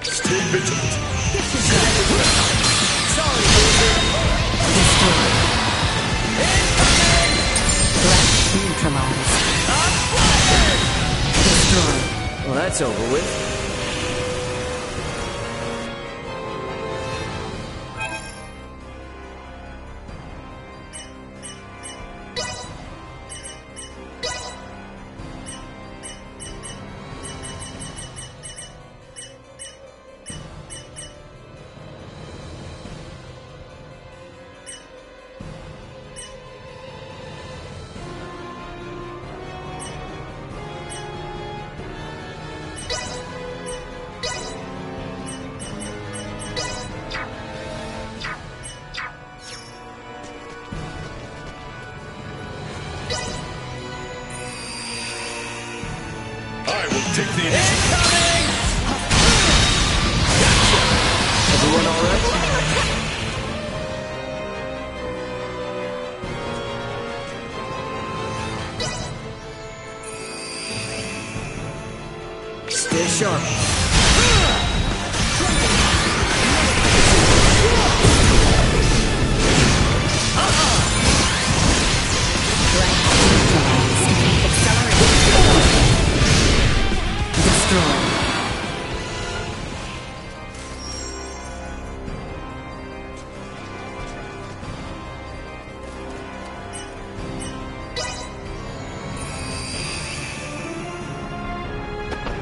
Stay vigilant. Sorry, loser. Threat neutralized. Destroy. Well, that's over with. Sure.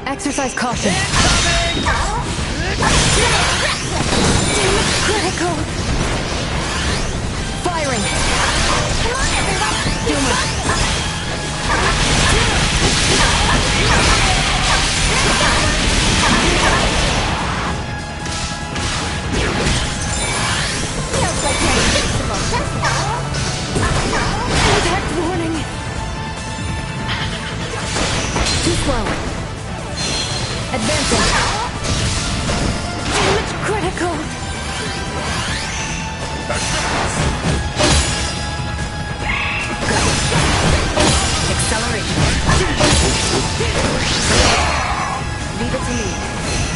Exercise caution. Critical. Firing. Come on, everyone. Duma. Feels like you're invincible, doesn't it? Contact warning. Too slow. Advancing. Damage critical. Acceleration. Leave it to me.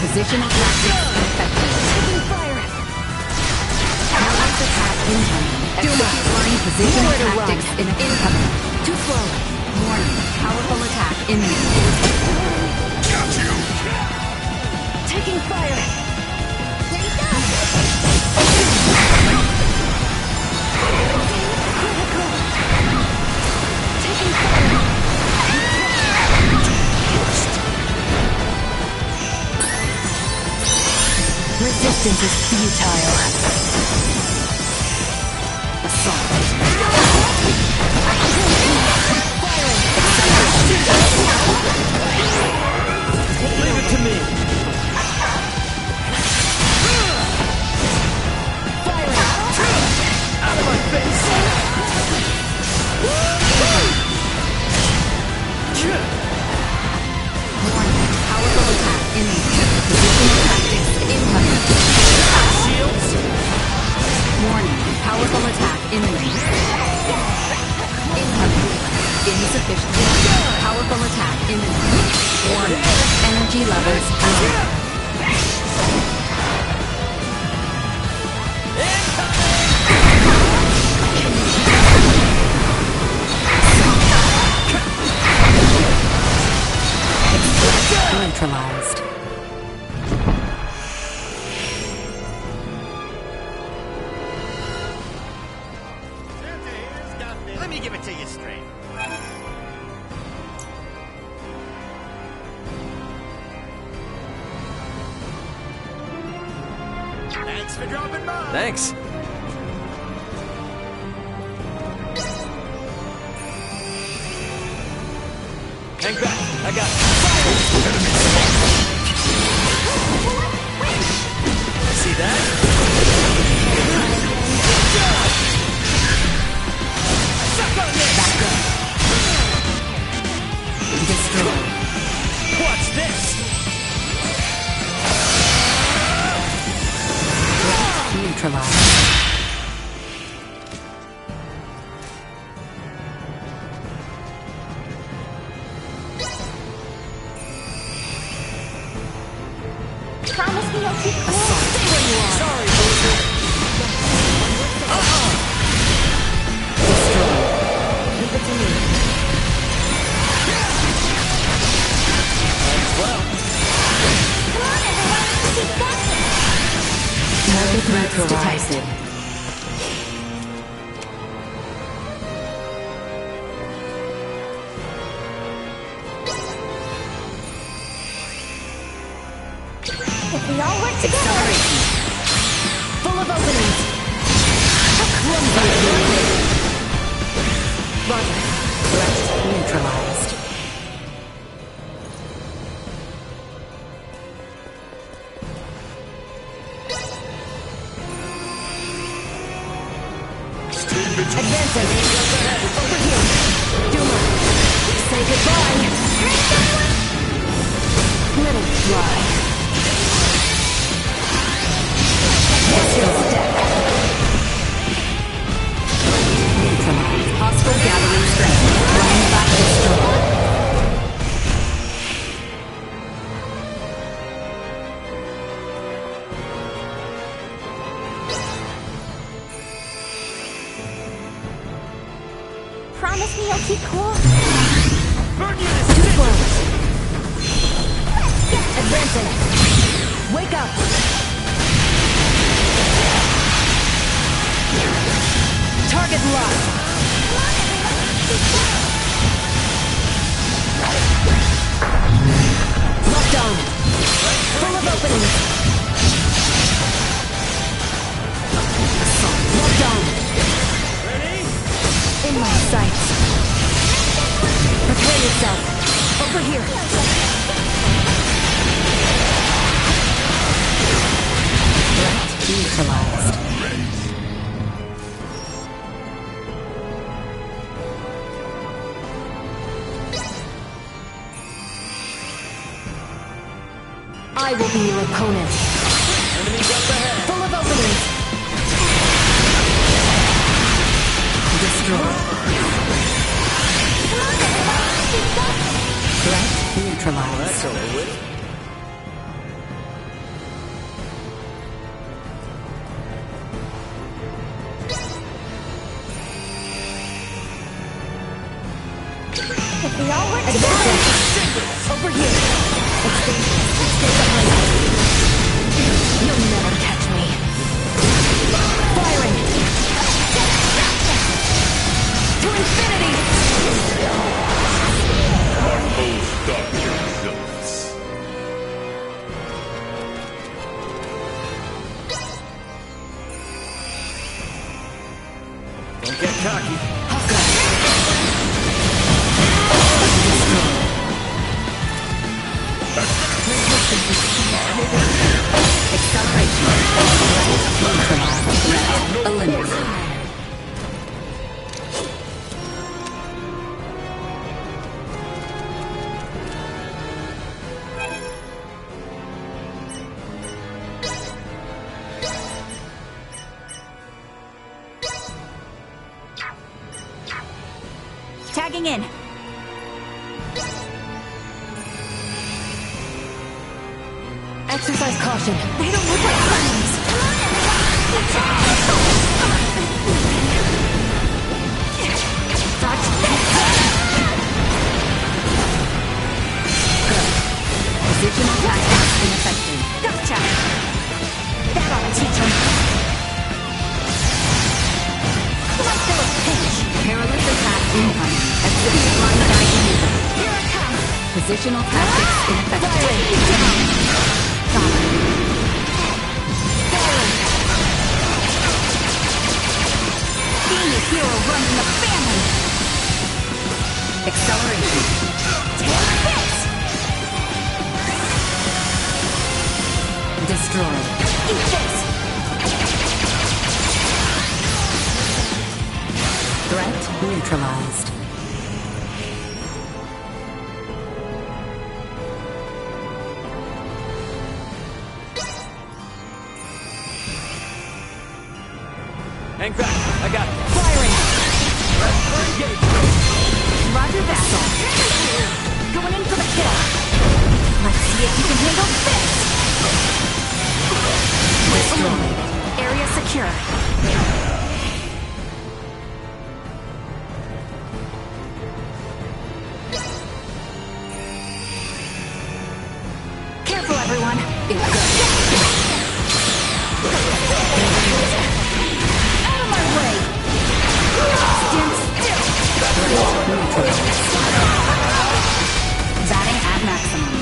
Positional tactics effective. Taking fire. Balance attack incoming. Execute line positional tactics in incoming. Too slow. Warning. Powerful attack imminent. Got you! Taking fire. Here you go. Critical. Taking fire. Resistance is futile. Leave it to me. Out of my face. Warning. Powerful attack imminent. Positional tactics incoming. Shields. Warning. Powerful attack imminent. Incoming. Insufficient. Powerful attack imminent. Warning. Energy levels low. Neutralized. Let me give it to you straight. Thanks for dropping by. Thanks. Hang back. I got it. See that? Suck on this. Destroy. What's this? Neutralized. Promise me you'll keep cool. Sorry, loser. Destroy. Leave it to me. Well. Come on, everyone. You've got this. Target threats detected. If we all work together. Full of openings. Roger. Threat neutralized. Advancing. Over here. Duma. Say goodbye. Let it fly. Neutralized. Hostile gathering strength. Running back destroyed. Promise me you'll keep cool? Too close. Advancing. Wake up. Target locked. Locked on. Full of openings. Locked on. In my sights. Prepare yourself. Over here. Threat neutralized. I will be your opponent. Enemies up ahead. Full of openings. Destroy. Threat neutralized. That's over with. If we all work together. Over here. Stay behind me. You'll never catch me. Firing. To infinity. My foes doubt your resilience. Don't get cocky. Tagging in. Exercise caution. They don't look like friends. Positional tactics ineffective. Gotcha. That ought to teach him. Let's do a pinch. Perilous attack incoming. Exhibit blindside maneuver. Here it comes. Positional tactics ineffective. Being a hero runs in the family. Acceleration. Take this. Destroy. Eat this. Threat neutralized. Hang back. I got it. Firing. Engage. Roger that. Going in for the kill. Let's see if you can handle this. Destroyed. Area secure. Careful, everyone. Out of my way. Stand still. Batting at maximum.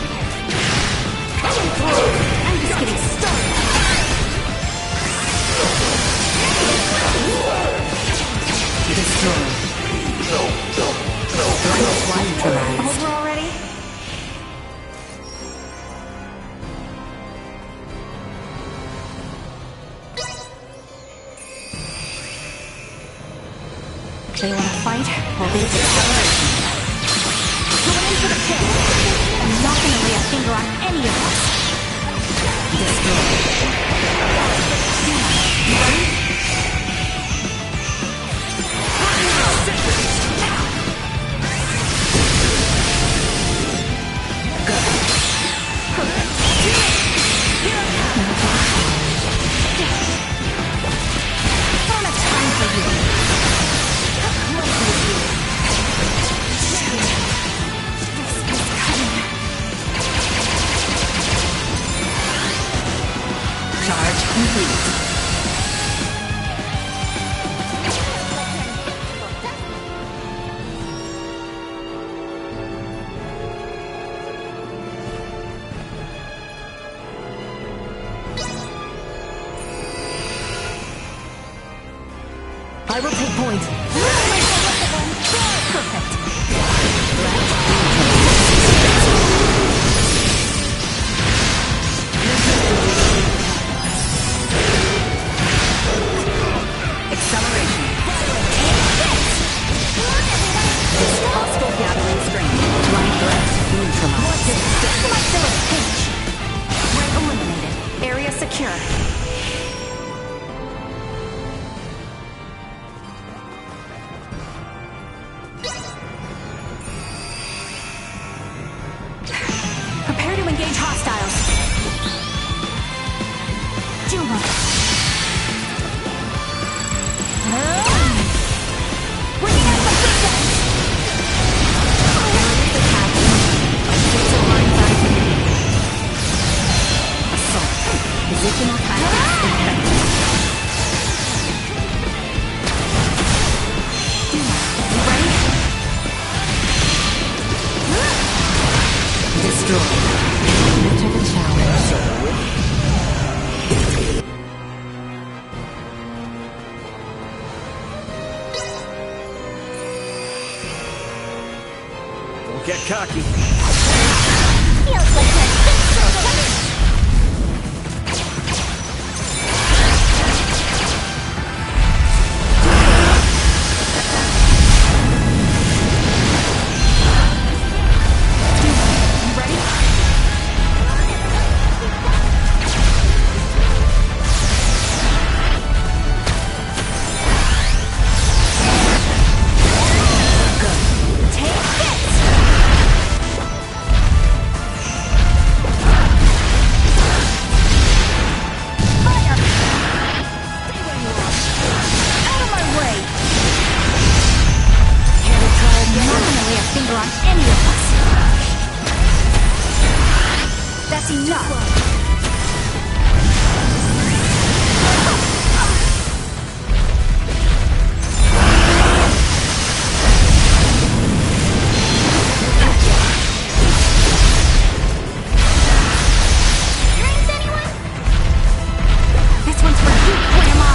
I'm just getting started. Destroyed. Threat neutralized. Over already? They want to fight, or they acceleration. Going in for the kill. I'm not going to lay a finger on any of us. Destroyed. You ready? I don't have time for you. I will take point. Perfect. Acceleration. Hostile gathering strength. Line threat. Neutralized. Threat eliminated. Area secure. Prepare to engage hostiles. Juma. Bringing out the system. Assault. Positional tactics effective. Juma, you ready? Destroy. Much of a challenge. Don't get cocky. Feels like that. That's enough! This one's for you, Grandma!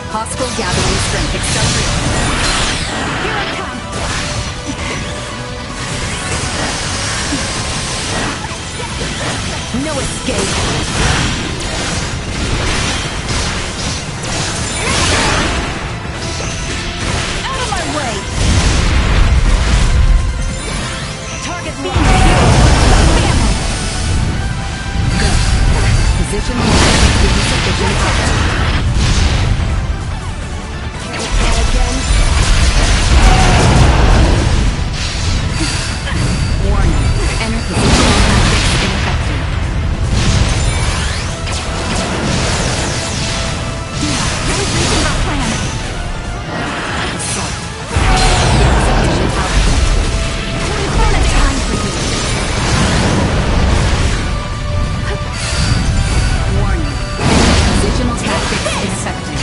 Hostile gathering strength accelerated. Here I come! No escape! Out of my way! Target locked. Family! Good. Position insufficient. Warning. Enter positional tactics ineffective. Really thinking about plan. Assault. Insufficient output. We've run out of time for you. Warning. Enter positional tactics ineffective.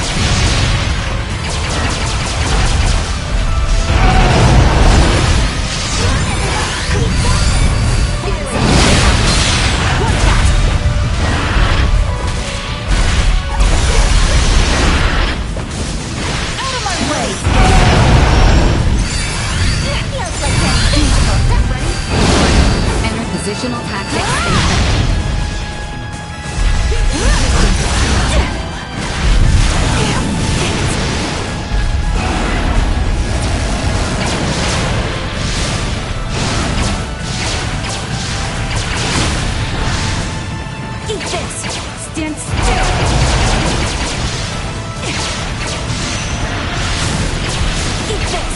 Positional tactics Eat this! Stand still! Eat this!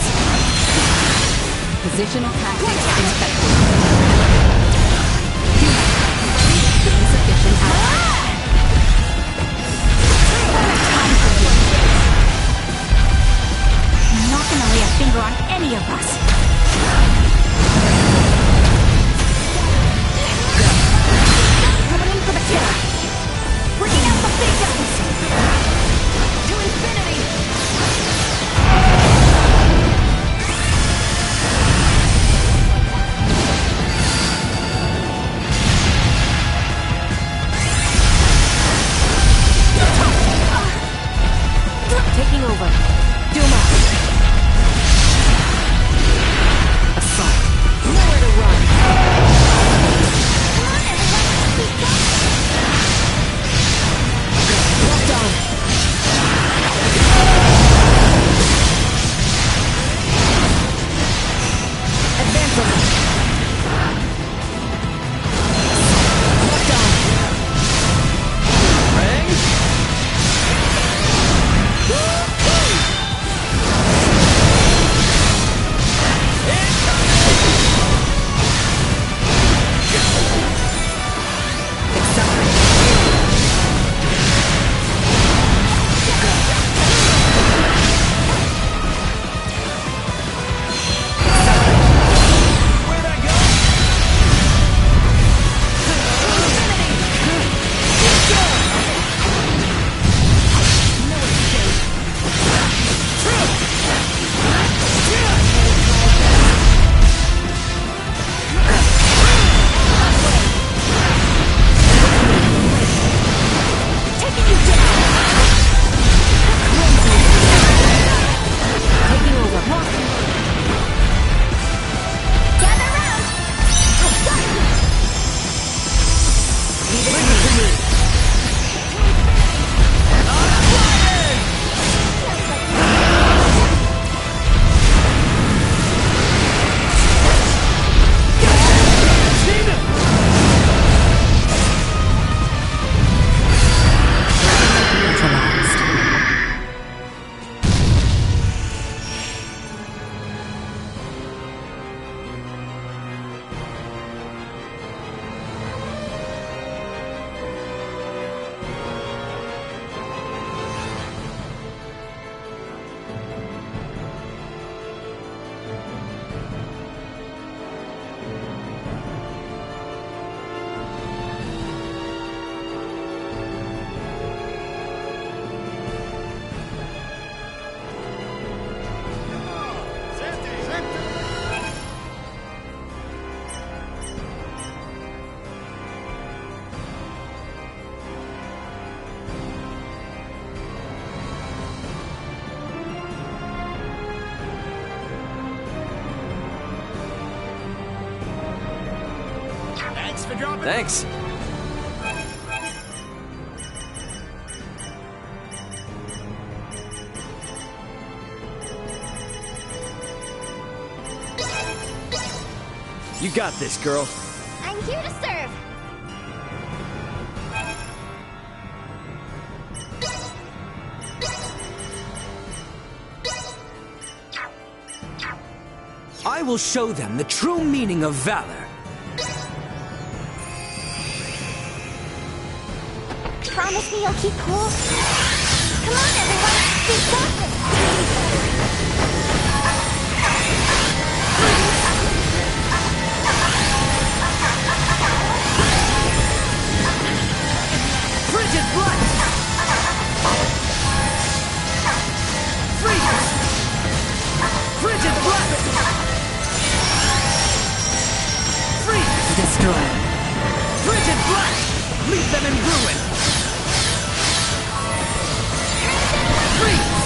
Position Original tactics ineffective. Insufficient output. I'm not gonna lay a finger on any of us. Coming in for the kill. Bringing out the big guns. To infinity. Taking over. Duma. Assault. Nowhere to run. Well done. Advance on them. Well done. Ring. Thanks. You got this, girl. I'm here to serve. I will show them the true meaning of valor. Promise me you'll keep cool? Come on, everyone! Be focused! Frigid blood! Freeze! Frigid blood! Freeze! Destroy! Frigid blood! Leave them in ruin! Freeze!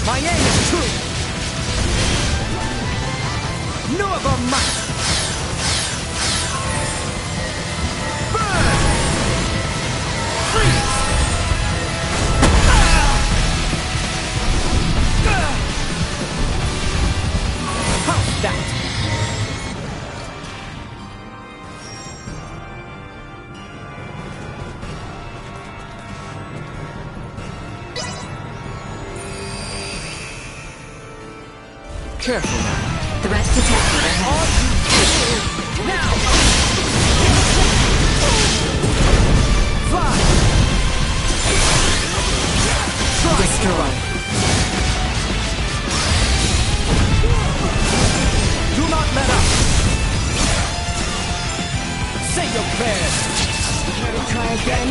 My aim is true! No other might! Burn! Freeze! How's that? Careful now. Threat detected ahead. Now! Fly! Destroy. Do not let up! Say your prayers! Care to try again?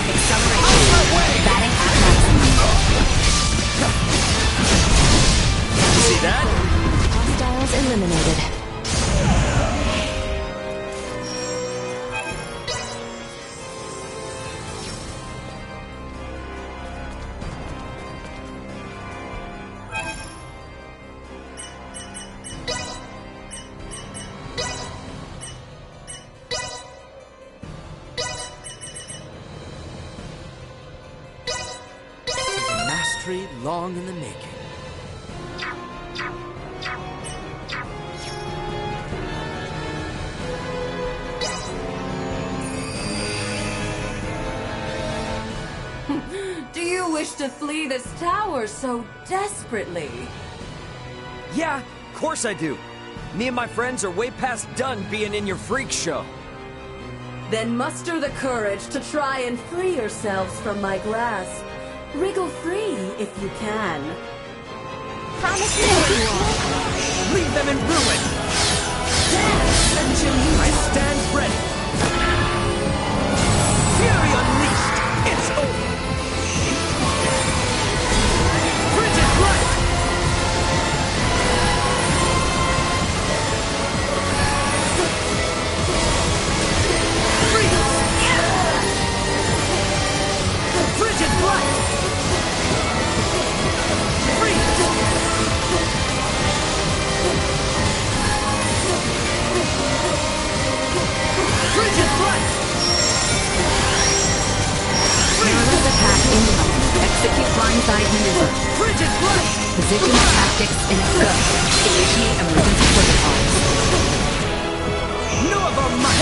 Accelerate. Out of my way! Batting at maximum. See that? Hostiles eliminated. This is a mastery long in the making. Do you wish to flee this tower so desperately? Yeah, of course I do. Me and my friends are way past done being in your freak show. Then muster the courage to try and free yourselves from my grasp. Wriggle free if you can. Promise me you won't. Leave them in ruin! Dance until you I stand ready! Fury unleashed! It's over! Frigid light! Freeze! Frigid light! Freeze! Frigid light! Nervous attack incoming. Execute blindside maneuver. Frigid light! Position tactics in scope. Initiate emergency protocols. No of our might!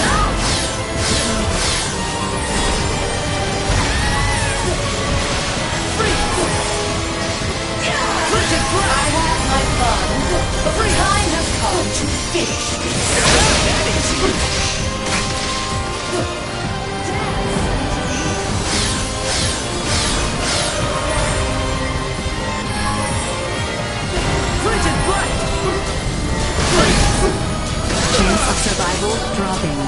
Frigid I light! had my fun, but the time has come to finish this. Frigid light! Chance of survival dropping.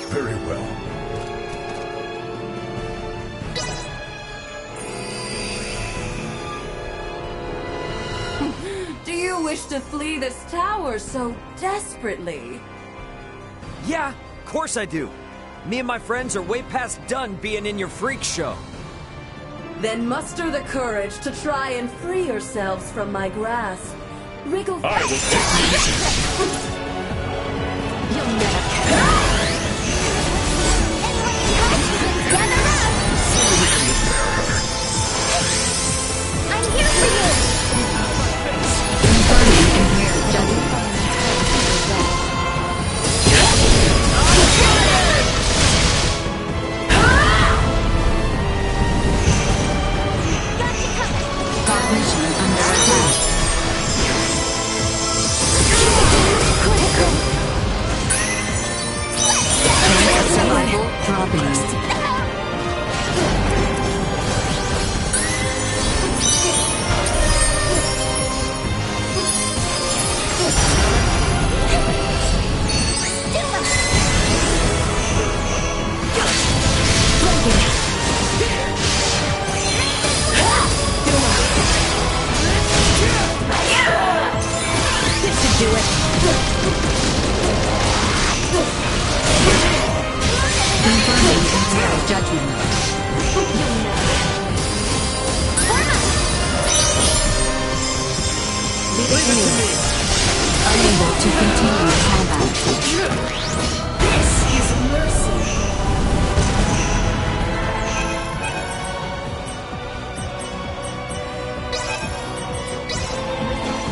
Very well. Do you wish to flee this tower so desperately? Yeah, of course I do. Me and my friends are way past done being in your freak show. Then muster the courage to try and free yourselves from my grasp. Wriggle I will take the initiative. You'll never catch I'm here for you! Confirming impaired judgment. Cognition under attack. Chance of survival dropping. judgment. Leave it to me. Unable to continue combat. This is mercy.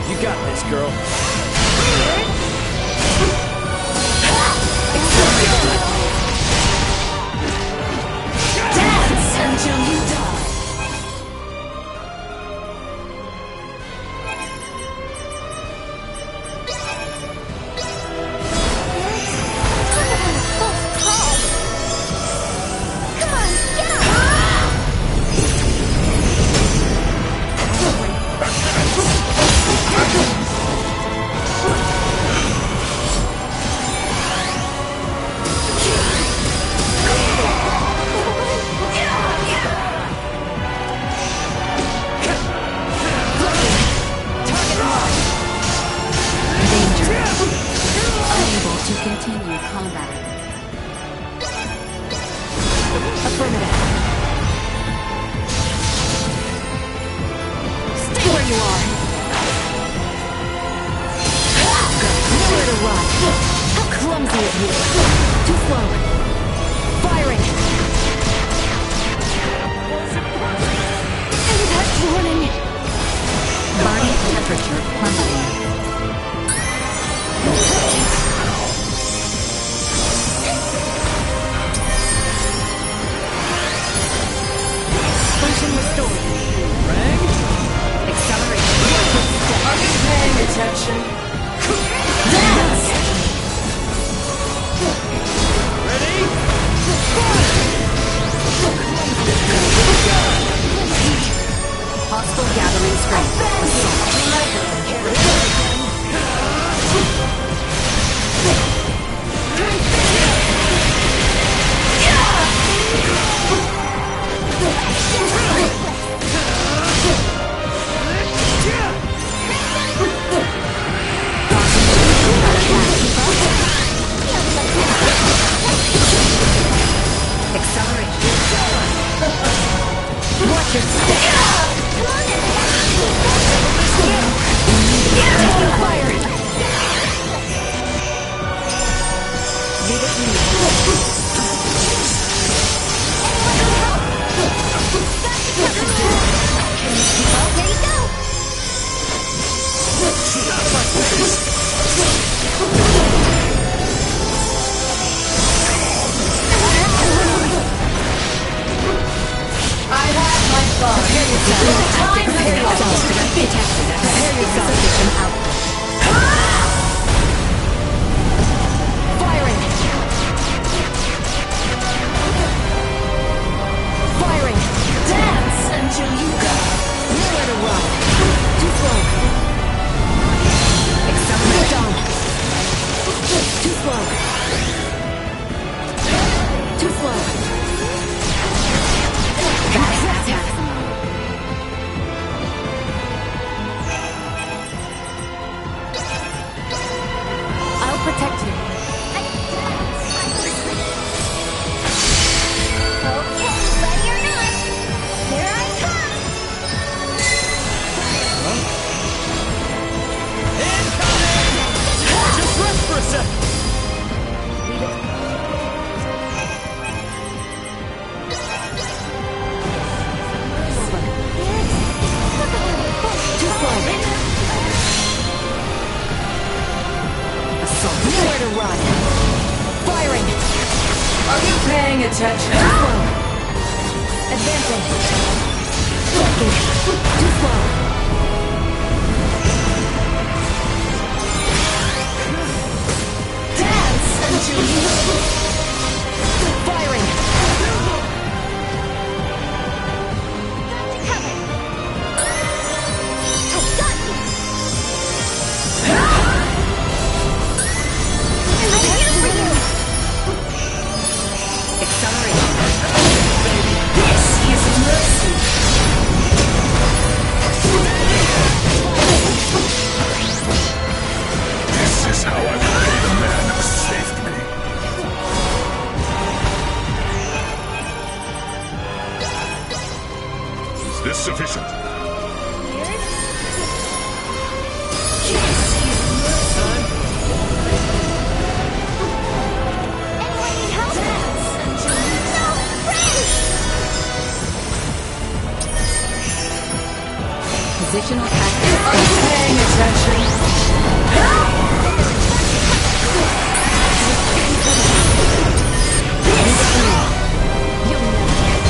You got this, girl. Dance until you die. Continue combat. Affirmative. Stay where you are. Nowhere to run. How clumsy of you. Too slow. Firing. And that's warning. Body temperature plummeting. Restored. Rang? Acceleration. Are you paying attention? Dance! Ready? Hostile gathering strength. Watch your step. Fire! Leave it to me. There you go. I have my fun. Prepare yourself. Prepare yourself. Detected. Prepare yourself. Sufficient output. Firing. Firing. Dance until you die. Nowhere to run. Too slow. Accelerate down. Too slow. Too slow. That's maximum. I'll protect you. Okay, ready or not, here I come. Just rest for a sec. Too slow. Assault. Nowhere to run. Firing. Are you paying attention? Too slow. Advancing. Blocking. Too slow. Dance until you Firing. Cover. I've got you. I'm here for you. Acceleration. This is mercy. This is how I repay the man who saved me. Sufficient. Positional tactics. Are you paying attention?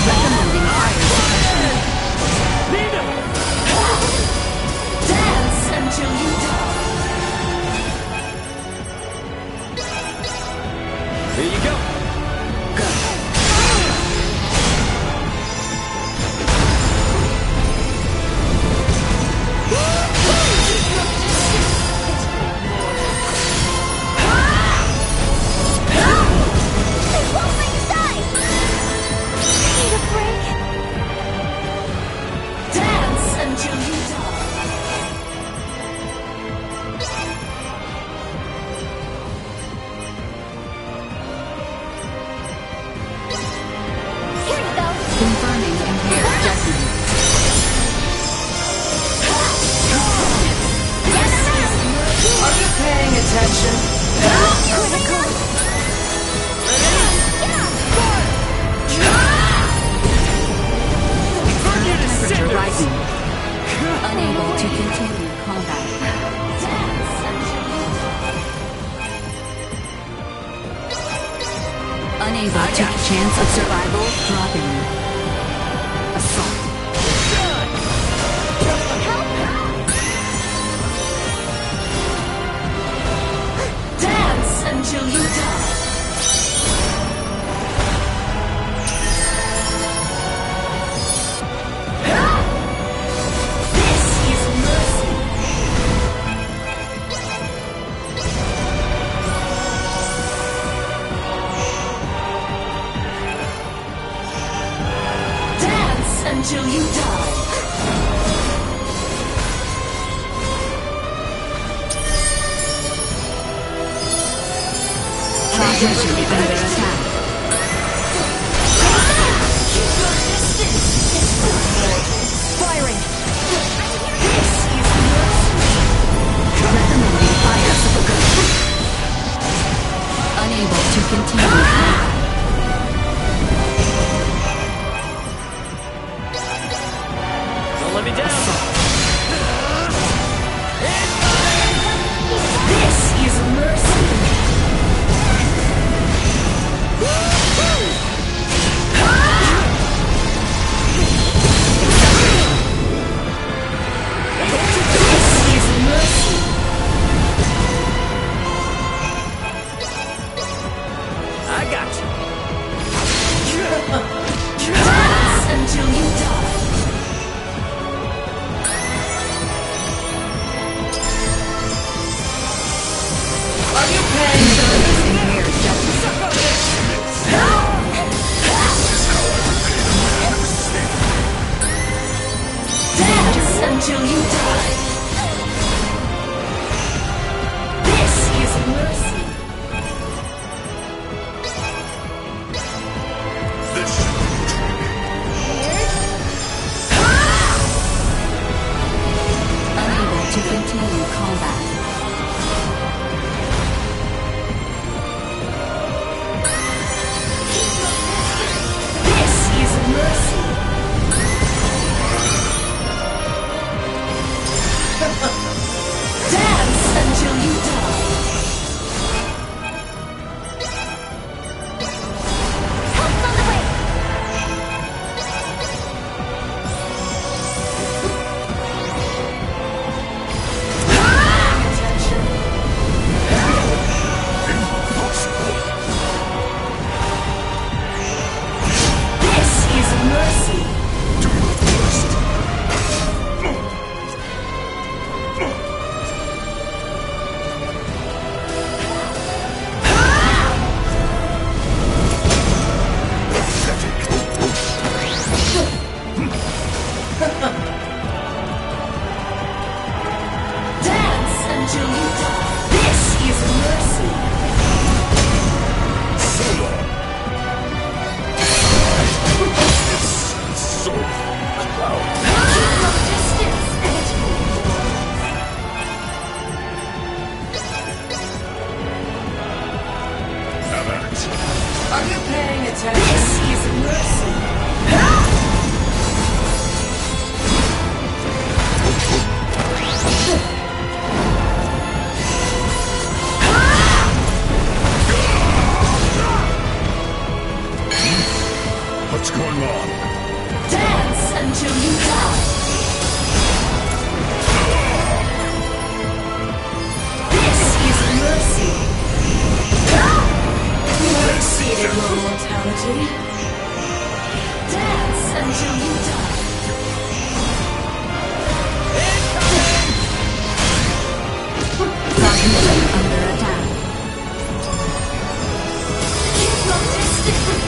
Recommending fire suppression. Dance until you die. Here you go. Confirming impaired judgment. Are you paying attention? Temperature rising. Unable to continue combat. Unable to chance of survival dropping. Assault. Dance until you die. This is mercy. Dance until you die. Transmission under attack. Firing. This is mercy. Recommending fire suppression. Unable to continue combat. Don't let me down. This is mercy. This is mercy. I got you. Dance until you die. Are you paying Impaired judgment. Dance until you die. This is mercy. Are you paying attention? This is mercy. What's going on? Dance until you die. This is mercy. You have exceeded your mortality. Dance until you die. Cognition under attack. Keep your distance.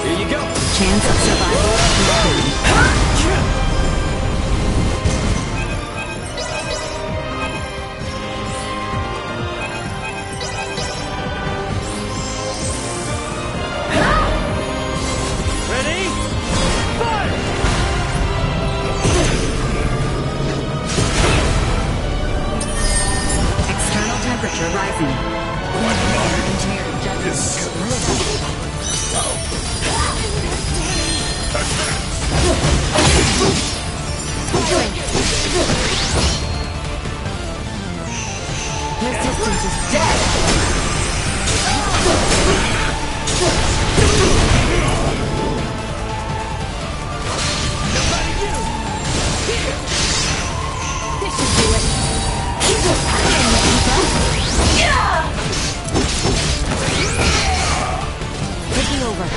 Here you go. Chance of survival low. Ready? Fire! External temperature rising. Engineering judgment. Resistance is dead. This should do it. Keep your passion, taking over.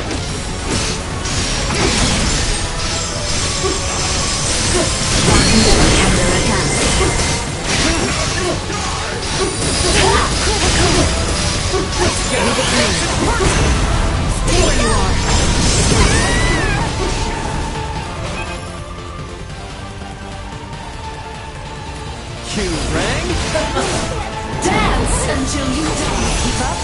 Under attack. Stay where you are. You rang? Dance until you die. Keep up.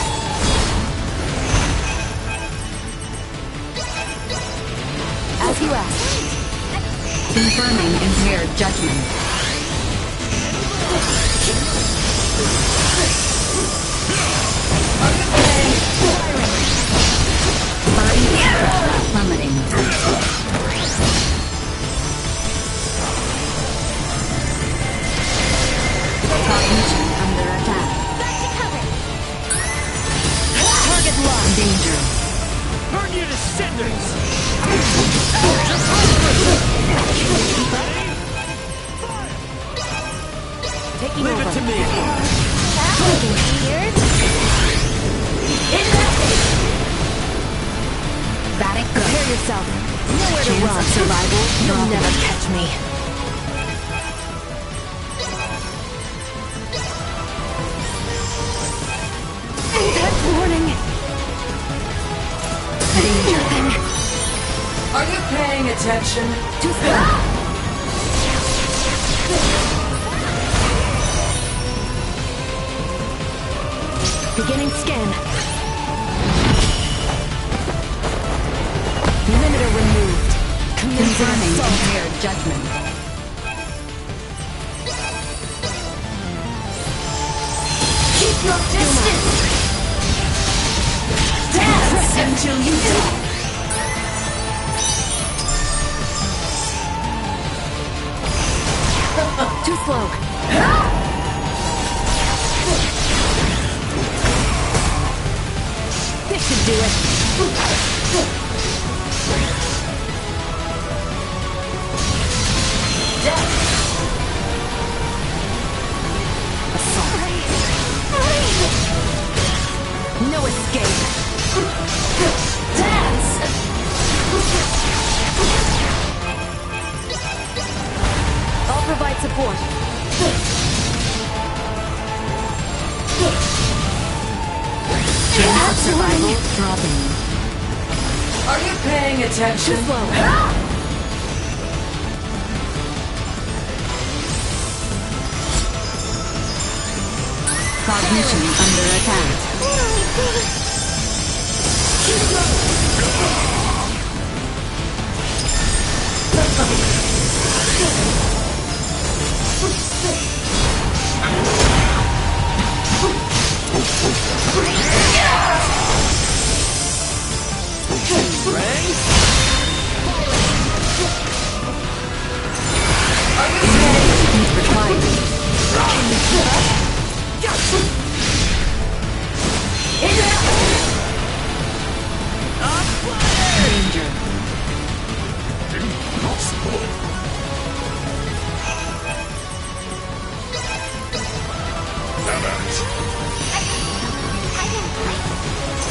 As you asked. Confirming impaired judgment. Body temperature plummeting. Cognition under attack. Target locked. Danger. Burn you to cinders! Taking Leave over. it to me. Vatic go. Prepare yourself. Nowhere to Chance run. of survival You'll dropping. never catch me. That warning. Danger. Are you paying attention? Too slow. Beginning scan. Limiter removed. Confirming Assault. impaired judgment. Keep your distance. Dance until you die. Too slow. This should do it. Death. Assault. No escape. Dance. I'll provide support. Chance of survival dropping. Are you paying attention? Too slow. Cognition under attack.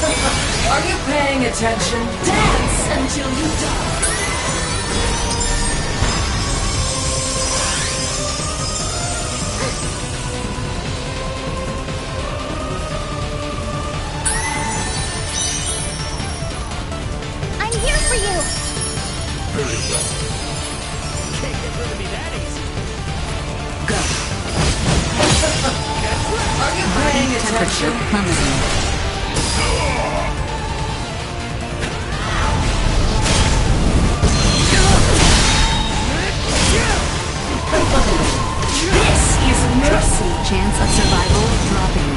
Are you paying attention? Dance until you die. I'm here for you! Very well. Can't get rid of me that easy. Are you paying attention? Temperature plummeting. This is mercy. Chance of survival dropping.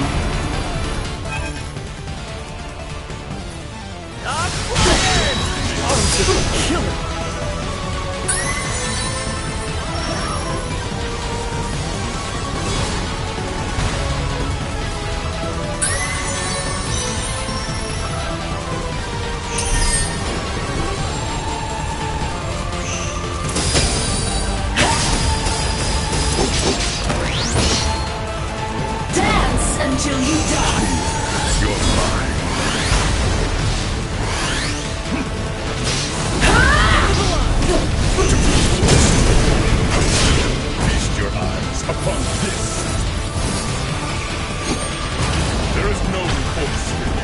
Dance until you die. You're mine. Feast your eyes upon this. There is no recourse here.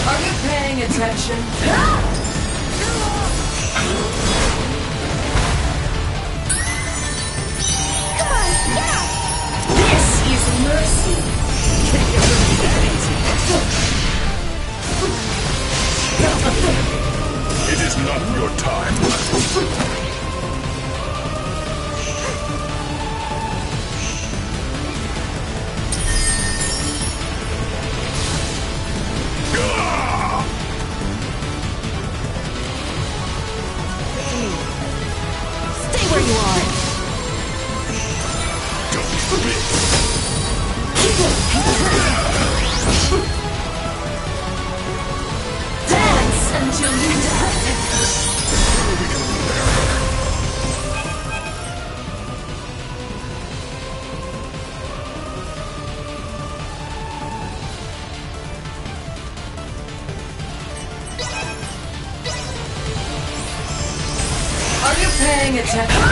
Are you paying attention? Come on, get up! This is mercy. Can't get rid of me that easy. It is not your time. Stay where you are! Dance until you die. Are you paying attention?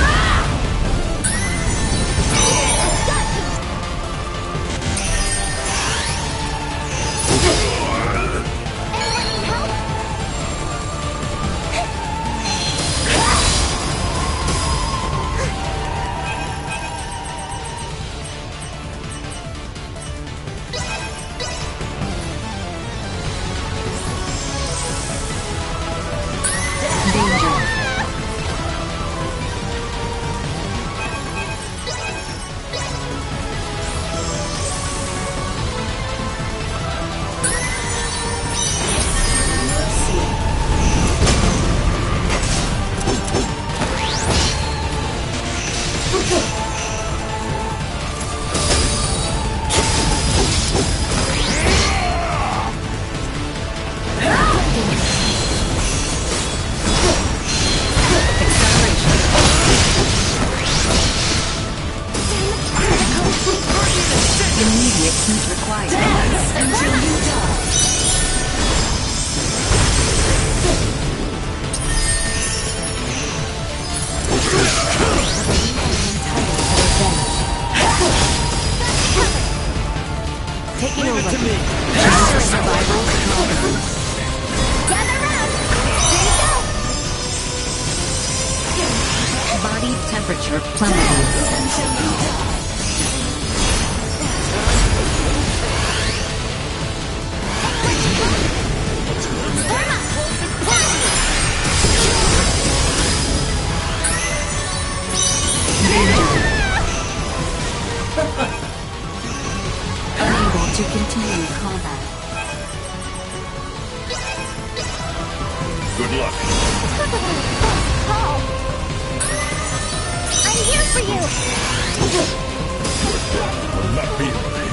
Immediate heat required. Dance until you die. Taking over. Chance of survival dropping. Gather round! Here you go! Body temperature plummeting. Unable to continue combat. Good luck. Paul! I'm here for you! Will not be in vain.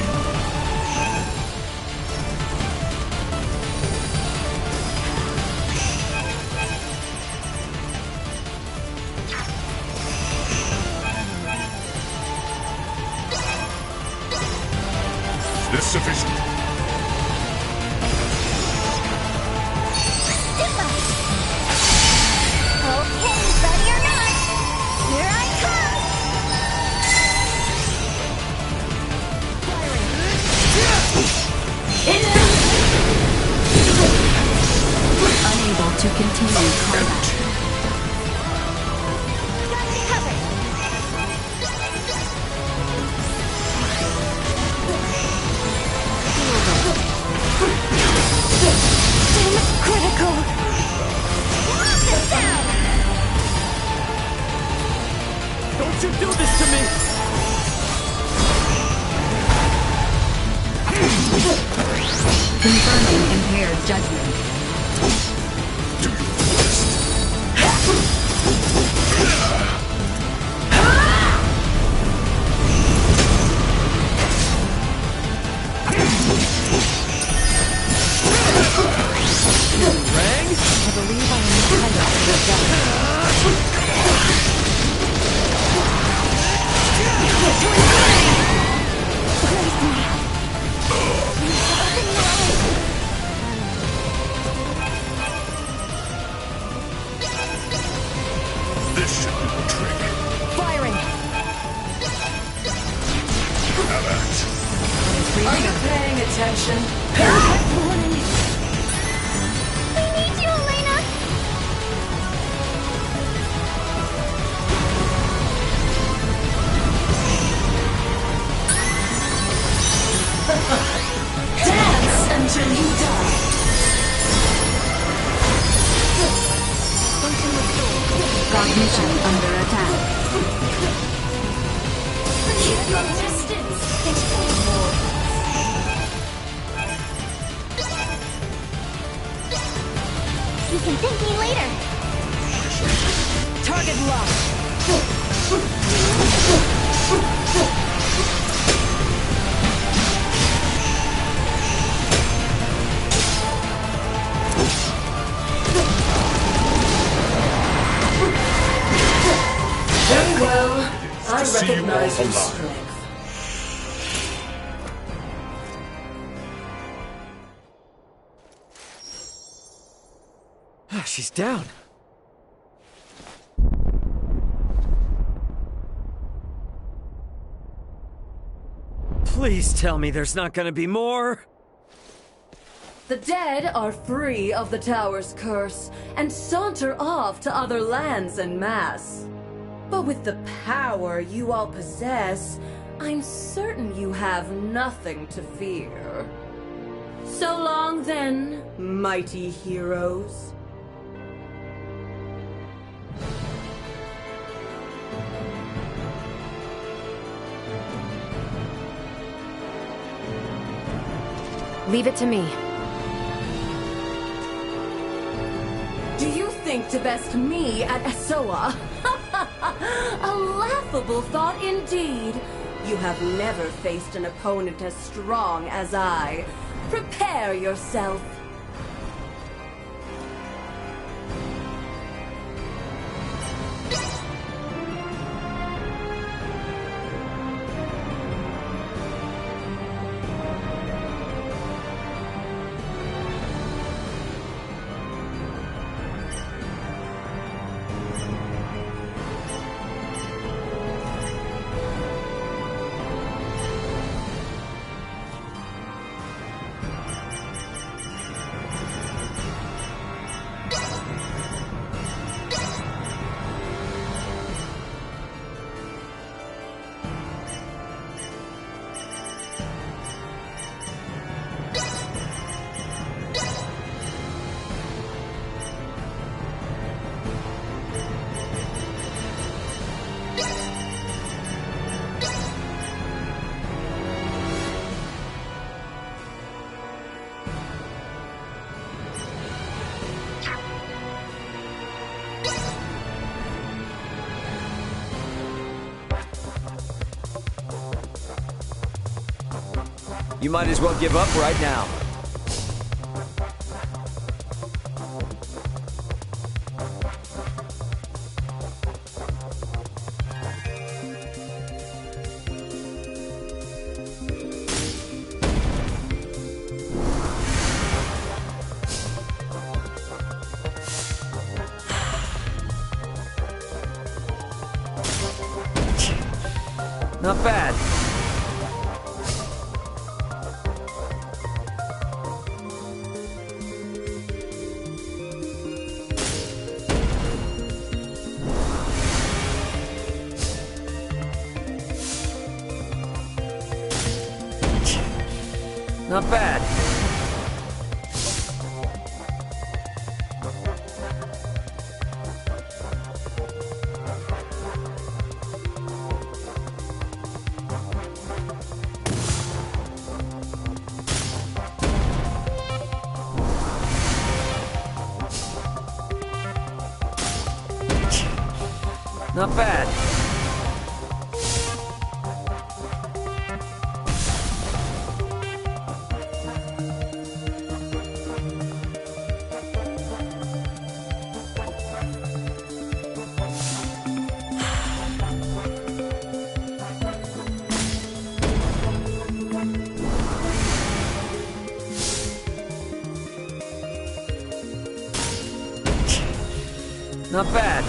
Is this sufficient? this to me! Confirming impaired judgment. Rang? I believe I am entitled to This should do the trick. firing. Have at. Are you paying attention? We need you, Elena! Dance until you die. Cognition under attack. Keep your distance. You can thank me later. Target locked. Very well. I See you all recognize your alive. strength. She's down. Please tell me there's not gonna be more. The dead are free of the tower's curse and saunter off to other lands en masse. But with the power you all possess, I'm certain you have nothing to fear. So long then, mighty heroes. Leave it to me. Do you think to best me at Asoa? A laughable thought indeed. You have never faced an opponent as strong as I. Prepare yourself. You might as well give up right now. Not bad. Not bad. Not bad. Not bad.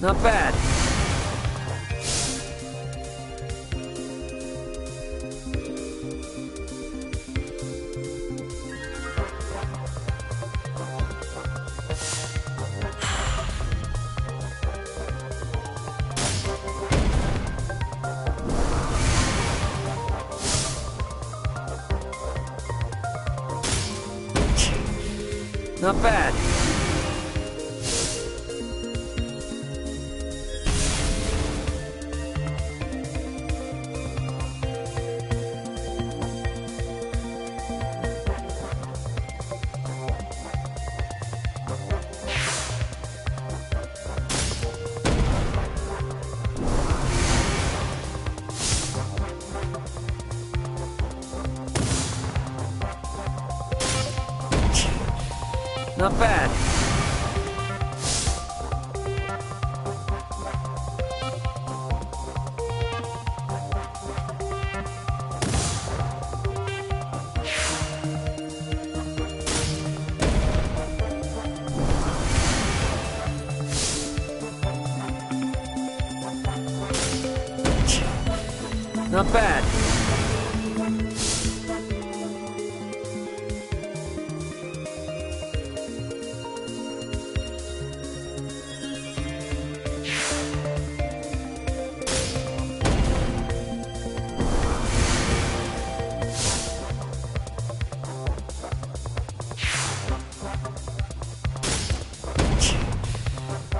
Not bad. Not bad. Not bad. Not bad.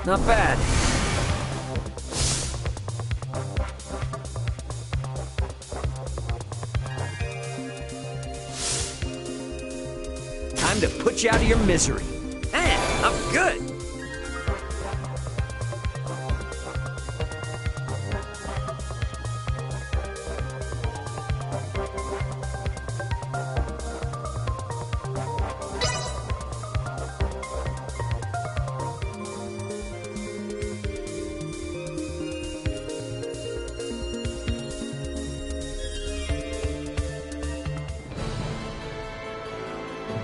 Not bad. Time to put you out of your misery. Man, I'm good.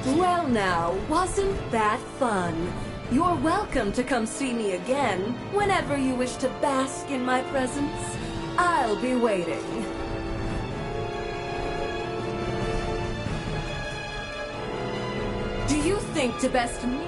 Well now, wasn't that fun? You're welcome to come see me again whenever you wish to bask in my presence. I'll be waiting. Do you think to best me?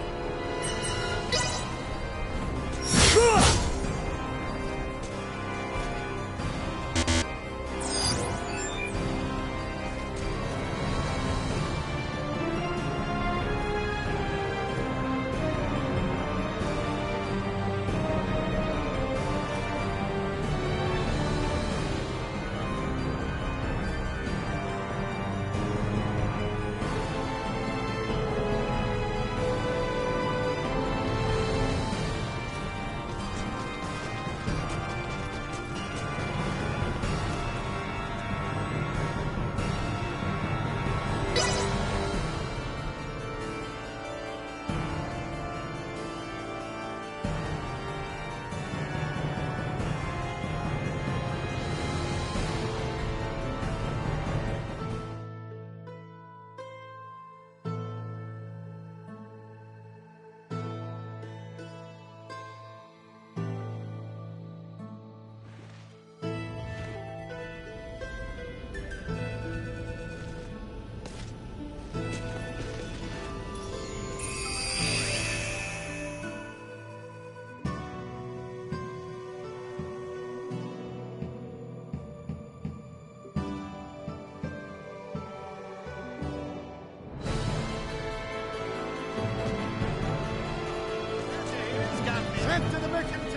to the mercantile.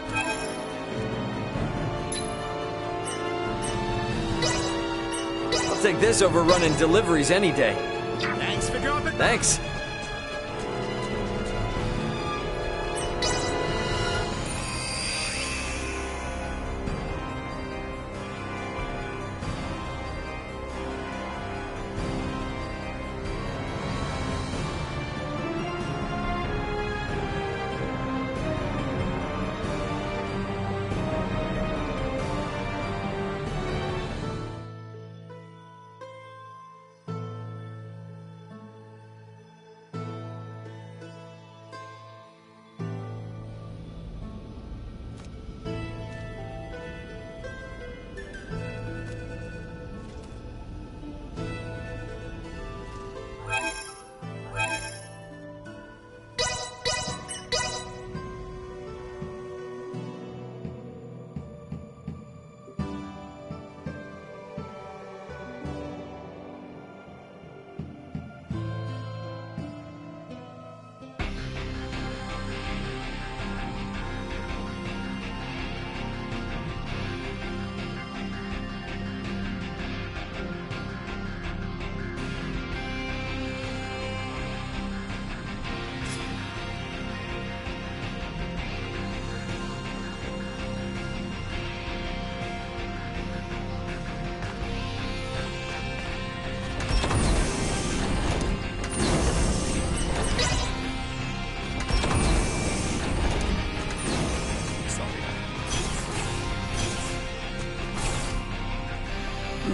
I'll take this over running deliveries any day. Thanks for dropping. Thanks.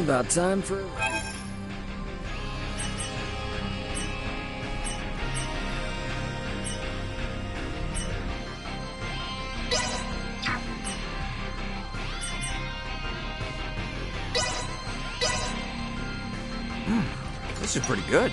About time for... This is pretty good.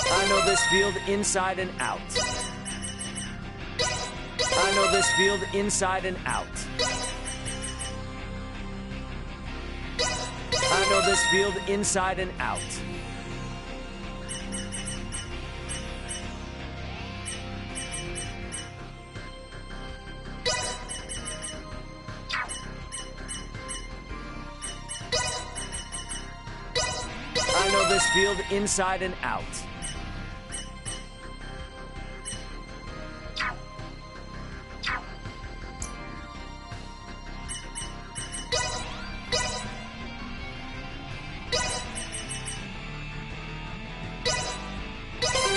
I know this field inside and out. I know this field inside and out. I I know this field inside and out. I know this field inside and out.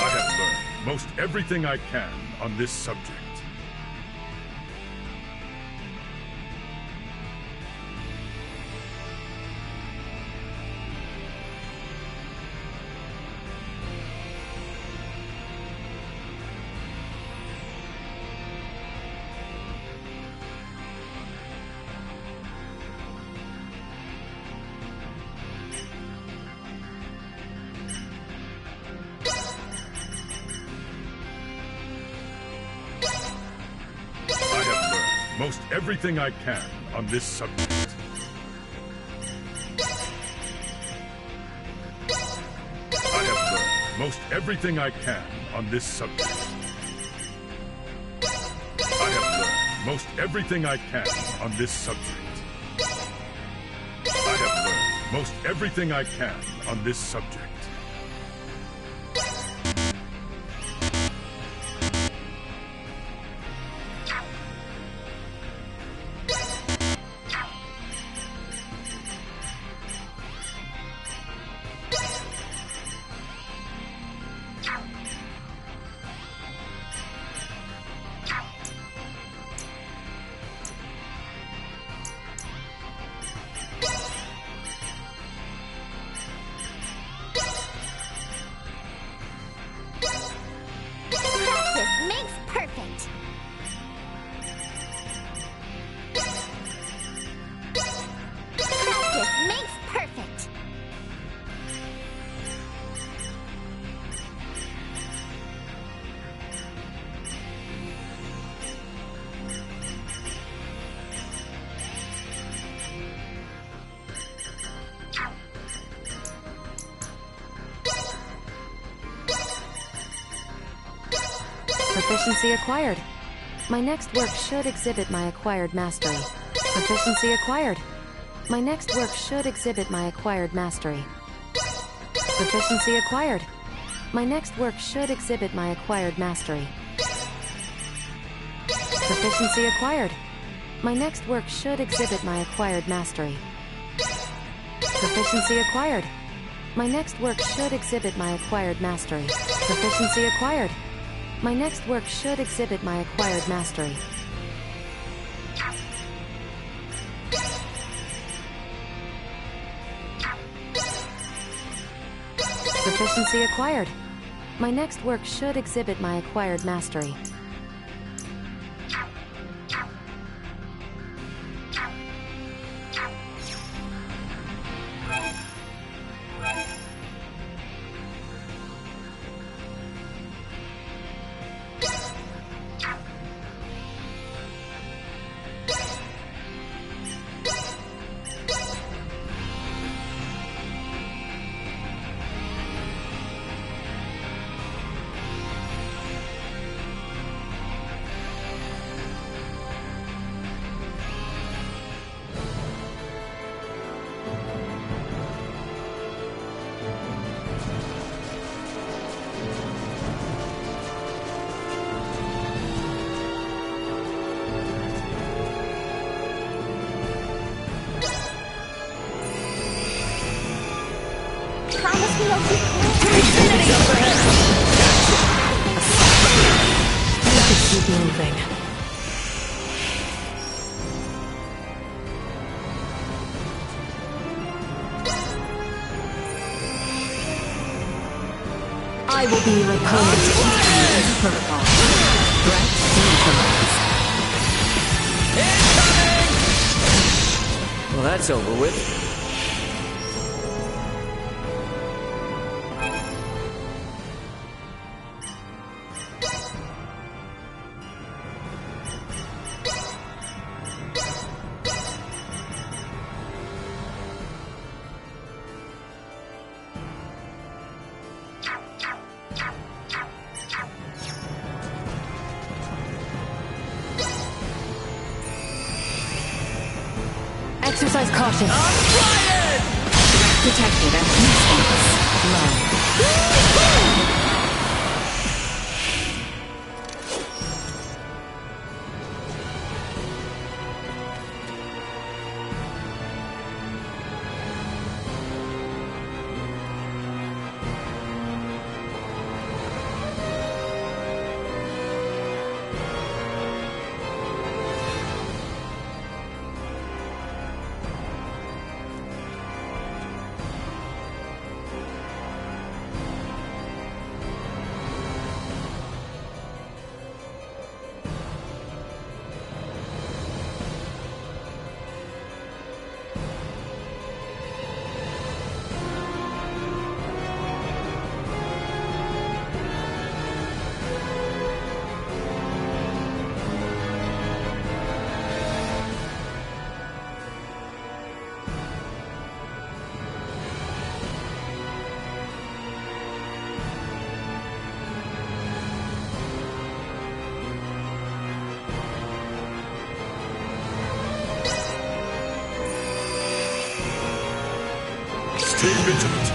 I have learned most everything I can on this subject. Most everything I can on this subject. I have learned most everything I can on this subject. I have learned most everything I can on this subject. I have learned most everything I can on this subject. Proficiency acquired. My next work should exhibit my acquired mastery. Proficiency acquired. My next work should exhibit my acquired mastery. Proficiency acquired. My next work should exhibit my acquired mastery. Proficiency acquired. My next work should exhibit my acquired mastery. Proficiency acquired. My next work should exhibit my acquired mastery. Proficiency acquired. My next work should exhibit my acquired mastery. Proficiency acquired. My next work should exhibit my acquired mastery. Keep moving. I will be your opponent in protocol. Threat neutralized. Well, that's over with. Exercise caution. Detected at response. Low. Stay vigilant.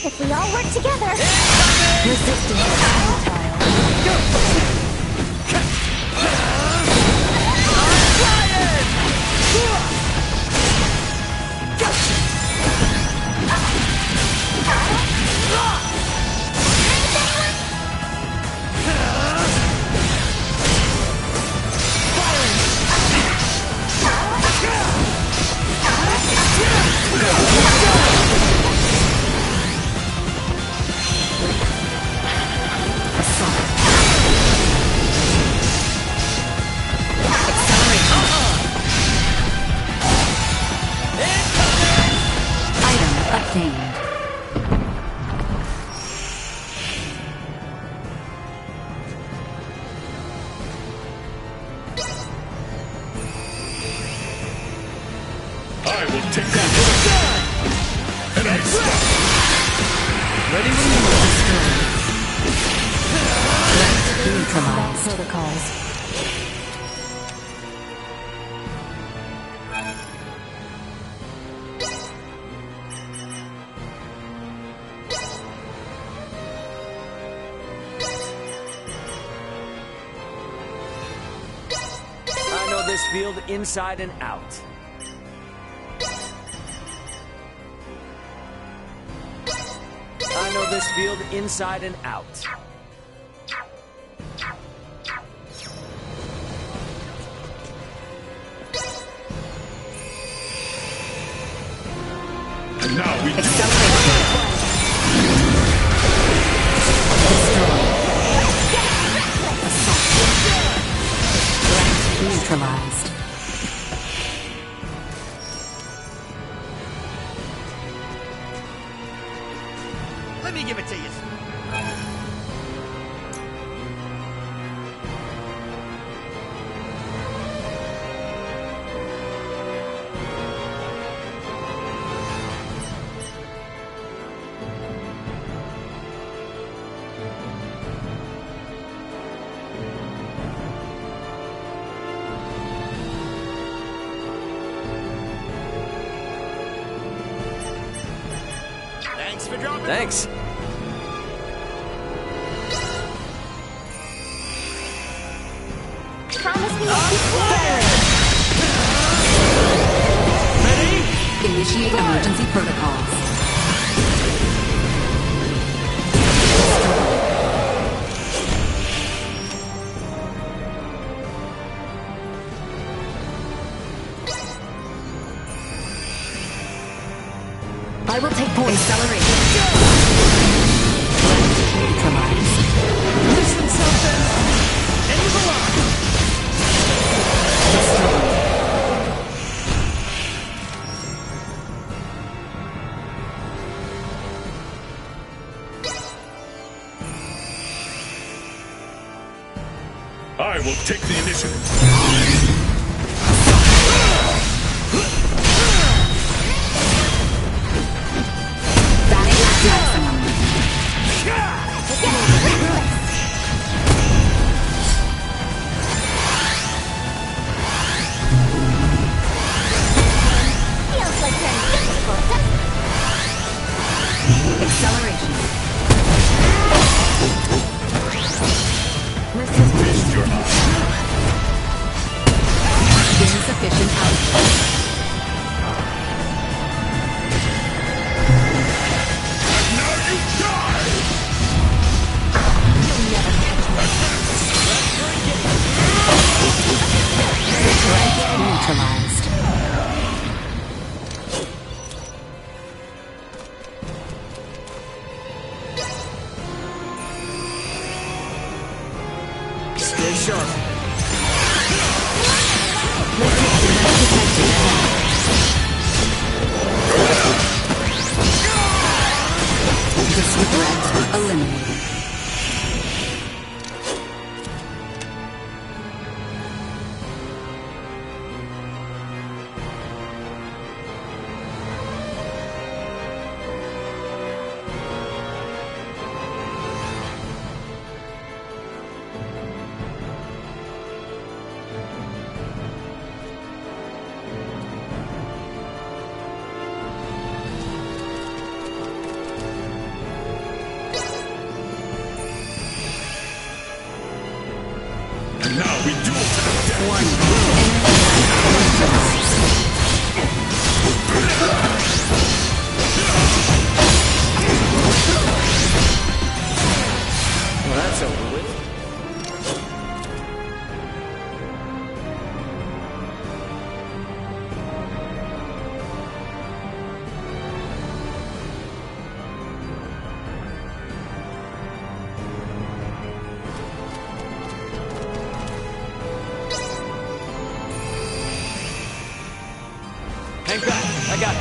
If we all work together. Resistance futile. I will take that. Enemy spot. Ready when you are. Neutralized. Protocols. I know this field inside and out. I know this field inside and out. And now we Neutralized. Let me give it to you. Thanks for dropping. Thanks. Promise me you'll keep firing. Initiate emergency protocols. I will take point. Accelerate. Neutralized. Listen something. And you belong. will take the initiative. Feels like you're invincible, doesn't it? Acceleration. Feast your eyes. Insufficient output. Now you die! You'll never catch me. Threat neutralized. Stay sharp. Threat eliminated. And now we duel to the death. Well, that's over with. Hang back. I got it.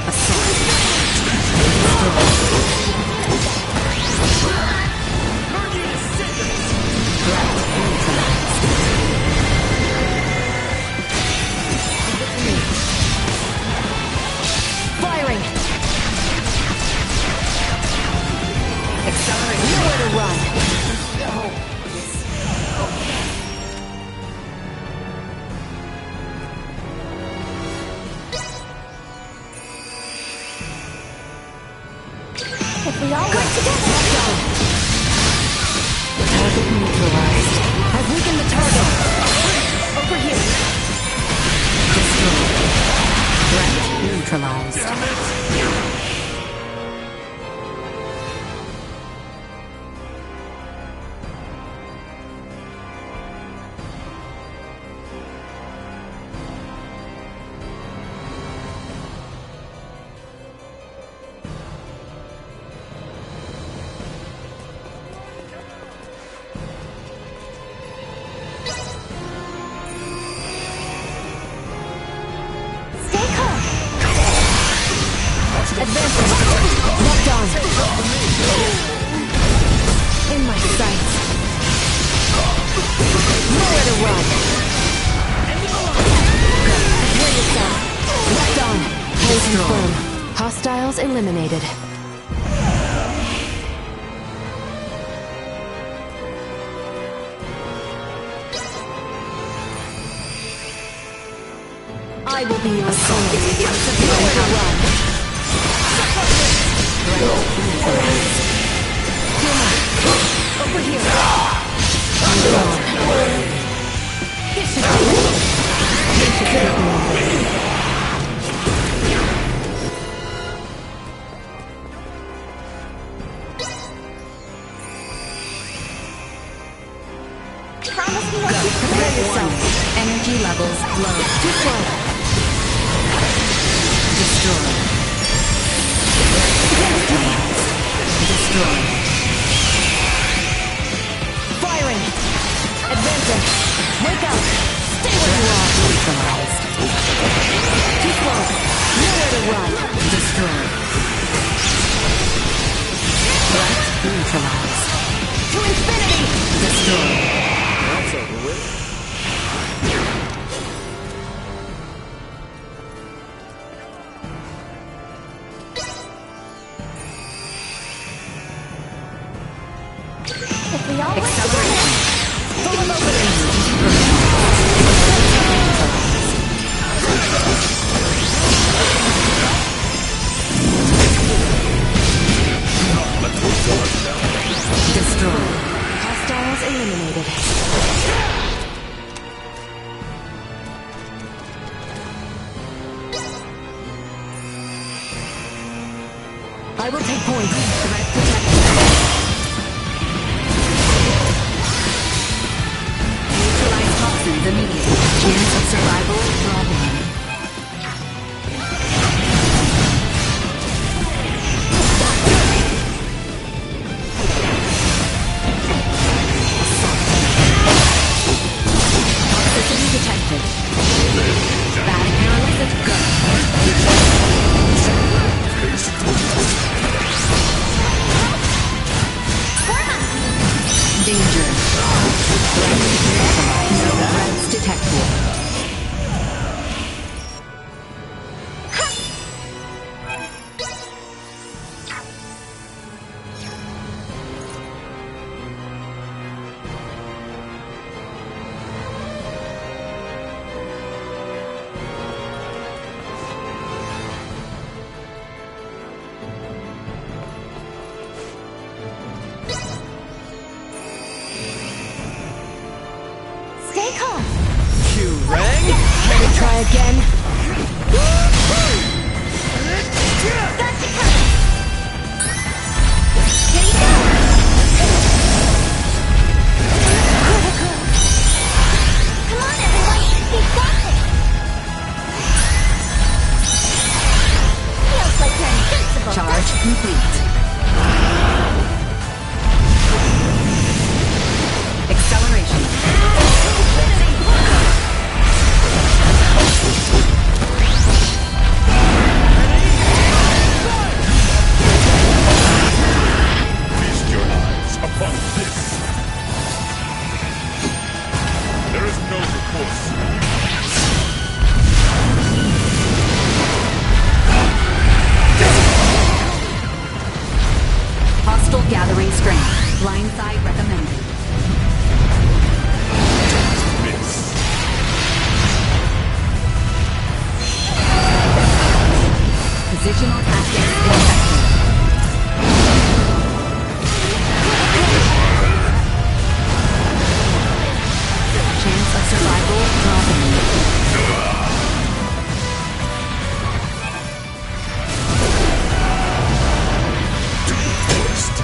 Firing! Accelerate. Nowhere to run! If we all work together. Target neutralized. I've weakened the target. Over here. Destroyed. Threat neutralized. Stay calm. Advancing. Locked on. In my sights. Nowhere to run. Prepare yourself. Locked on. Hold firm. Hostiles eliminated. I will be your soul. Nowhere to run. Over here. This should do it. This should take me. Promise me you'll keep Prepare yourself. Energy levels low. Too slow. Destroy. Destroy. Firing. Advancing. Wake up. Stay where you are. Neutralized. Too slow. Nowhere to run. Destroy. Threat neutralized. To infinity. Destroy. That's over with. We all work Acceleration. Full of Destroy. Hostiles eliminated. I will take point. Threat detected. Neutralize toxins immediately. Chance of survival, draw one. Toxicity detected. Bad paralysis, go. Danger. No threats detected. Stay calm. You rang? Let me try again. That's it coming. Here you go. Critical. Come on, everyone. You've got this. Feels like you're invincible. Charge complete. Acceleration. Feast your eyes upon this. There is no recourse. Hostile gathering strength. Blindside recommended. Miss. Positional tactics infected. Chance of survival dropping. First.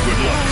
Good luck.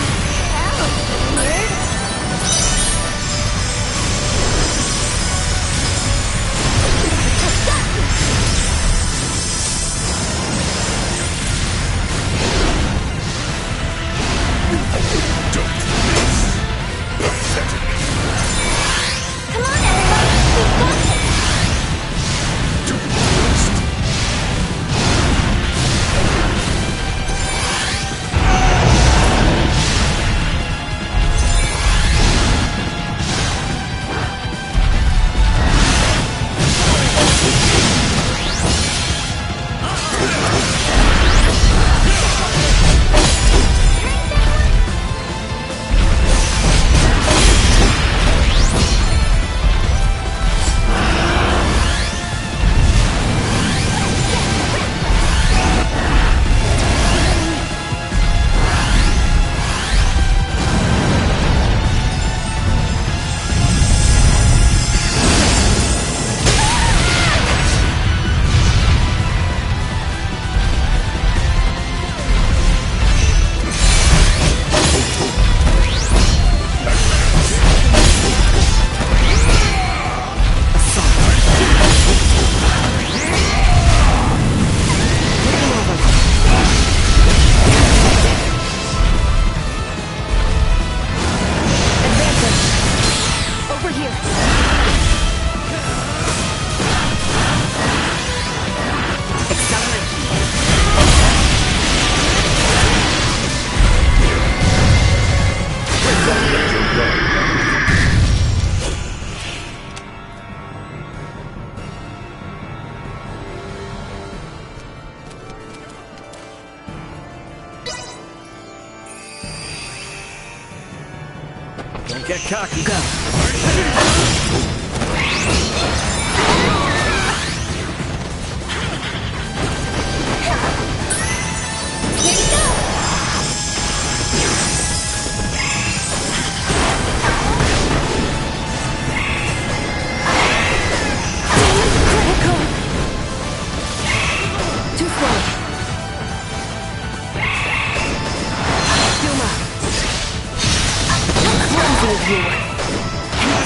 Don't get cocky. Go.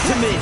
To me.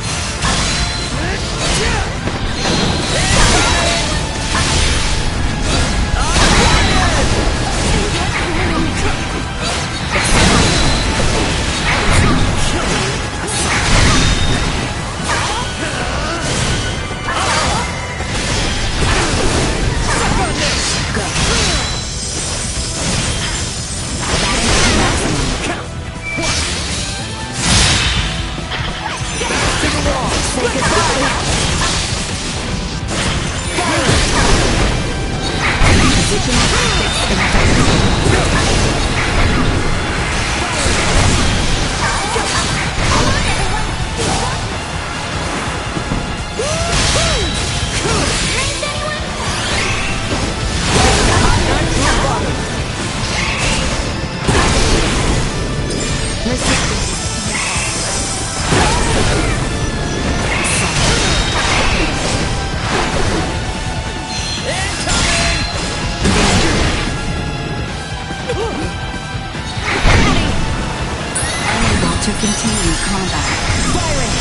To continue combat. Siren!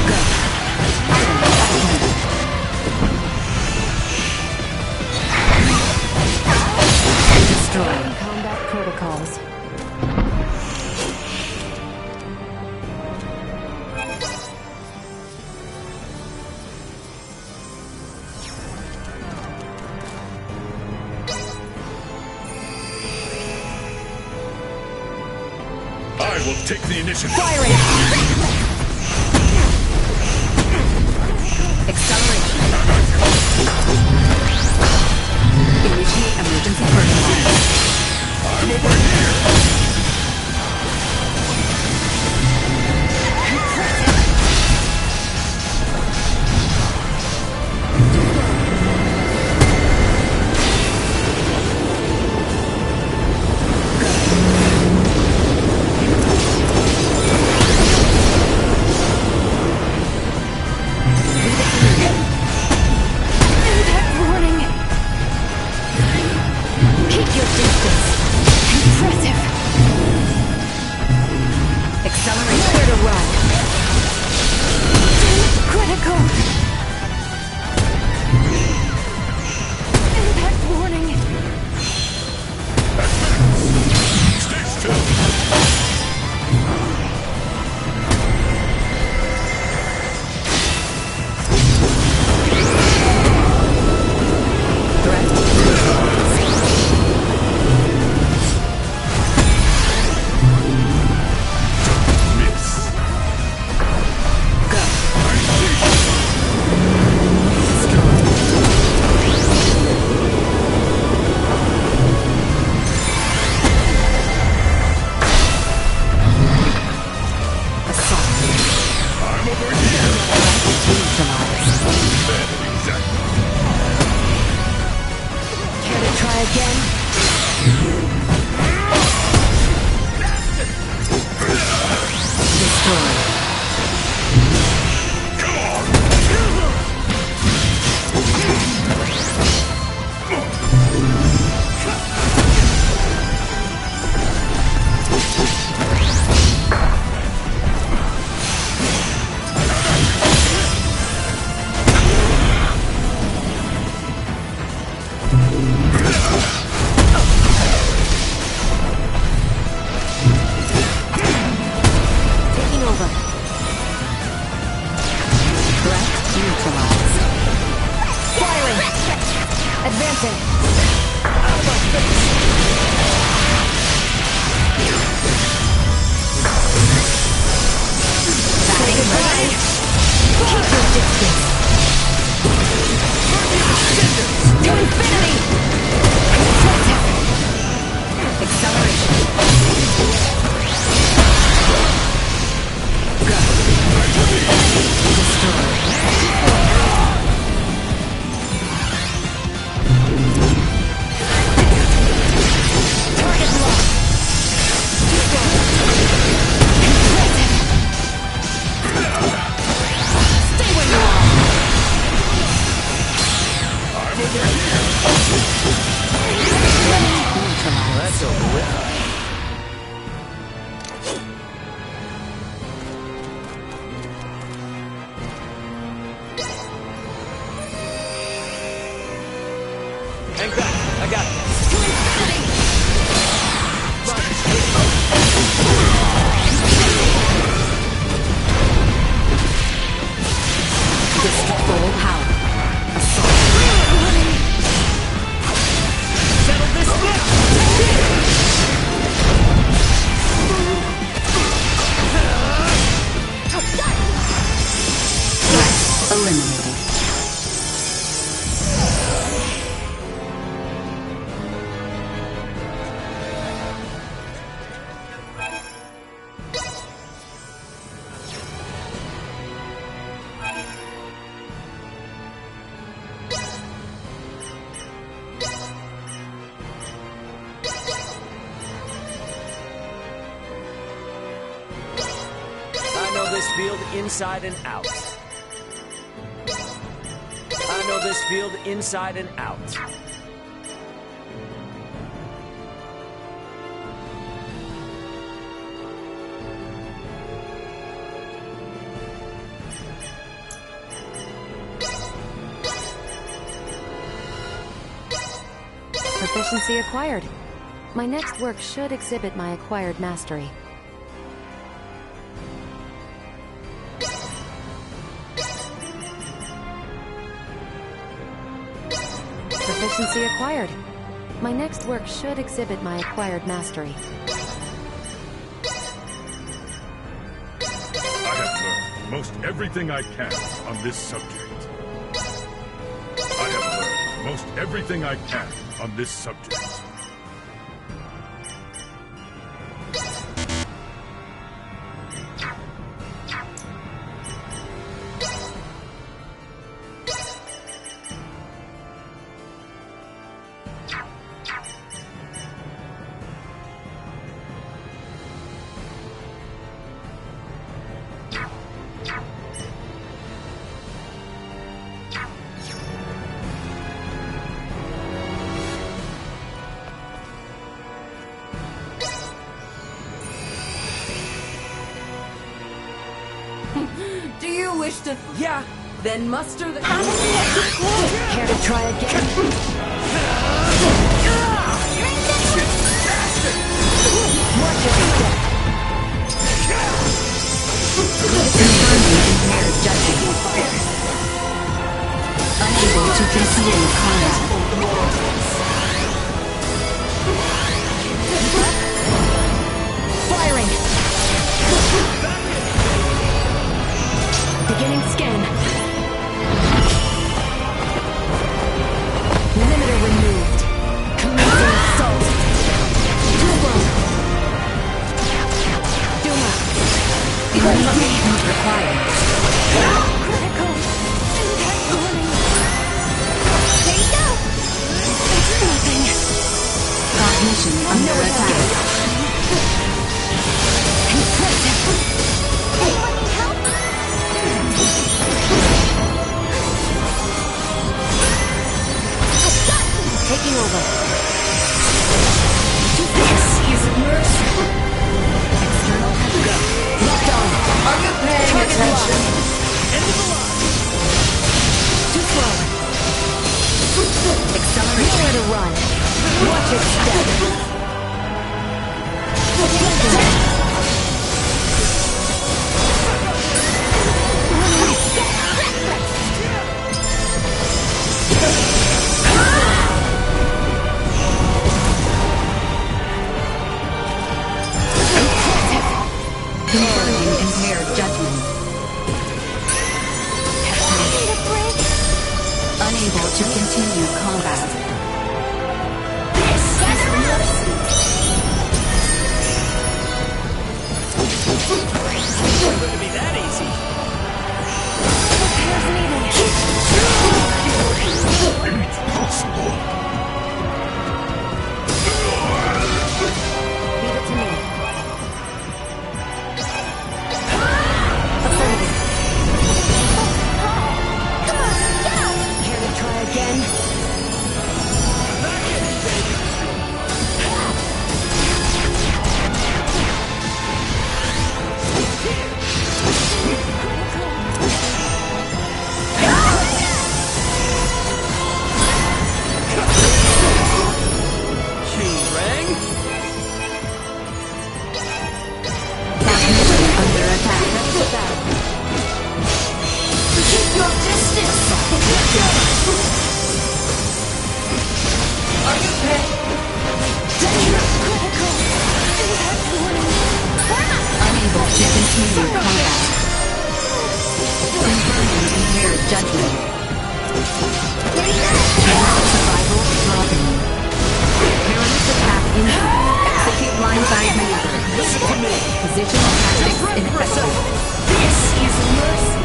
Go. Destroy combat protocols. I will take the initiative. Firing! Acceleration. Initiate emergency protocol. I'm over here. Keep your distance. Compress field inside and out. I know this field inside and out. Proficiency acquired. My next work should exhibit my acquired mastery. Proficiency acquired. My next work should exhibit my acquired mastery. I have learned most everything I can on this subject. I have learned most everything I can on this subject. Do you wish to... Yeah. Then muster the... Care to try again? Watch your step. Impaired judgment. Unable to continue combat. Firing. Beginning scan. Limiter removed. Commencing assault. Duel. Duma. Engagement required. Critical. Impact warning. There you go. It's nothing. Cognition under attack. Impressive. Anyone need help? Taking over. This is mercy. External go. Locked on. Are you paying attention? End of the line. Too slow. Accelerate. Nowhere to run. Watch it step. Confirming impaired judgment. Unable to continue combat. This is mercy. It's not going to be that easy. Repairs needed. Impossible. Leave it to me. Again. Under attack. Keep your distance. Are you ready? Danger! Critical! Impact warning! Unable to continue combat. Confirming impaired judgment. Chance of survival dropping. Perilous attack injury. Execute blindside maneuver. Listen to me. Positional tactics ineffective. This is mercy.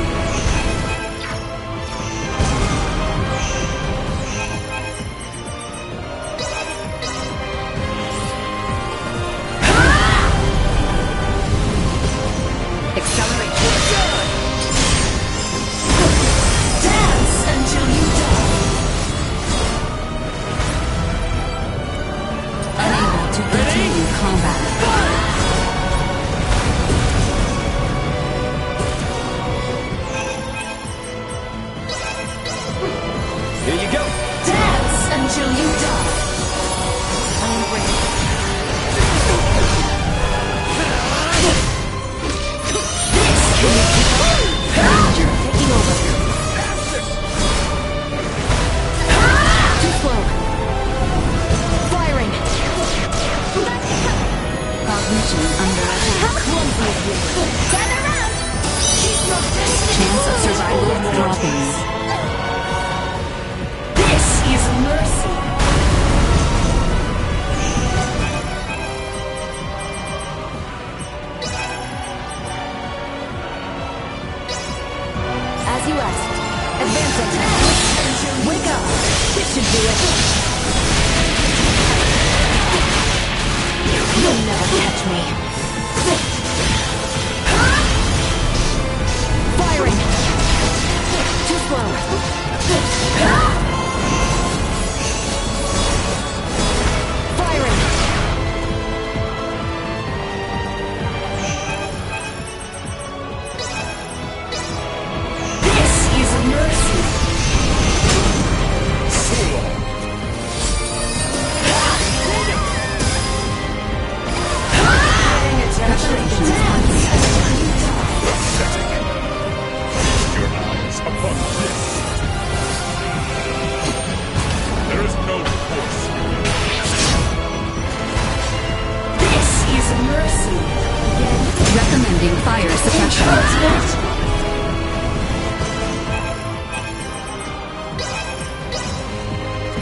Accelerate. Dance until you die. Unable to continue combat. Here you go. Dance until you die. I am ready. Ranger taking over. Too slow. Firing. Cognition under attack. Gather round! Chance of survival dropping. This is mercy. As you asked. Advancing. Wake up. This should do it. You'll never catch me. Firing. Too slow. Firing. This is mercy. So long. Paying attention. Dance until you die. Pathetic. Feast your eyes upon this. There is no course. This is mercy. Recommending fire suppression.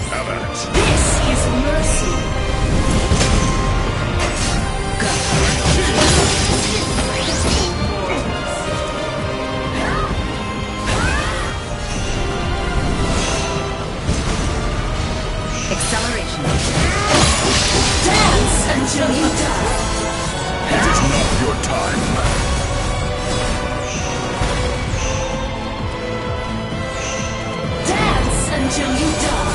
Have at it. This is mercy. Acceleration. Dance until you die. It is not your time. Dance until you die.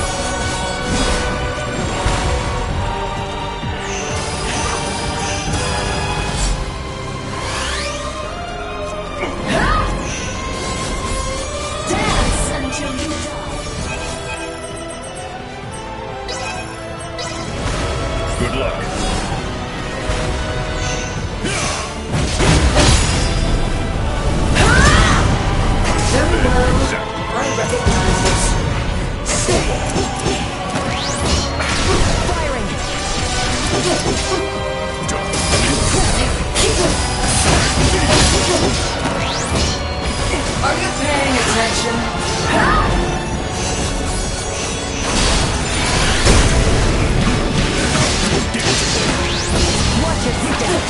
Dance until you die. Good luck. Very well. I recognize this. Are you paying attention? Watch your step.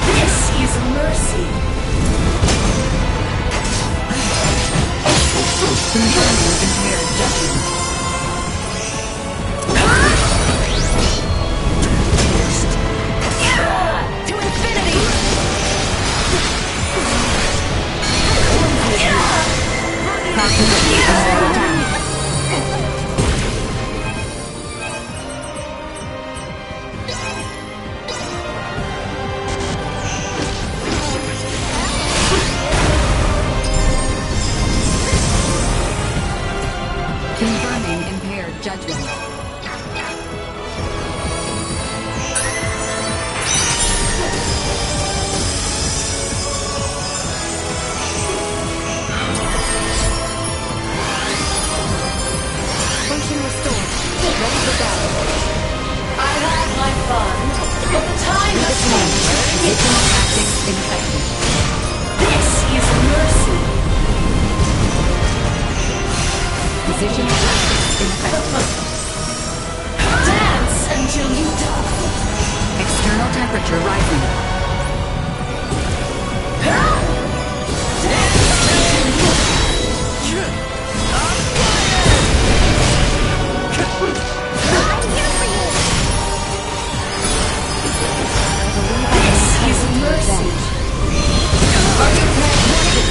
This is mercy. Confirming impaired judgment. To infinity! Possibility of attack. Confirming impaired judgment. Function restored. Ready for battle. I had my fun, but the time has come. Position tactics infected. This is mercy. Position tactics infected. Dance until you die. External temperature rising. This is mercy. Are you ready?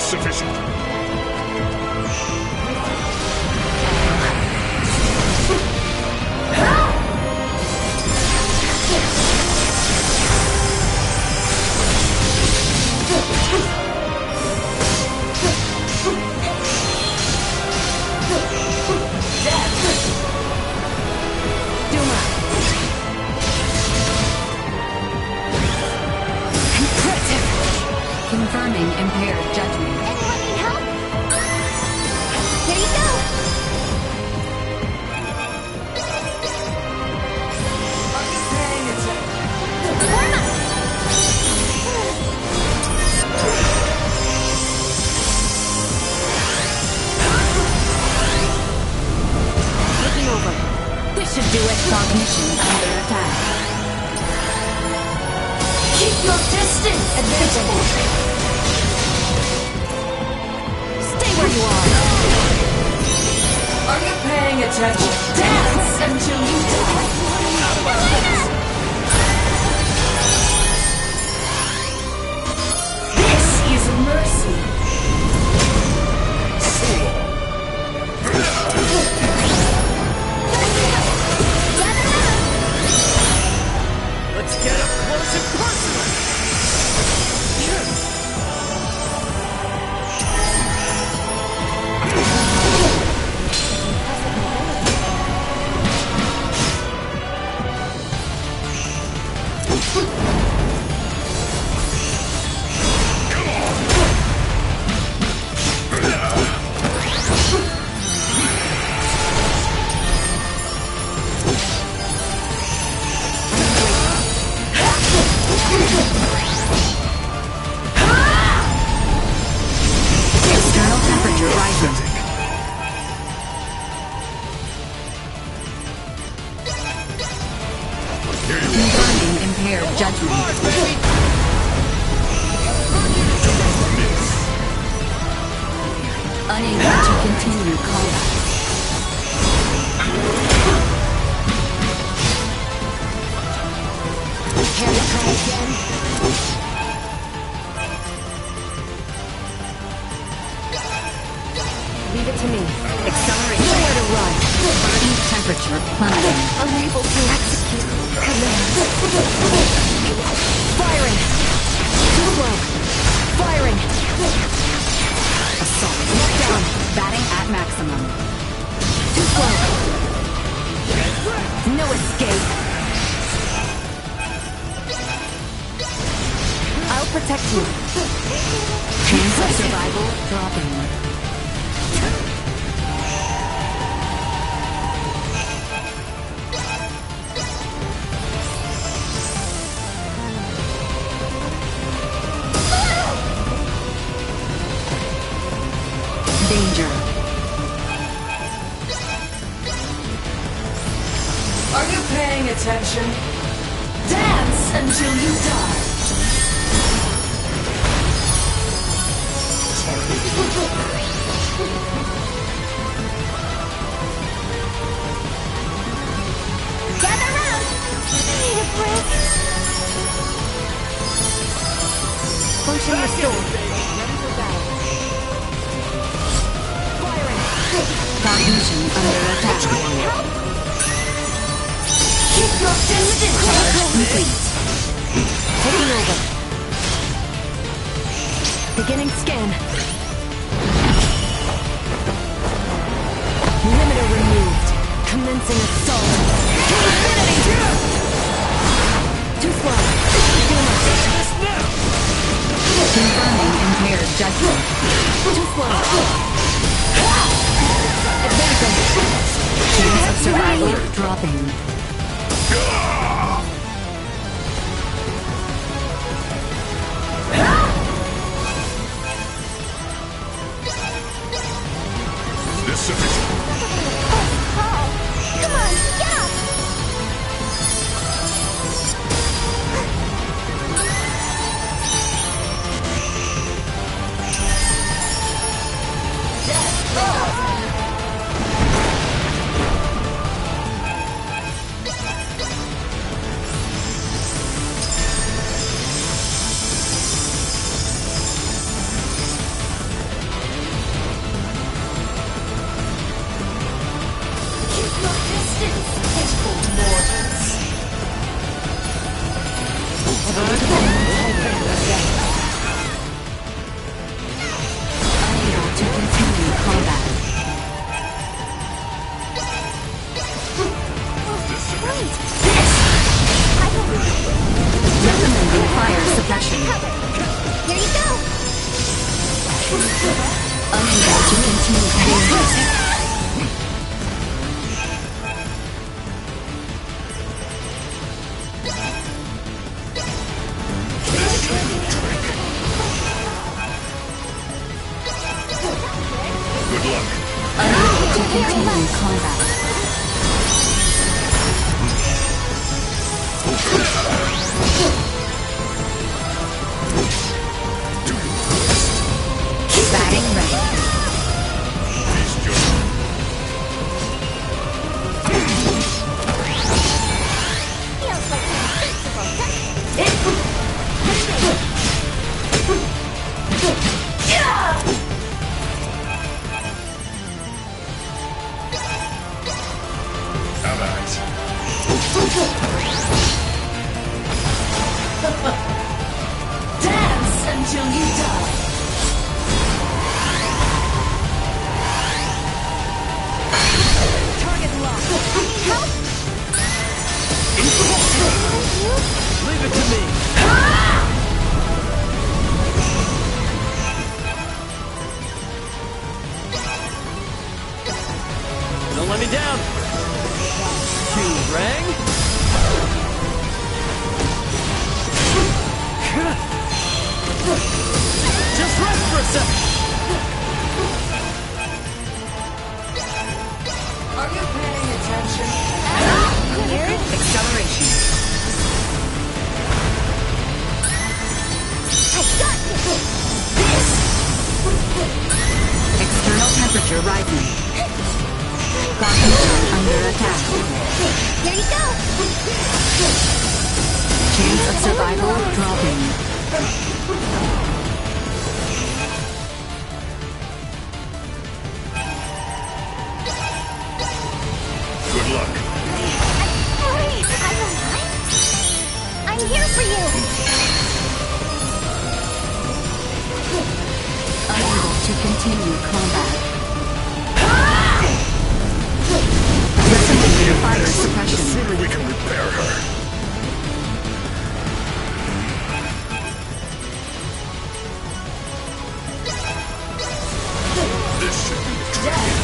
this sufficient? Confirming impaired judgment. Anyone need help? Here you go! Warm up! Taking over. This should do it. Cognition under attack. Keep your distance! Advantage. Stay where you are. Are you paying attention? Dance until you die! This is mercy! Let's get up close and personal! External temperature rising. Confirming impaired judgment. Unable to continue combat. Can we try again? Leave it to me. Accelerate. Nowhere to run. Body temperature plummeting. Unable to execute command. Firing. Too slow. Firing. Assault. Down. Batting at maximum. Too slow. No escape. I'll protect you. Chance of survival dropping. Danger. Are you paying attention? Dance until you die! Gather round! Need a break? Function restored. Ready for battle. Cognition under attack. Keep your distance! Charge complete. Taking over. Beginning scan. Limiter removed. Commencing assault. To infinity! Too slow. Confirming impaired judgment. Too slow. Advancing. Chance of survival dropping. Is this sufficient? Paul! Come on, get up! cover. Here you go. Unable to continue combat. Good luck. Unable to continue combat. Batting ready. Feels like an invincible. Dance until you die. Target locked. Help! Leave it to me. Don't let me down. Cue rang. Just rest for a second. Are you paying attention? Cleared. Acceleration. I got this! External temperature rising. Quantum zone under attack. Here you go! Chance of survival dropping. Good luck. Wait, I'm alive? I'm here for you! Unable to continue combat. Resonating fire suppression. The sooner we can repair her. This should be the dragon.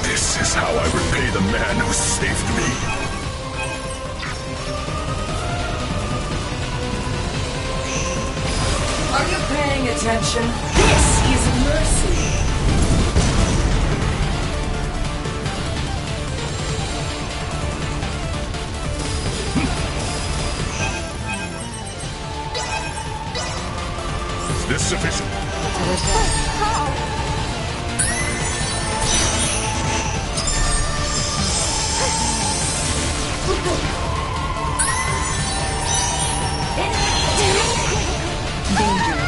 This is how I repay the man who saved me. Are you paying attention? This is mercy. Is this sufficient? Danger.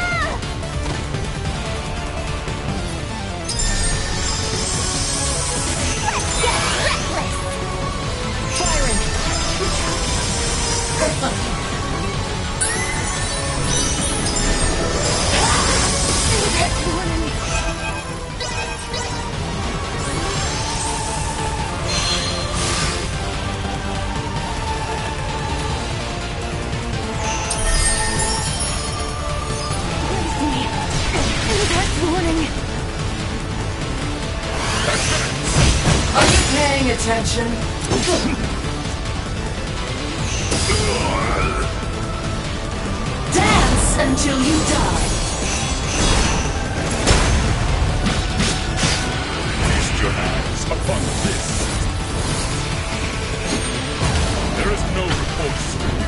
Are you paying attention? Dance until you die. Feast your hands upon this. There is no recourse for you.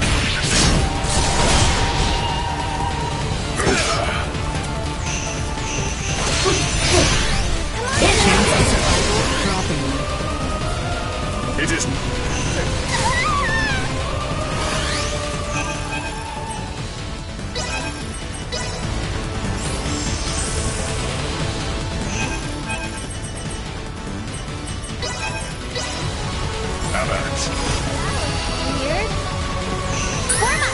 It is. Avance. Weird. Forma!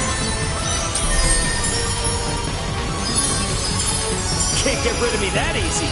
Can't get rid of me that easy.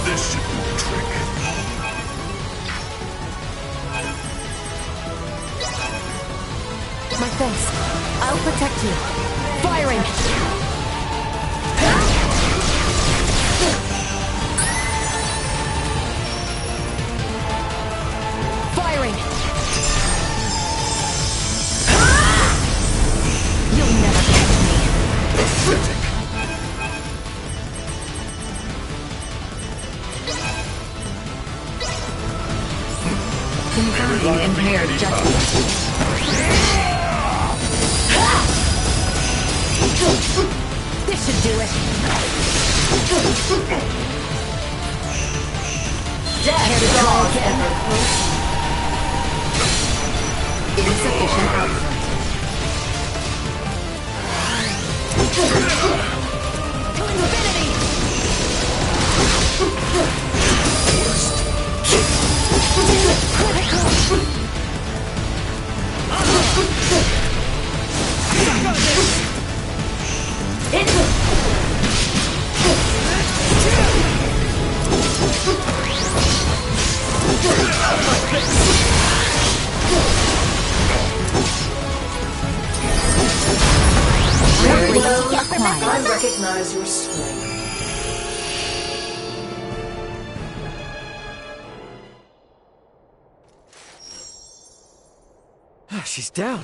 This should do the trick. My thanks. I'll protect you. Firing! Firing! You'll never catch me. Pathetic. Confirming impaired judgment. This should do it. Death draws ever closer. Insufficient output. I recognize your strength. She's down.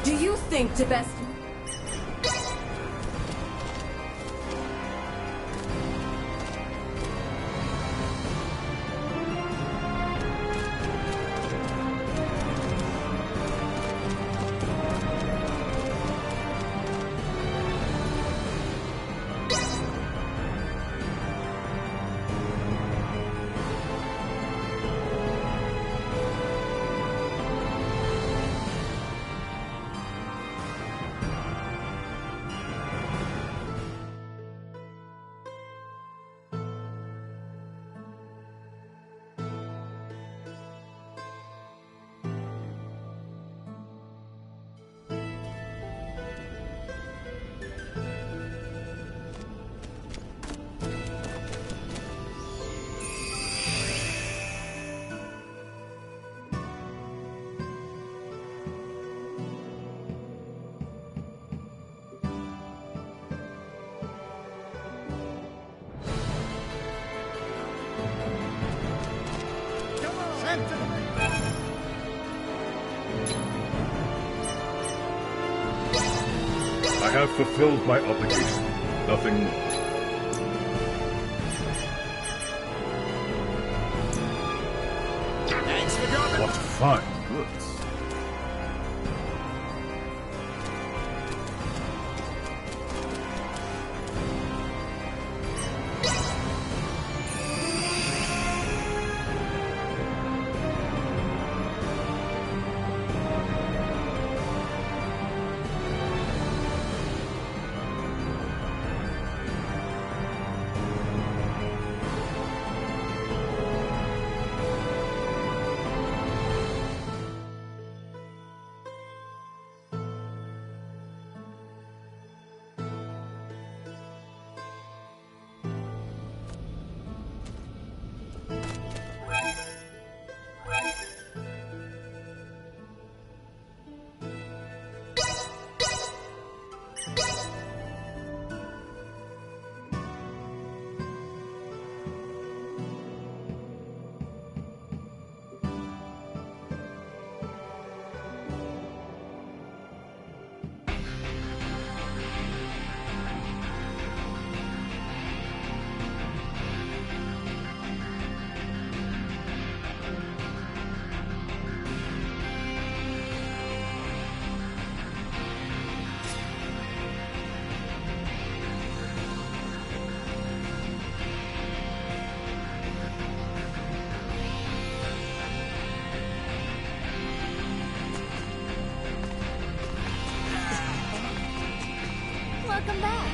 Do you think to best... I have fulfilled my obligation. Nothing more. Thanks for dropping. What fine words. Welcome back.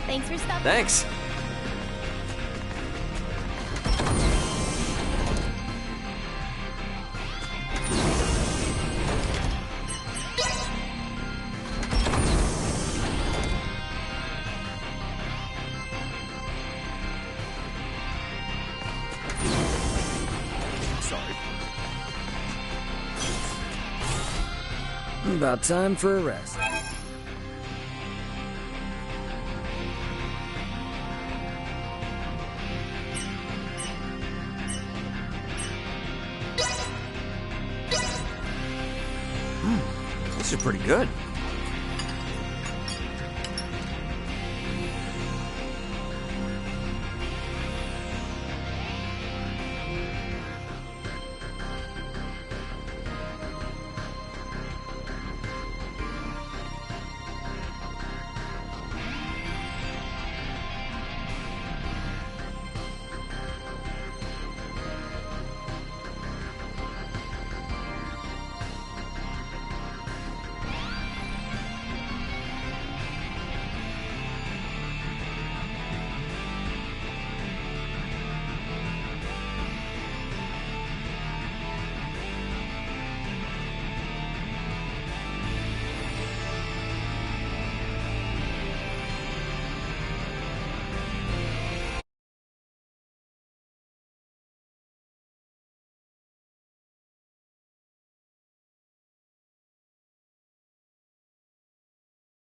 Thanks for stopping. Thanks. About time for a rest. This is pretty good.